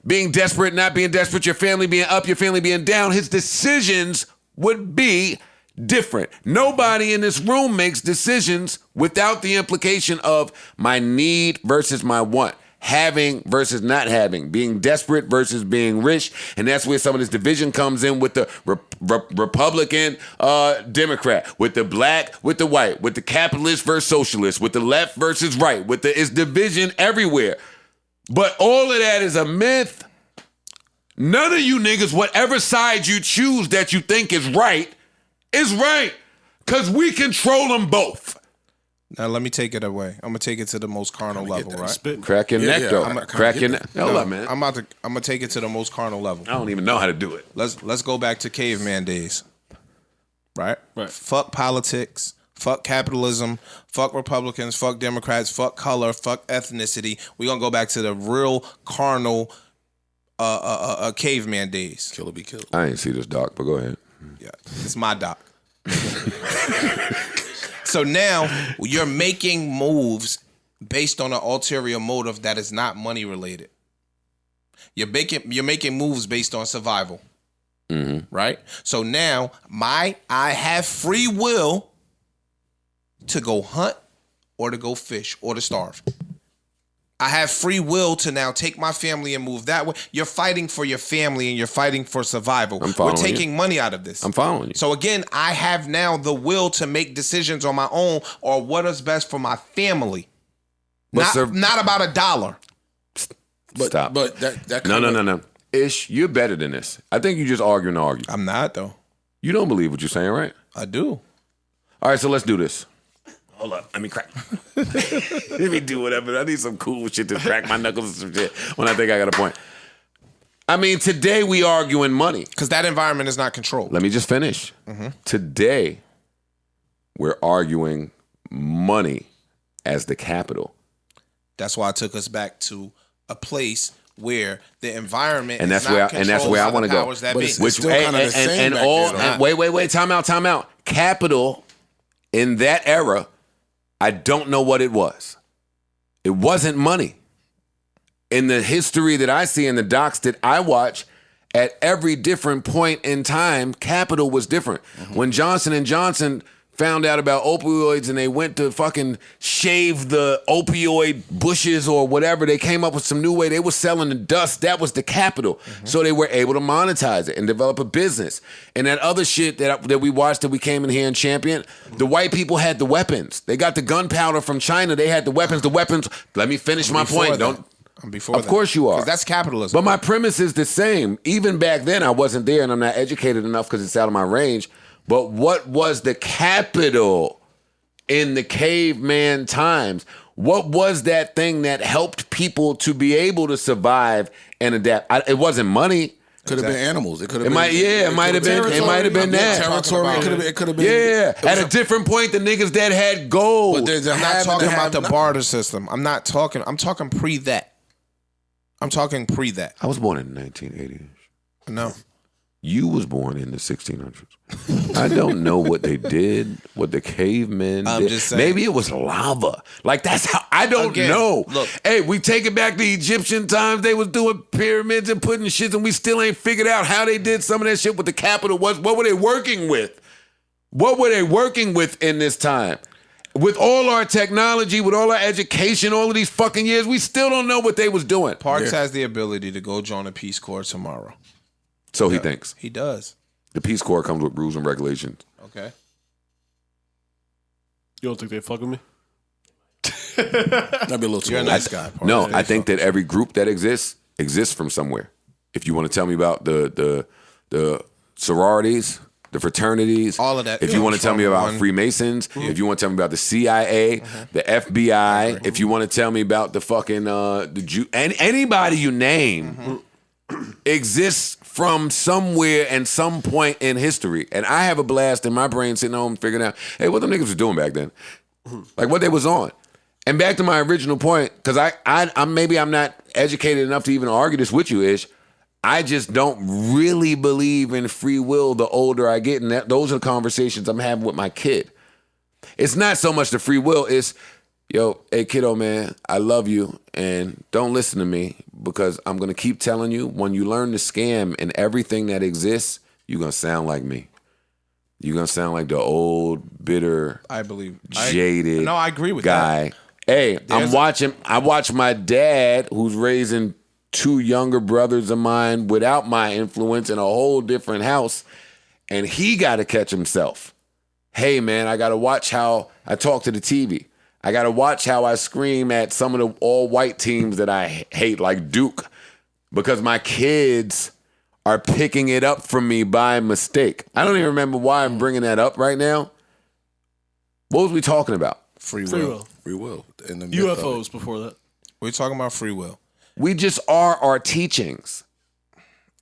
being desperate, not being desperate, your family being up, your family being down, his decisions would be different. Nobody in this room makes decisions without the implication of my need versus my want. Having versus not having, being desperate versus being rich. And that's where some of this division comes in with the Republican, Democrat, with the black, with the white, with the capitalist versus socialist, with the left versus right, it's division everywhere. But all of that is a myth. None of you niggas, whatever side you choose that you think is right, because we control them both. Now let me take it away. I'm gonna take it to the most carnal level, right? Crack your neck, though. Crack your neck. Hold up, man. I'm gonna take it to the most carnal level. I don't even know how to do it. Let's go back to caveman days. Right? Fuck politics. Fuck capitalism. Fuck Republicans. Fuck Democrats. Fuck color. Fuck ethnicity. We're gonna go back to the real carnal caveman days. Kill or be killed. I ain't see this doc, but go ahead. Yeah, it's my doc. So now you're making moves based on an ulterior motive that is not money related. You're making moves based on survival. Right? So now I have free will to go hunt or to go fish or to starve. I have free will to now take my family and move that way. You're fighting for your family and you're fighting for survival. We're taking money out of this. I'm following you. So again, I have now the will to make decisions on my own or what is best for my family. Not about $1. Stop. But that No. Ish, you're better than this. I think you just arguing to argue. I'm not though. You don't believe what you're saying, right? I do. All right, so let's do this. Hold up. Let me crack. Let me do whatever. I need some cool shit to crack my knuckles and some shit when I think I got a point. I mean, today we arguing money. Because that environment is not controlled. Let me just finish. Today, we're arguing money as the capital. That's why I took us back to a place where the environment and that's is where not and that's where I want to go. That be. It's still kind of the same back then. Wait, time out. Capital in that era, I don't know what it was. It wasn't money. In the history that I see in the docs that I watch, at every different point in time, capital was different. When Johnson & Johnson found out about opioids and they went to fucking shave the opioid bushes or whatever, they came up with some new way. They were selling the dust. That was the capital. So they were able to monetize it and develop a business. And that other shit that we watched that we came in here and championed, the white people had the weapons. They got the gunpowder from China. They had the weapons. Let me finish my point. Of course you are. That's capitalism. But my premise is the same. Even back then, I wasn't there and I'm not educated enough because it's out of my range. But what was the capital in the caveman times? What was that thing that helped people to be able to survive and adapt? It wasn't money. Could have been animals. It could have been. It might have been that. Territory. It could have been. Yeah. At a different point, the niggas that had gold. But I'm not talking about the barter system. I'm talking pre that. I'm talking pre that. I was born in the 1980s. No. You was born in the 1600s. I don't know what they did, what the cavemen did. Just saying. Maybe it was lava. Like, that's how, I don't know. Look. Hey, we take it back to Egyptian times. They was doing pyramids and putting shit, and we still ain't figured out how they did some of that shit, what the capital was. What were they working with? What were they working with in this time? With all our technology, with all our education, all of these fucking years, we still don't know what they was doing. Parks has the ability to go join a Peace Corps tomorrow. So he thinks. He does. The Peace Corps comes with rules and regulations. Okay. You don't think they fuck with me? That'd be a little too. You're a nice guy. Parks. No, I think that every group that exists from somewhere. If you want to tell me about the sororities, the fraternities, all of that. If you want to tell me about Freemasons, if you want to tell me about the CIA, the FBI, if you want to tell me about the fucking the Jew, anybody you name exists from somewhere and some point in history. And I have a blast in my brain sitting home figuring out, hey, what them niggas was doing back then? Like what they was on. And back to my original point, because I'm not educated enough to even argue this with you, Ish. I just don't really believe in free will the older I get. And those are the conversations I'm having with my kid. It's not so much the free will, it's, yo, hey kiddo, man, I love you, and don't listen to me because I'm going to keep telling you, when you learn to scam and everything that exists, you're going to sound like me. You're going to sound like the old, bitter, jaded I agree with guy. That. Hey, I watch my dad, who's raising 2 younger brothers of mine without my influence in a whole different house, and he got to catch himself. Hey, man, I got to watch how I talk to the TV. I got to watch how I scream at some of the all-white teams that I hate, like Duke, because my kids are picking it up from me by mistake. I don't even remember why I'm bringing that up right now. What was we talking about? Free will. Free will. And the UFOs before that. We're talking about free will. We just are our teachings.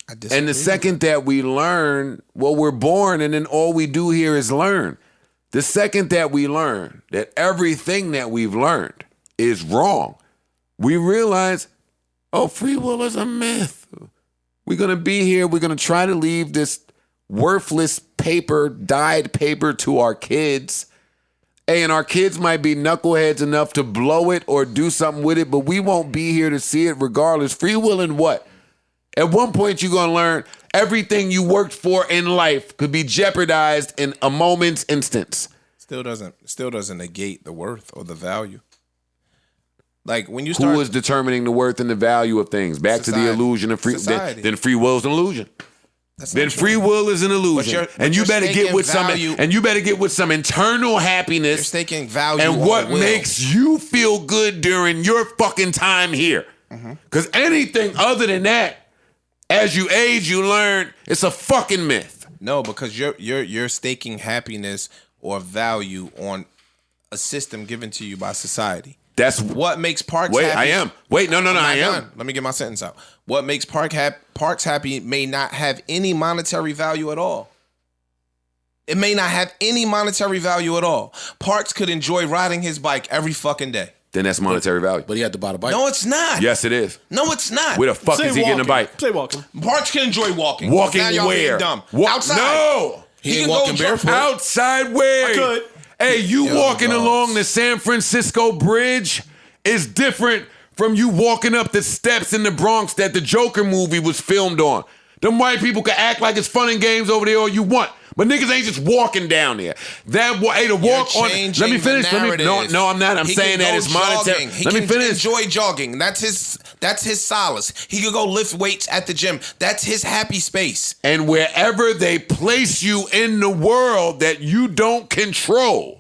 And the second that we learn, well, we're born and then all we do here is learn. The second that we learn that everything that we've learned is wrong, we realize, oh, free will is a myth. We're going to be here. We're going to try to leave this worthless paper, dyed paper to our kids. Hey, and our kids might be knuckleheads enough to blow it or do something with it, but we won't be here to see it regardless. Free will in what? At one point, you're gonna learn everything you worked for in life could be jeopardized in a moment's instance. Still doesn't negate the worth or the value. Like when you start, who is determining the worth and the value of things? Back Society. to the illusion of free. Then free will is an illusion. Then free will is an illusion, and you better get with value. and you better get with some internal happiness. You're staking value and on what will. makes you feel good during your fucking time here. Because anything other than that, as you age, you learn it's a fucking myth. No, because you're staking happiness or value on a system given to you by society. That's what makes Parks wait, happy. I am. Wait, no, I am. Done. Let me get my sentence out. What makes Parks happy may not have any monetary value at all. It may not have any monetary value at all. Parks could enjoy riding his bike every fucking day. Then that's monetary value. But he had to buy the bike. No, it's not. Yes, it is. No, it's not. Where the fuck is he getting a bike? Say walking. Parks can enjoy walking. Walking now y'all where? being dumb. Wa- Outside. No. He ain't can walking go jump barefoot. Outside where? I could. Hey, you Yeah, walking dogs. along the San Francisco Bridge is different from you walking up the steps in the Bronx that the Joker movie was filmed on. Them white people can act like it's fun and games over there all you want. But niggas ain't just walking down there. That to walk on. Let me finish. No, I'm not. I'm saying that it's monetary. Let me finish. Enjoy jogging. That's his solace. He could go lift weights at the gym. That's his happy space. And wherever they place you in the world that you don't control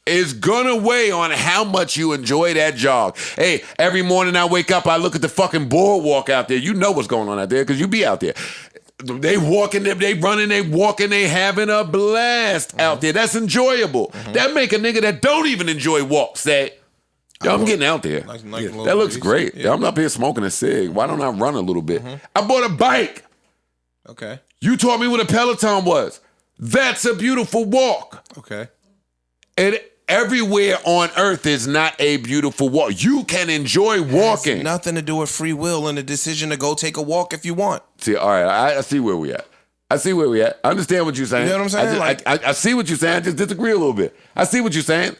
is gonna weigh on how much you enjoy that jog. Hey, every morning I wake up, I look at the fucking boardwalk out there. You know what's going on out there because you be out there. They walking, they running, they walking, they having a blast out there. That's enjoyable. That make a nigga that don't even enjoy walks say, yo, I'm getting out there. That looks great. Yeah. I'm up here smoking a cig. Why don't I run a little bit? I bought a bike. Okay. You taught me what a Peloton was. That's a beautiful walk. Okay. And everywhere on earth is not a beautiful walk. You can enjoy walking. It has nothing to do with free will and the decision to go take a walk if you want. See, all right, I see where we at. I understand what you're saying. You know what I'm saying? I see what you're saying. I just disagree a little bit. I see what you're saying.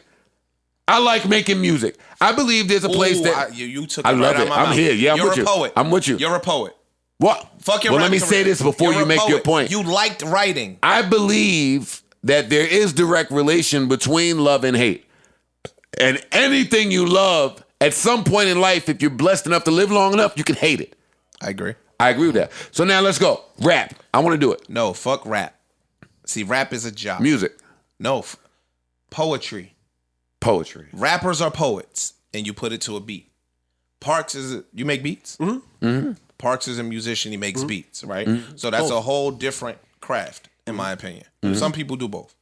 I like making music. I believe there's a place that you took. I it love right out it. my I'm mouth. here. Yeah, I'm You're with a you. poet. I'm with you. You're a poet. What? Fuck your Well, let me rap say career. this before You're you a make your poet. point. You liked writing. I believe that there is direct relation between love and hate. And anything you love, at some point in life, if you're blessed enough to live long enough, you can hate it. I agree. I agree with that. So now let's go. Rap. I want to do it. No, fuck rap. See, rap is a job. Music. No, poetry. Poetry. Rappers are poets, and you put it to a beat. Parks you make beats? Parks is a musician, he makes beats, right? So that's a whole different craft, in my opinion. Some people do both.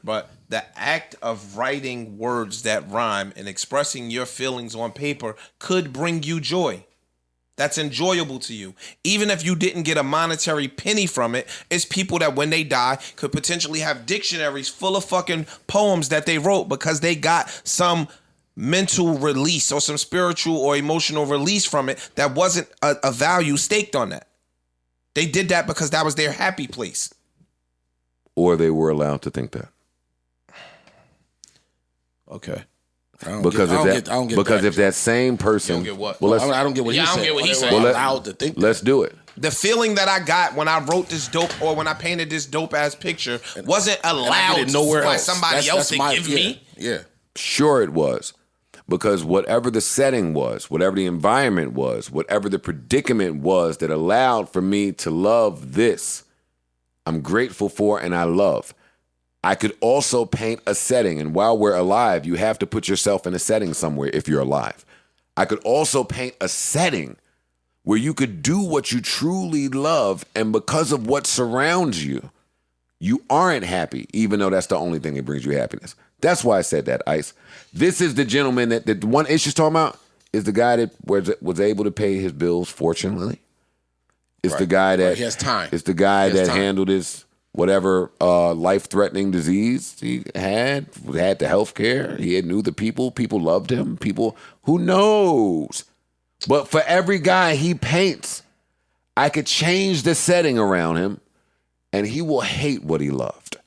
But the act of writing words that rhyme and expressing your feelings on paper could bring you joy. That's enjoyable to you. Even if you didn't get a monetary penny from it, it's people that when they die could potentially have dictionaries full of fucking poems that they wrote because they got some mental release or some spiritual or emotional release from it that wasn't a value staked on that. They did that because that was their happy place. Or they were allowed to think that. Okay. Because if that same person, You don't get what? Well, let's, I don't get what Yeah, he I don't said. get what he They said. were Well, allowed to think. let's do it. The feeling that I got when I wrote this dope or when I painted this dope ass picture wasn't allowed nowhere by else. somebody else to give me. Yeah. Sure, it was. Because whatever the setting was, whatever the environment was, whatever the predicament was that allowed for me to love this, I'm grateful for and I love. I could also paint a setting, and while we're alive, you have to put yourself in a setting somewhere if you're alive. I could also paint a setting where you could do what you truly love, and because of what surrounds you, you aren't happy, even though that's the only thing that brings you happiness. That's why I said that, Ice. This is the gentleman that the one issue's talking about is the guy that was able to pay his bills, fortunately. It's the guy that he has time. It's the guy He has that time. handled his whatever life-threatening disease he had the health care. He knew the people. People loved him. People, who knows? But for every guy he paints, I could change the setting around him, and he will hate what he loved.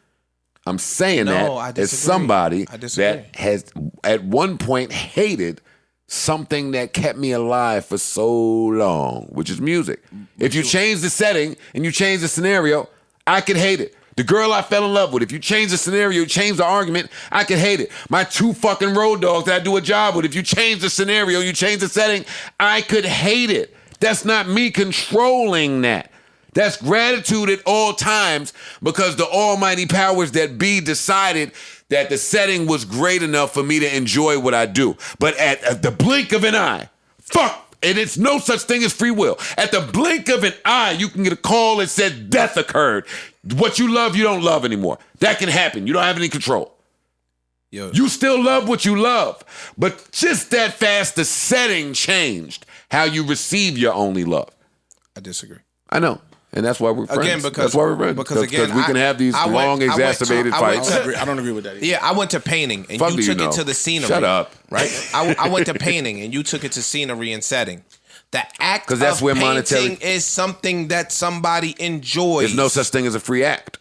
I'm saying No, that I as disagree. somebody I disagree. that has at one point hated something that kept me alive for so long, which is music. If you change the setting and you change the scenario, I could hate it. The girl I fell in love with, if you change the scenario, you change the argument, I could hate it. My 2 fucking road dogs that I do a job with, if you change the scenario, you change the setting, I could hate it. That's not me controlling that. That's gratitude at all times because the almighty powers that be decided that the setting was great enough for me to enjoy what I do. But at the blink of an eye, and it's no such thing as free will. At the blink of an eye, you can get a call that says death occurred. What you love, you don't love anymore. That can happen. You don't have any control. Yo. You still love what you love. But just that fast, the setting changed how you receive your only love. I disagree. I know. And that's why we're friends. Again, because that's why we're friends. Because again, we can have these long, exacerbated fights. I don't agree with that either. Yeah, I went to painting and Fuck you do you took know? it to the scenery. Shut up. Right? I went to painting and you took it to scenery and setting. The act 'Cause that's of where painting monetary- is something that somebody enjoys. There's no such thing as a free act.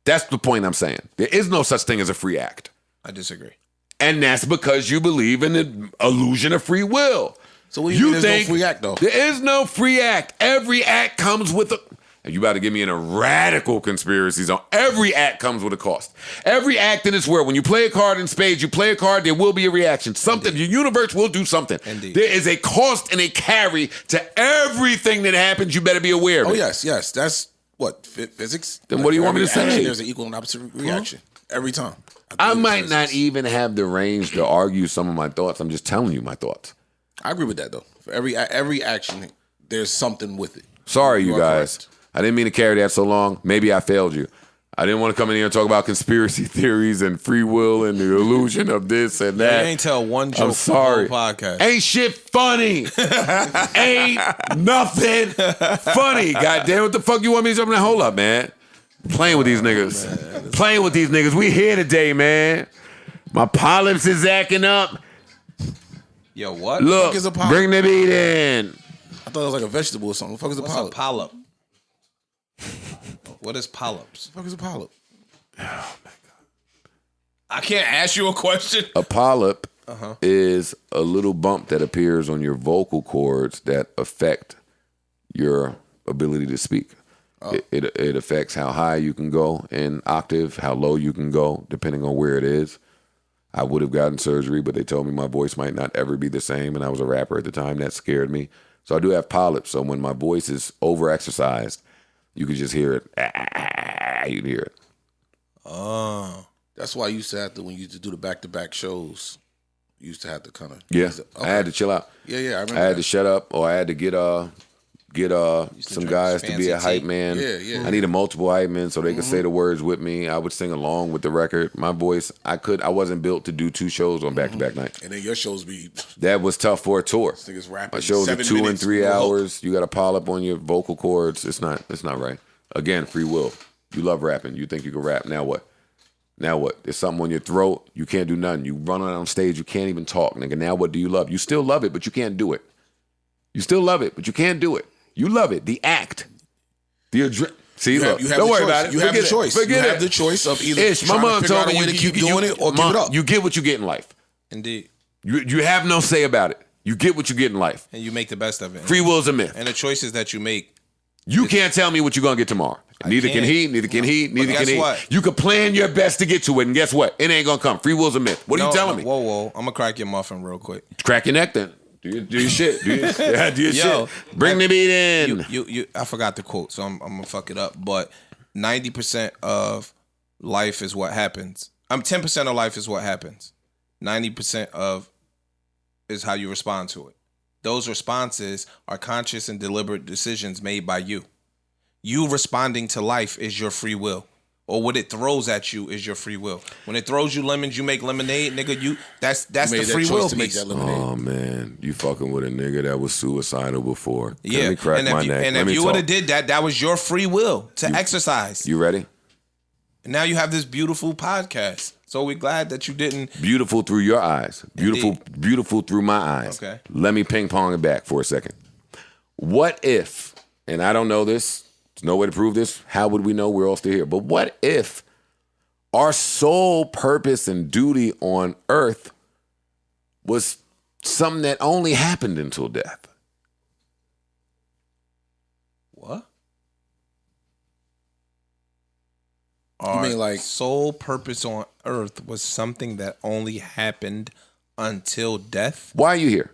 That's the point I'm saying. There is no such thing as a free act. I disagree. And that's because you believe in the illusion of free will. So what do you mean there's no free act, though? There is no free act. Every act comes with a... And you about to get me in a radical conspiracy zone. Every act comes with a cost. Every act in this world, when you play a card in spades, you play a card, there will be a reaction. Something, Indeed. the universe will do something. Indeed. There is a cost and a carry to everything that happens. You better be aware of it. Oh, yes. That's what? Physics? Then what do you want me to Every action, say? There's an equal and opposite reaction. Every time. I might not even have the range to argue some of my thoughts. I'm just telling you my thoughts. I agree with that, though. For every action, there's something with it. Sorry, you are guys. correct. I didn't mean to carry that so long. Maybe I failed you. I didn't want to come in here and talk about conspiracy theories and free will and the illusion of this and that. You ain't tell one joke I'm sorry. for the whole podcast. Ain't shit funny. Ain't nothing funny. Goddamn, what the fuck you want me to jump in? Hold up, man. Playing with these niggas. Playing with these niggas. We here today, man. My polyps is acting up. Yo, what? Look, fuck is a polyp? bring the beat in. I thought it was like a vegetable or something. What the fuck is a What's polyp? a polyp? What is polyps? What the fuck is a polyp? I can't ask you a question. A polyp is a little bump that appears on your vocal cords that affect your ability to speak. It affects how high you can go in octave, how low you can go, depending on where it is. I would have gotten surgery, but they told me my voice might not ever be the same, and I was a rapper at the time. That scared me. So I do have polyps. So when my voice is over-exercised, you can just hear it. You can hear it. Oh. That's why you used to have to, when you used to do the back-to-back shows, you used to have to kind of... Yeah, I had to chill out. Yeah, I remember I had that. to shut up, or I had to get some guys to be a hype man. Yeah. I needed multiple hype men so they could say the words with me. I would sing along with the record. My voice, I wasn't built to do 2 shows on back-to-back nights. And then your shows be... That was tough for a tour. This nigga's rapping My shows are 7 2 and minutes. 3 hours. You got a polyp on your vocal cords. It's not right. Again, free will. You love rapping. You think you can rap. Now what? There's something on your throat. You can't do nothing. You run on stage. You can't even talk, nigga. Now what do you love? You still love it, but you can't do it. You still love it, but you can't do it. You love it. The act. See, look. Don't worry about it. You have the choice. You Forget have it. the choice of either Ish, my trying to mom figure out told a me way to keep doing it or give it up. You get what you get in life. Indeed. You have no say about it. You get what you get in life. And you make the best of it. Free will is a myth. And the choices that you make. You can't tell me what you're going to get tomorrow. Neither can he, neither can he, neither can guess he. what? You can plan your best to get to it, and guess what? It ain't going to come. Free will's a myth. What are you telling me? Whoa. I'm going to crack your muffin real quick. Crack your neck then. Do your shit. Do your Yo, shit. Bring the beat in. You, I forgot the quote, so I'm going to fuck it up. But 90% of life is what happens. 10% of life is what happens. 90% of is how you respond to it. Those responses are conscious and deliberate decisions made by you. You responding to life is your free will. Or what it throws at you is your free will. When it throws you lemons, you make lemonade, nigga. That's the free will piece. Oh man, you fucking with a nigga that was suicidal before. Yeah, Let me crack my neck. and if you would have did that, that was your free will to exercise. You ready? And now you have this beautiful podcast. So we're glad that you didn't. Beautiful through your eyes. Beautiful through my eyes. Okay. Let me ping pong it back for a second. What if, and I don't know this, there's no way to prove this, how would we know we're all still here? But what if our sole purpose and duty on earth was something that only happened until death. What? You mean like sole purpose on earth was something that only happened until death? Why are you here?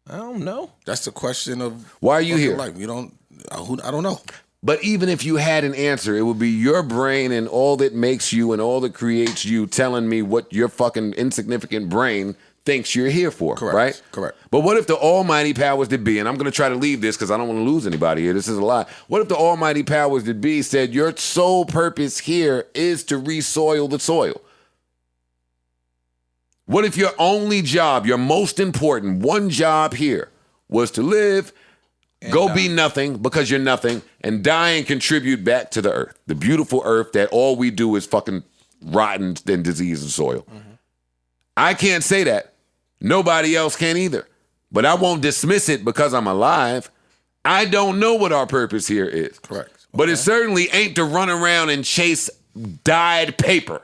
I don't know. That's the question of why are you here? Life. You don't. I don't know. But even if you had an answer, it would be your brain and all that makes you and all that creates you telling me what your fucking insignificant brain thinks you're here for, Correct. right? Correct. But what if the almighty powers that be, and I'm going to try to leave this because I don't want to lose anybody here, this is a lie. What if the almighty powers that be said your sole purpose here is to resoil the soil? What if your only job, your most important one job here was to live, go be nothing because you're nothing, and die and contribute back to the earth, the beautiful earth that all we do is fucking rotten and disease and soil? I can't say that. Nobody else can either. But I won't dismiss it because I'm alive. I don't know what our purpose here is. Correct. But it certainly ain't to run around and chase dyed paper.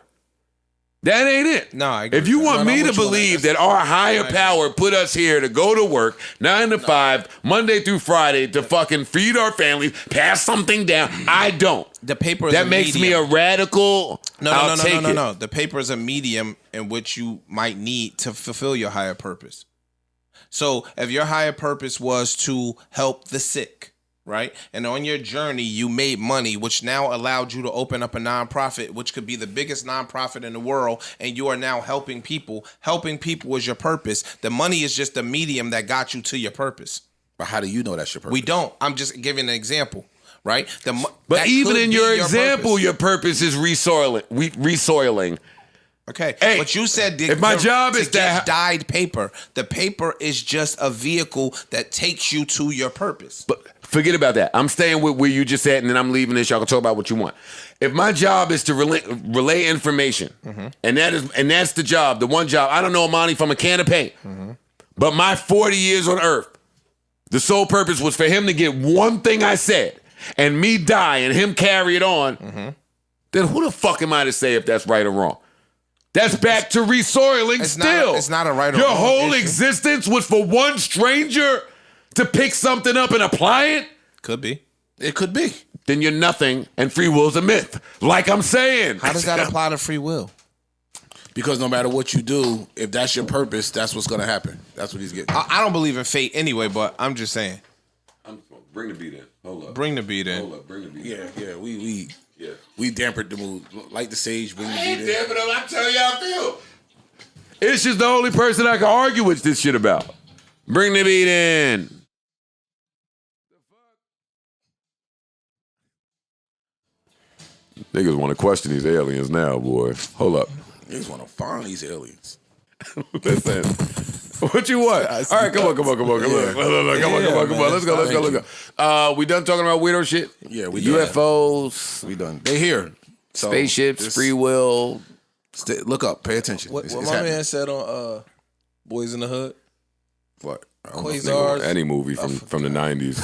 That ain't it. No, I agree if you with want that. me to believe that our higher power put us here to go to work 9 to 5, Monday through Friday to fucking feed our families, pass something down, I don't. The paper is that a makes medium. me a radical. No. Take it. No. The paper is a medium in which you might need to fulfill your higher purpose. So if your higher purpose was to help the sick, right? And on your journey, you made money, which now allowed you to open up a nonprofit, which could be the biggest nonprofit in the world. And you are now helping people. Helping people is your purpose. The money is just the medium that got you to your purpose. But how do you know that's your purpose? We don't. I'm just giving an example, right? But even in your example, purpose. your purpose is resoiling. Okay, Hey, but you said if my job is to get dyed paper. The paper is just a vehicle that takes you to your purpose. But forget about that. I'm staying with where you just said, and then I'm leaving this. Y'all can talk about what you want. If my job is to relay information, and that's the job, the one job. I don't know Amani from a can of paint, but my 40 years on Earth, the sole purpose was for him to get one thing I said, and me die, and him carry it on. Then who the fuck am I to say if that's right or wrong? That's back to resoiling still. It's not a right or Your wrong whole issue. existence was for one stranger to pick something up and apply it? Could be. It could be. Then you're nothing, and free will's a myth. Like I'm saying. How does that apply to free will? Because no matter what you do, if that's your purpose, that's what's going to happen. That's what he's getting. I don't believe in fate anyway, but I'm just saying. Bring the beat in. Hold up. Bring the beat in. Hold up. Bring the beat in. Yeah. We dampened the mood. Light the sage, bring the I ain't beat in. damn it, I'm telling you how I feel. It's just the only person I can argue with this shit about. Bring the beat in. Niggas want to question these aliens now, boy. Hold up. Niggas want to find these aliens. Listen. What you want? All right, come on. Come on. Come on. Let's go. We done talking about weirdo shit? Yeah, we done. UFOs. We done. They here. So Spaceships, just free will. look up. Pay attention. What It's my happening. man said on Boys in the Hood? What? I don't know. Quasars. Any movie from the 90s.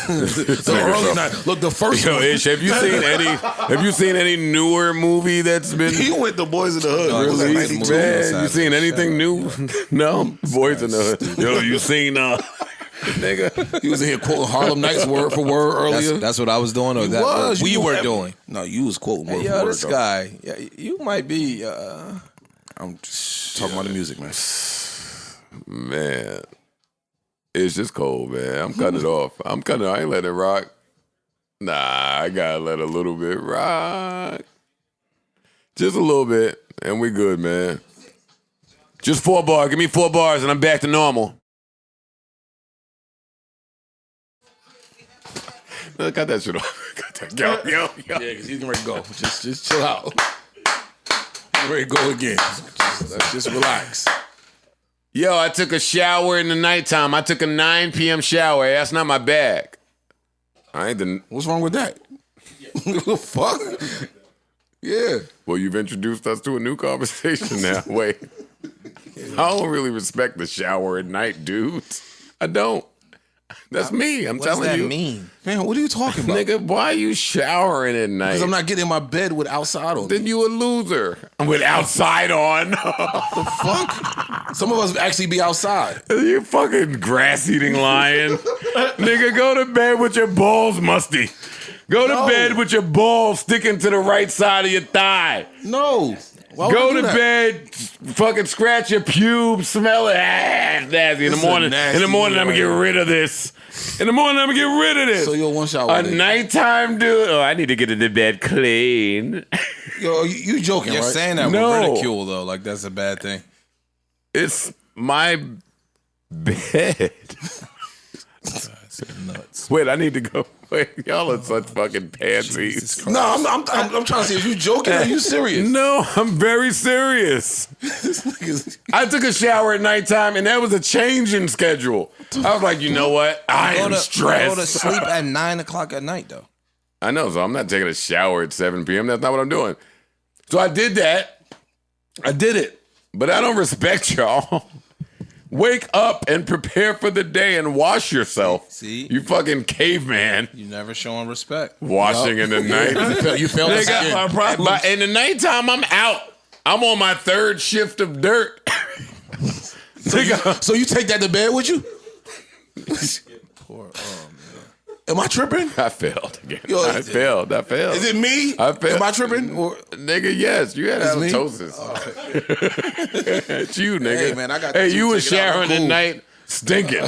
The early night. Look, the first Yo, one. Ish, have you seen any newer movie that's been He went to Boys in the Hood. No, it was Really? like 92. man? You seen anything new? No? Boys in the Hood. Yo, you seen nigga? He was in here quoting Harlem Nights word for word earlier. That's what I was doing, or You that was. we You were have- doing. No, you was quoting word for Yo, word. this though. guy, yeah, you might be. I'm just talking about the music, man. Man. It's just cold, man. I'm cutting it off. I ain't letting it rock. Nah, I gotta let a little bit rock. Just a little bit, and we good, man. Just 4 bars. Give me 4 bars, and I'm back to normal. Cut that shit off. Cut that. Yo. Yeah, because he's ready to go. Just chill out. He's ready to go again. Just relax. Yo, I took a shower in the nighttime. I took a 9 p.m. shower. That's not my bag. I ain't the. What's wrong with that? What the fuck? Yeah. Well, you've introduced us to a new conversation now. Wait. I don't really respect the shower at night, dudes. I don't. That's me. I'm telling you. What does that mean? Man, what are you talking about? Nigga, why are you showering at night? Because I'm not getting in my bed with outside on. Then you a loser. With outside on. The fuck? Some of us actually be outside. You fucking grass-eating lion. Nigga, go to bed with your balls musty. Go to bed with your balls sticking to the right side of your thigh. No. Why would I Go do to that? bed, fucking scratch your pubes, smell it. Nasty. In the morning, I'm gonna get rid of this. In the morning, I'm gonna get rid of this. So you'll one shot A with it. nighttime dude. Oh, I need to get into bed clean. Yo, you joking, You're right? saying that No. with ridicule, though. Like, that's a bad thing. It's my bed. Nuts. Wait, I need to go. Wait, y'all are such fucking pansies. No, I'm trying to see if you joking or you serious. No, I'm very serious. I took a shower at nighttime, and that was a changing schedule. I was like, you know what? I am stressed. Go to sleep at 9 o'clock at night, though. I know, so I'm not taking a shower at 7 p.m. That's not what I'm doing. So I did that. I did it. But I don't respect y'all. Wake up and prepare for the day and wash yourself. See? You fucking caveman. You never showing respect. Washing in the night. You failed us Nigga, again. Problems. in the nighttime, I'm out. I'm on my third shift of dirt. So you take that to bed with you? Poor, Am I tripping? I failed again. Yo, I failed. Is it me? I failed. Am I tripping? Or Nigga, yes, you had It's me? halitosis. It's you, nigga. Hey, man, I got Hey, the you two was taken out. showering I'm at cool. night stinking.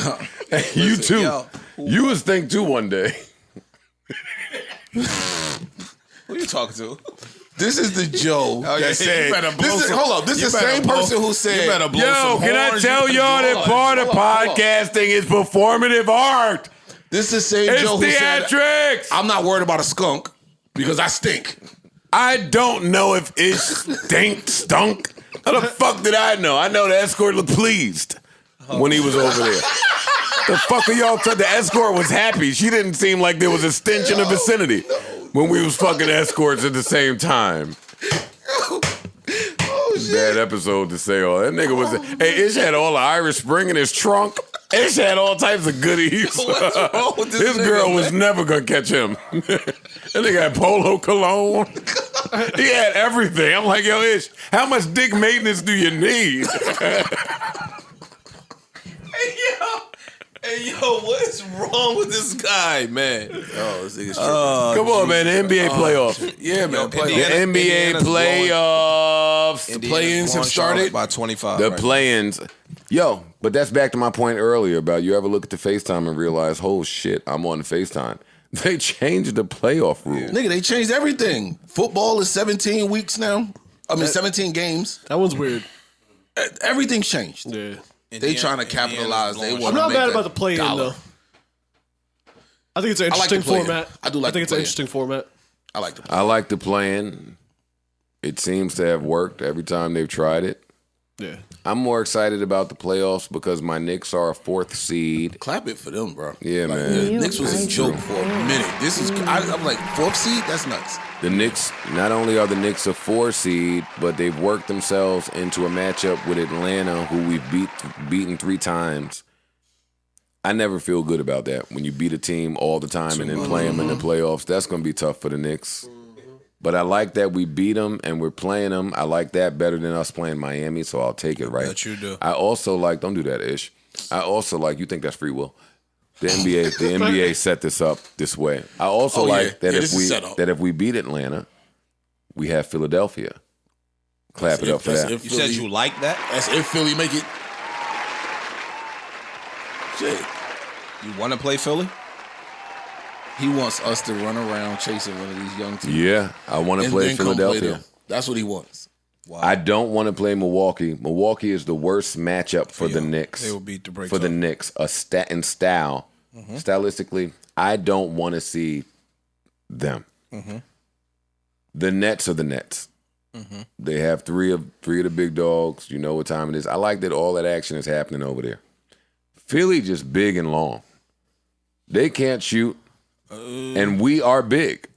Hey, you too. yo, you was stink too one day. Who you talking to? this is the Joe Oh, yeah, that said. you better blow This is, some- hold up. This you is the better same blow- person who said. You better blow Yo, some can I horns. tell You y'all better that blow- part of hold on. podcasting is performative art? This is the same It's Joe who said. theatrics. I'm not worried about a skunk because I stink. I don't know if it stunk. How the fuck did I know? I know the escort looked pleased when he was over there. The fuck are y'all? The escort was happy. She didn't seem like there was a stench in the vicinity when we was fucking escorts at the same time. Bad episode to say all that nigga was. Hey, Ish had all the Irish Spring in his trunk. Ish had all types of goodies. What's wrong with this girl nigga, was man? never gonna catch him. That nigga had polo cologne. He had everything. I'm like, yo, Ish, how much dick maintenance do you need? Hey, yo, what is wrong with this guy, man? Oh, this nigga's tripping. Come on, man. The NBA playoffs. Yeah, man. The Indiana- NBA Indiana's playoffs. The play-ins have blowing Charlotte started. by 25. The right? play-ins. Yo, but that's back to my point earlier about you ever look at the FaceTime and realize, oh shit, I'm on the FaceTime. They changed the playoff rule. Nigga, they changed everything. Football is 17 weeks now. I mean, 17 games. That one's weird. Everything's changed. Yeah. They trying to capitalize. They blowing want I'm to not mad about the play-in, dollar. though. I think it's an I like the interesting play-in. format. I do like I think the it's an play-in. interesting format. I like the I like the plan. It seems to have worked every time they've tried it. Yeah. I'm more excited about the playoffs because my Knicks are a 4th seed. Clap it for them, bro. Yeah, Like, man. the Knicks was a joke for a minute. This is, I'm like, 4th seed? That's nuts. The Knicks, not only are the Knicks a 4 seed, but they've worked themselves into a matchup with Atlanta, who we've beaten 3 times. I never feel good about that. When you beat a team all the time and then play them in the playoffs, that's going to be tough for the Knicks. But I like that we beat them and we're playing them. I like that better than us playing Miami, so I'll take it, right? Bet you do. I also like, don't do that, Ish. I also like, you think that's free will. The NBA set this up this way. I also like that if we beat Atlanta, we have Philadelphia. Clap it up for that. You said you like that? That's if Philly make it. Shit. You want to play Philly? He wants us to run around chasing one of these young teams. Yeah, I want to And play then come Philadelphia. them. That's what he wants. Wow. I don't want to play Milwaukee. Milwaukee is the worst matchup for the Knicks. They will beat the brakes for the off. Knicks. In style, stylistically, I don't want to see them. The Nets are the Nets. They have three of the big dogs. You know what time it is. I like that all that action is happening over there. Philly just big and long. They can't shoot, and we are big.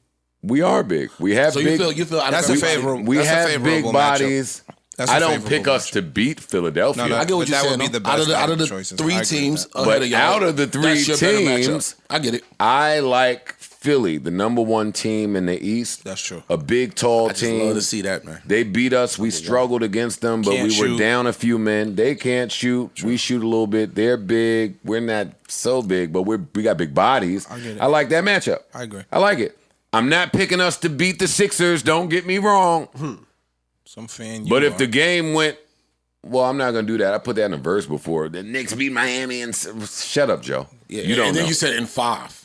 We are big. We have So big. you feel That's a favorable. We that's a have favorable big bodies. That's a I don't favorable pick us matchup. to beat Philadelphia. No, I get what But you're that would saying. be the Out best of the choices. I 3 agree with teams that. ahead But of y'all, out of the 3 that's your better matchup. teams, I get it. I like Philly, the number one team in the East. That's true. A big, tall I just team. love to see that, man. They beat us. We struggled against them, but Can't we were shoot. down a few men. They can't shoot. We shoot a little bit. They're big. We're not so big, but we got big bodies. I get it. I like that matchup. I agree. I like it. I'm not picking us to beat the Sixers. Don't get me wrong. Some fan. But if the game went, well, I'm not gonna do that. I put that in a verse before. The Knicks beat Miami, and shut up, Joe. Yeah, you don't and then know. you said in 5.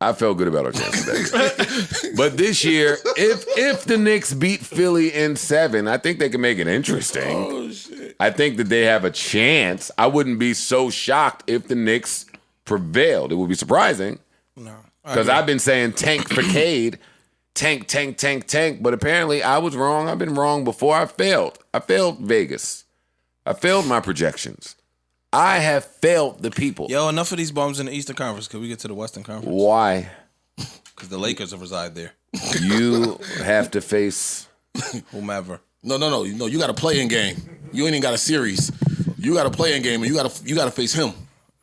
I felt good about our chances. But this year, if the Knicks beat Philly in 7, I think they can make it interesting. Oh shit! I think that they have a chance. I wouldn't be so shocked if the Knicks prevailed. It would be surprising. No. Because I've been saying tank for Cade. Tank, tank, tank, tank. But apparently I was wrong. I've been wrong before. I failed. I failed Vegas. I failed my projections. I have failed the people. Yo, enough of these bums in the Eastern Conference. Can we get to the Western Conference? Why? Because the Lakers reside there. You have to face whomever. No. You got a play-in game. You ain't even got a series. You got a play-in game, and you got to face him.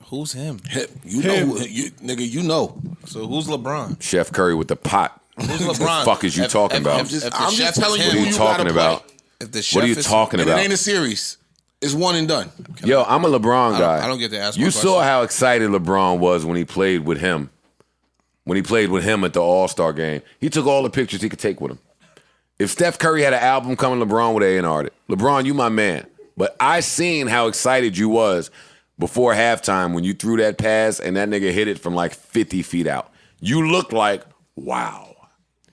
Who's him? You know, nigga. You know. So who's LeBron? Chef Curry with the pot. Who's What LeBron? the fuck is you talking about? I'm just telling you What who are you you talking gotta about? play. If the What are you chef is- talking And about? it ain't a series. It's one and done. Yo, I'm a LeBron guy. I don't get to ask my You question. saw how excited LeBron was when he played with him. When he played with him at the All-Star game. He took all the pictures he could take with him. If Steph Curry had an album coming, LeBron would A&R'd it. LeBron, you my man. But I seen how excited you was before halftime when you threw that pass and that nigga hit it from like 50 feet out. You looked like, wow.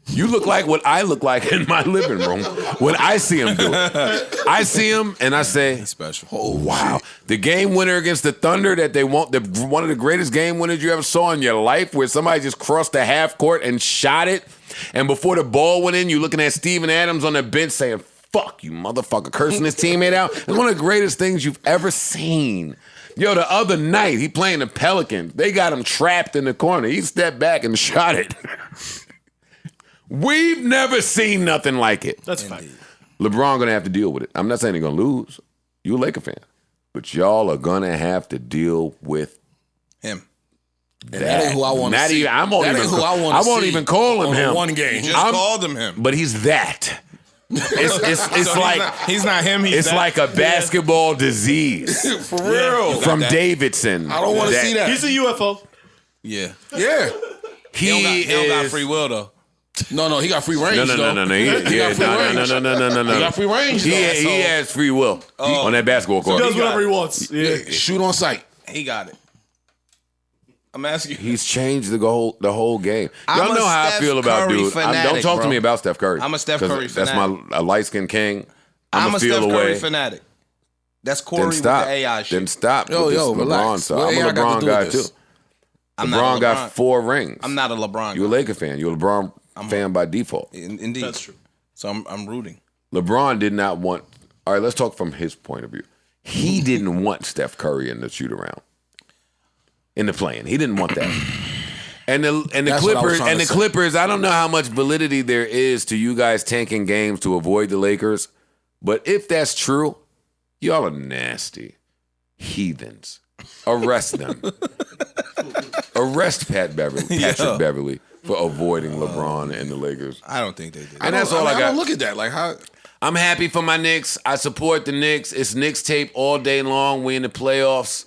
You look like what I look like in my living room when I see him do it. I see him and I say, He's special. oh, wow. The game winner against the Thunder that they want, one of the greatest game winners you ever saw in your life, where somebody just crossed the half court and shot it. And before the ball went in, you looking at Steven Adams on the bench saying, fuck you, motherfucker, cursing his teammate out. It's one of the greatest things you've ever seen. Yo, the other night, he playing the Pelicans. They got him trapped in the corner. He stepped back and shot it. We've never seen nothing like it. That's fine. LeBron gonna have to deal with it. I'm not saying they're gonna lose. You a Laker fan. But y'all are gonna have to deal with him. And that ain't who I want to see. I won't even call him him. One game. You just called him him. But he's that. It's So like he's not him. He's it's that. like a basketball disease For real. from that. Davidson. I don't want to see that. He's a UFO. Yeah. Yeah. He don't got is free will though. No, he got free range. no. He got free range. No. He got free range. He though. has free will on that basketball court. He does whatever he wants. Yeah. Shoot on sight. He got it. I'm asking you. He's changed the whole game. I'm Y'all a know how I Steph feel about Curry dude. Don't fanatic, talk to bro. me about Steph Curry. I'm a Steph 'Cause Curry That's fanatic. my light-skinned king. I'm a feel Steph away. Curry fanatic. That's Corey Then with stop. the AI shit. Then stop. Yo, with this LeBron relax. stuff. What I'm AI a got to LeBron do guy with too. this? I'm not a LeBron got 4 rings. I'm not a LeBron. You're a Laker fan. You're a LeBron fan by default. Indeed. That's true. So I'm rooting. LeBron did not want. All right, let's talk from his point of view. He didn't want Steph Curry in the shoot around, in the play-in. He didn't want that. And the That's what I was Clippers trying and to the say. Clippers. I don't know how much validity there is to you guys tanking games to avoid the Lakers, but if that's true, y'all are nasty heathens. Arrest them. Arrest Patrick Beverly for avoiding LeBron and the Lakers. I don't think they did. And that's all I I got. don't look at that. Like how. I'm happy for my Knicks. I support the Knicks. It's Knicks tape all day long. We in the playoffs,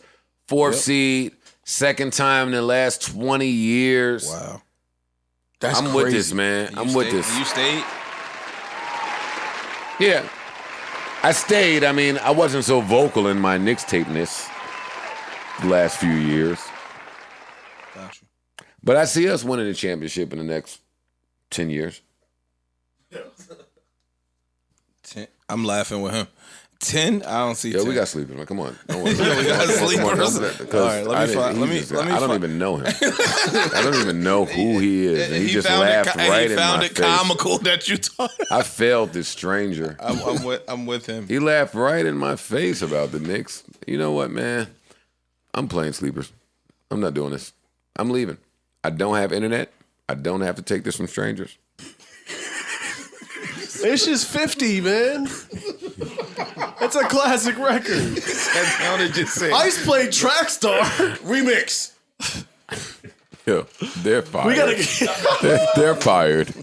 4th seed, second time in the last 20 years. Wow. That's I'm crazy. with this, man. I'm with this. You stayed? Yeah. I stayed. I mean, I wasn't so vocal in my Knicks tapeness the last few years. Got you. But I see us winning the championship in the next 10 years. 10. I'm laughing with him. 10? I don't see 10. Yo, we got sleepers, man. Come on. Don't worry. Yeah, we got sleepers. All right, let me find. I don't even know him. I don't even know who he is. And he just found laughed right he in found my it face. comical that you taught. I failed this stranger. I'm with him. He laughed right in my face about the Knicks. You know what, man? I'm playing sleepers. I'm not doing this. I'm leaving. I don't have internet. I don't have to take this from strangers. It's just 50, man. It's a classic record. That sounded just saying. Ice played Trackstar. Remix. Yo, they're fired. We gotta get. They're fired.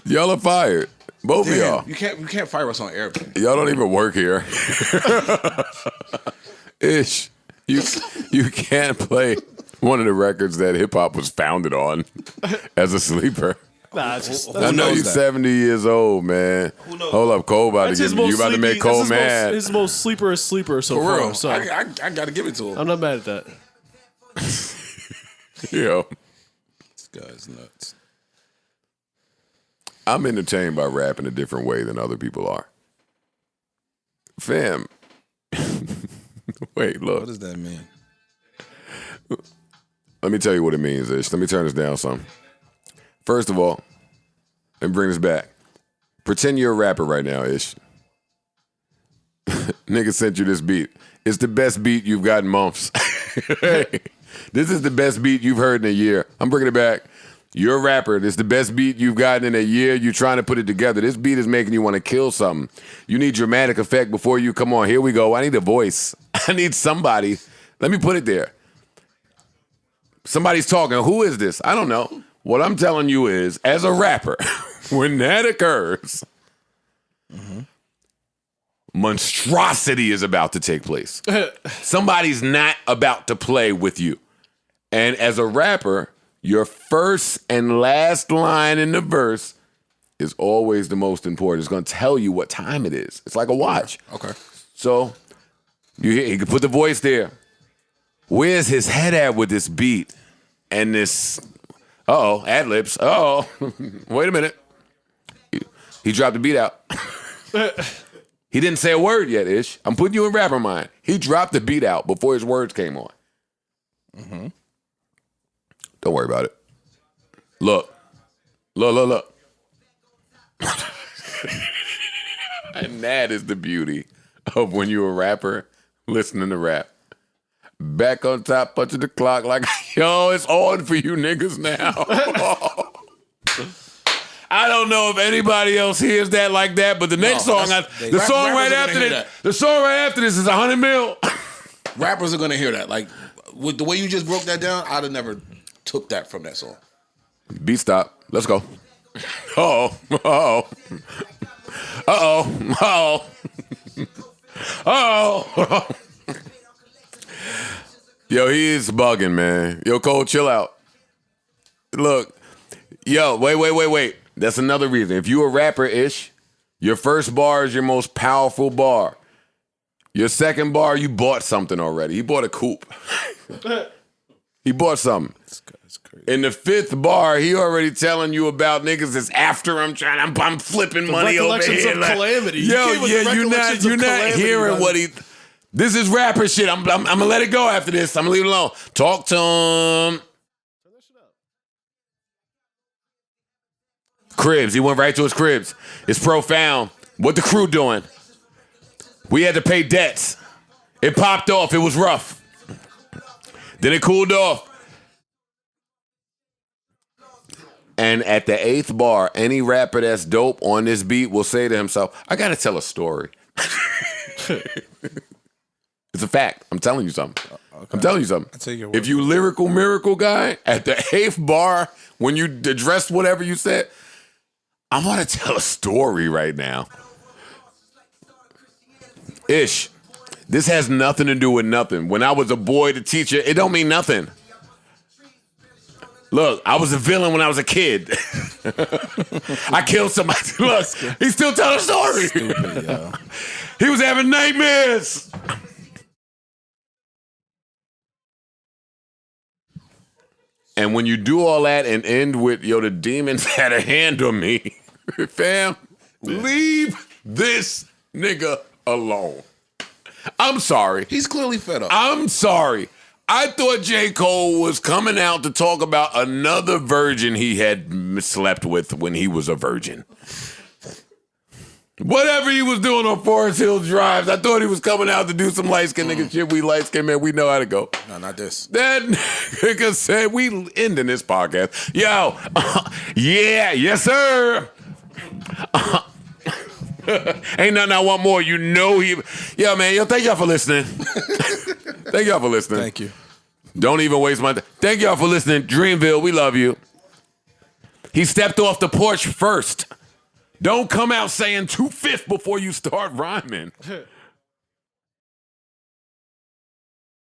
Y'all are fired. Both of y'all. You can't fire us on air. Y'all don't even work here. Ish. You can't play one of the records that hip hop was founded on as a sleeper. Nah, it's just, I know you're 70 years old, man. Hold up, Cole about to that's get you about to make Cole mad. His most sleeper so For far. real. So I got to give it to him. I'm not mad at that. Yo, This guy's nuts. I'm entertained by rap in a different way than other people are. Fam. Wait, look. What does that mean? Let me tell you what it means, Ish. Let me turn this down some. First of all, and bring this back. Pretend you're a rapper right now, Ish. Nigga sent you this beat. It's the best beat you've got in months. Hey, this is the best beat you've heard in a year. I'm bringing it back. You're a rapper. This is the best beat you've gotten in a year. You're trying to put it together. This beat is making you want to kill something. You need dramatic effect before you come on. Here we go. I need a voice. I need somebody. Let me put it there. Somebody's talking. Who is this? I don't know. What I'm telling you is, as a rapper, when that occurs, monstrosity is about to take place. Somebody's not about to play with you. And as a rapper, your first and last line in the verse is always the most important. It's going to tell you what time it is. It's like a watch. Okay. So you can put the voice there. Where's his head at with this beat and this? Ad-libs. Wait a minute. He dropped the beat out. He didn't say a word yet, Ish. I'm putting you in rapper mind. He dropped the beat out before his words came on. Mm-hmm. Don't worry about it. Look. And that is the beauty of when you're a rapper listening to rap. Back on top, punching the clock like, yo, it's on for you niggas now. I don't know if anybody else hears that like that, but the next song, the song right after this is 100 mil. Rappers are gonna hear that. Like with the way you just broke that down, I'd have never took that from that song. Beat stop. Let's go. Yo, he is bugging, man. Yo, Cole, chill out. Look, yo, wait. That's another reason. If you a rapper-ish, your first bar is your most powerful bar. Your second bar, you bought something already. He bought a coupe. He bought something. This guy's crazy. In the fifth bar, he already telling you about niggas that's after I'm flipping money over here. Of calamity. Yo, you're not hearing what he. This is rapper shit. I'm gonna let it go after this. I'm gonna leave it alone. Talk to him. Cribs. He went right to his cribs. It's profound. What the crew doing? We had to pay debts. It popped off. It was rough. Then it cooled off. And at the 8th bar, any rapper that's dope on this beat will say to himself, I gotta tell a story. It's a fact. I'm telling you something. Okay. I'm telling you something. I take your word. If you lyrical miracle guy, at the 8th bar, when you addressed whatever you said, I want to tell a story right now. Ish, this has nothing to do with nothing. When I was a boy, the teacher, it don't mean nothing. Look, I was a villain when I was a kid. I killed somebody. Look, he's still telling a story. Stupid, yo. He was having nightmares. And when you do all that and end with, yo, the demons had a hand on me, fam, leave this nigga alone. I'm sorry. He's clearly fed up. I'm sorry. I thought J. Cole was coming out to talk about another virgin he had slept with when he was a virgin. Whatever he was doing on Forest Hill Drives, I thought he was coming out to do some light-skinned nigga shit. We light-skinned, man, we know how to go. No, not this. That nigga said we ending this podcast. Yo, yeah, yes, sir. Ain't nothing I want more. You know he. Yo, man, thank y'all for listening. Thank y'all for listening. Thank you. Don't even waste my time. Thank y'all for listening. Dreamville, we love you. He stepped off the porch first. Don't come out saying 2/5 before you start rhyming.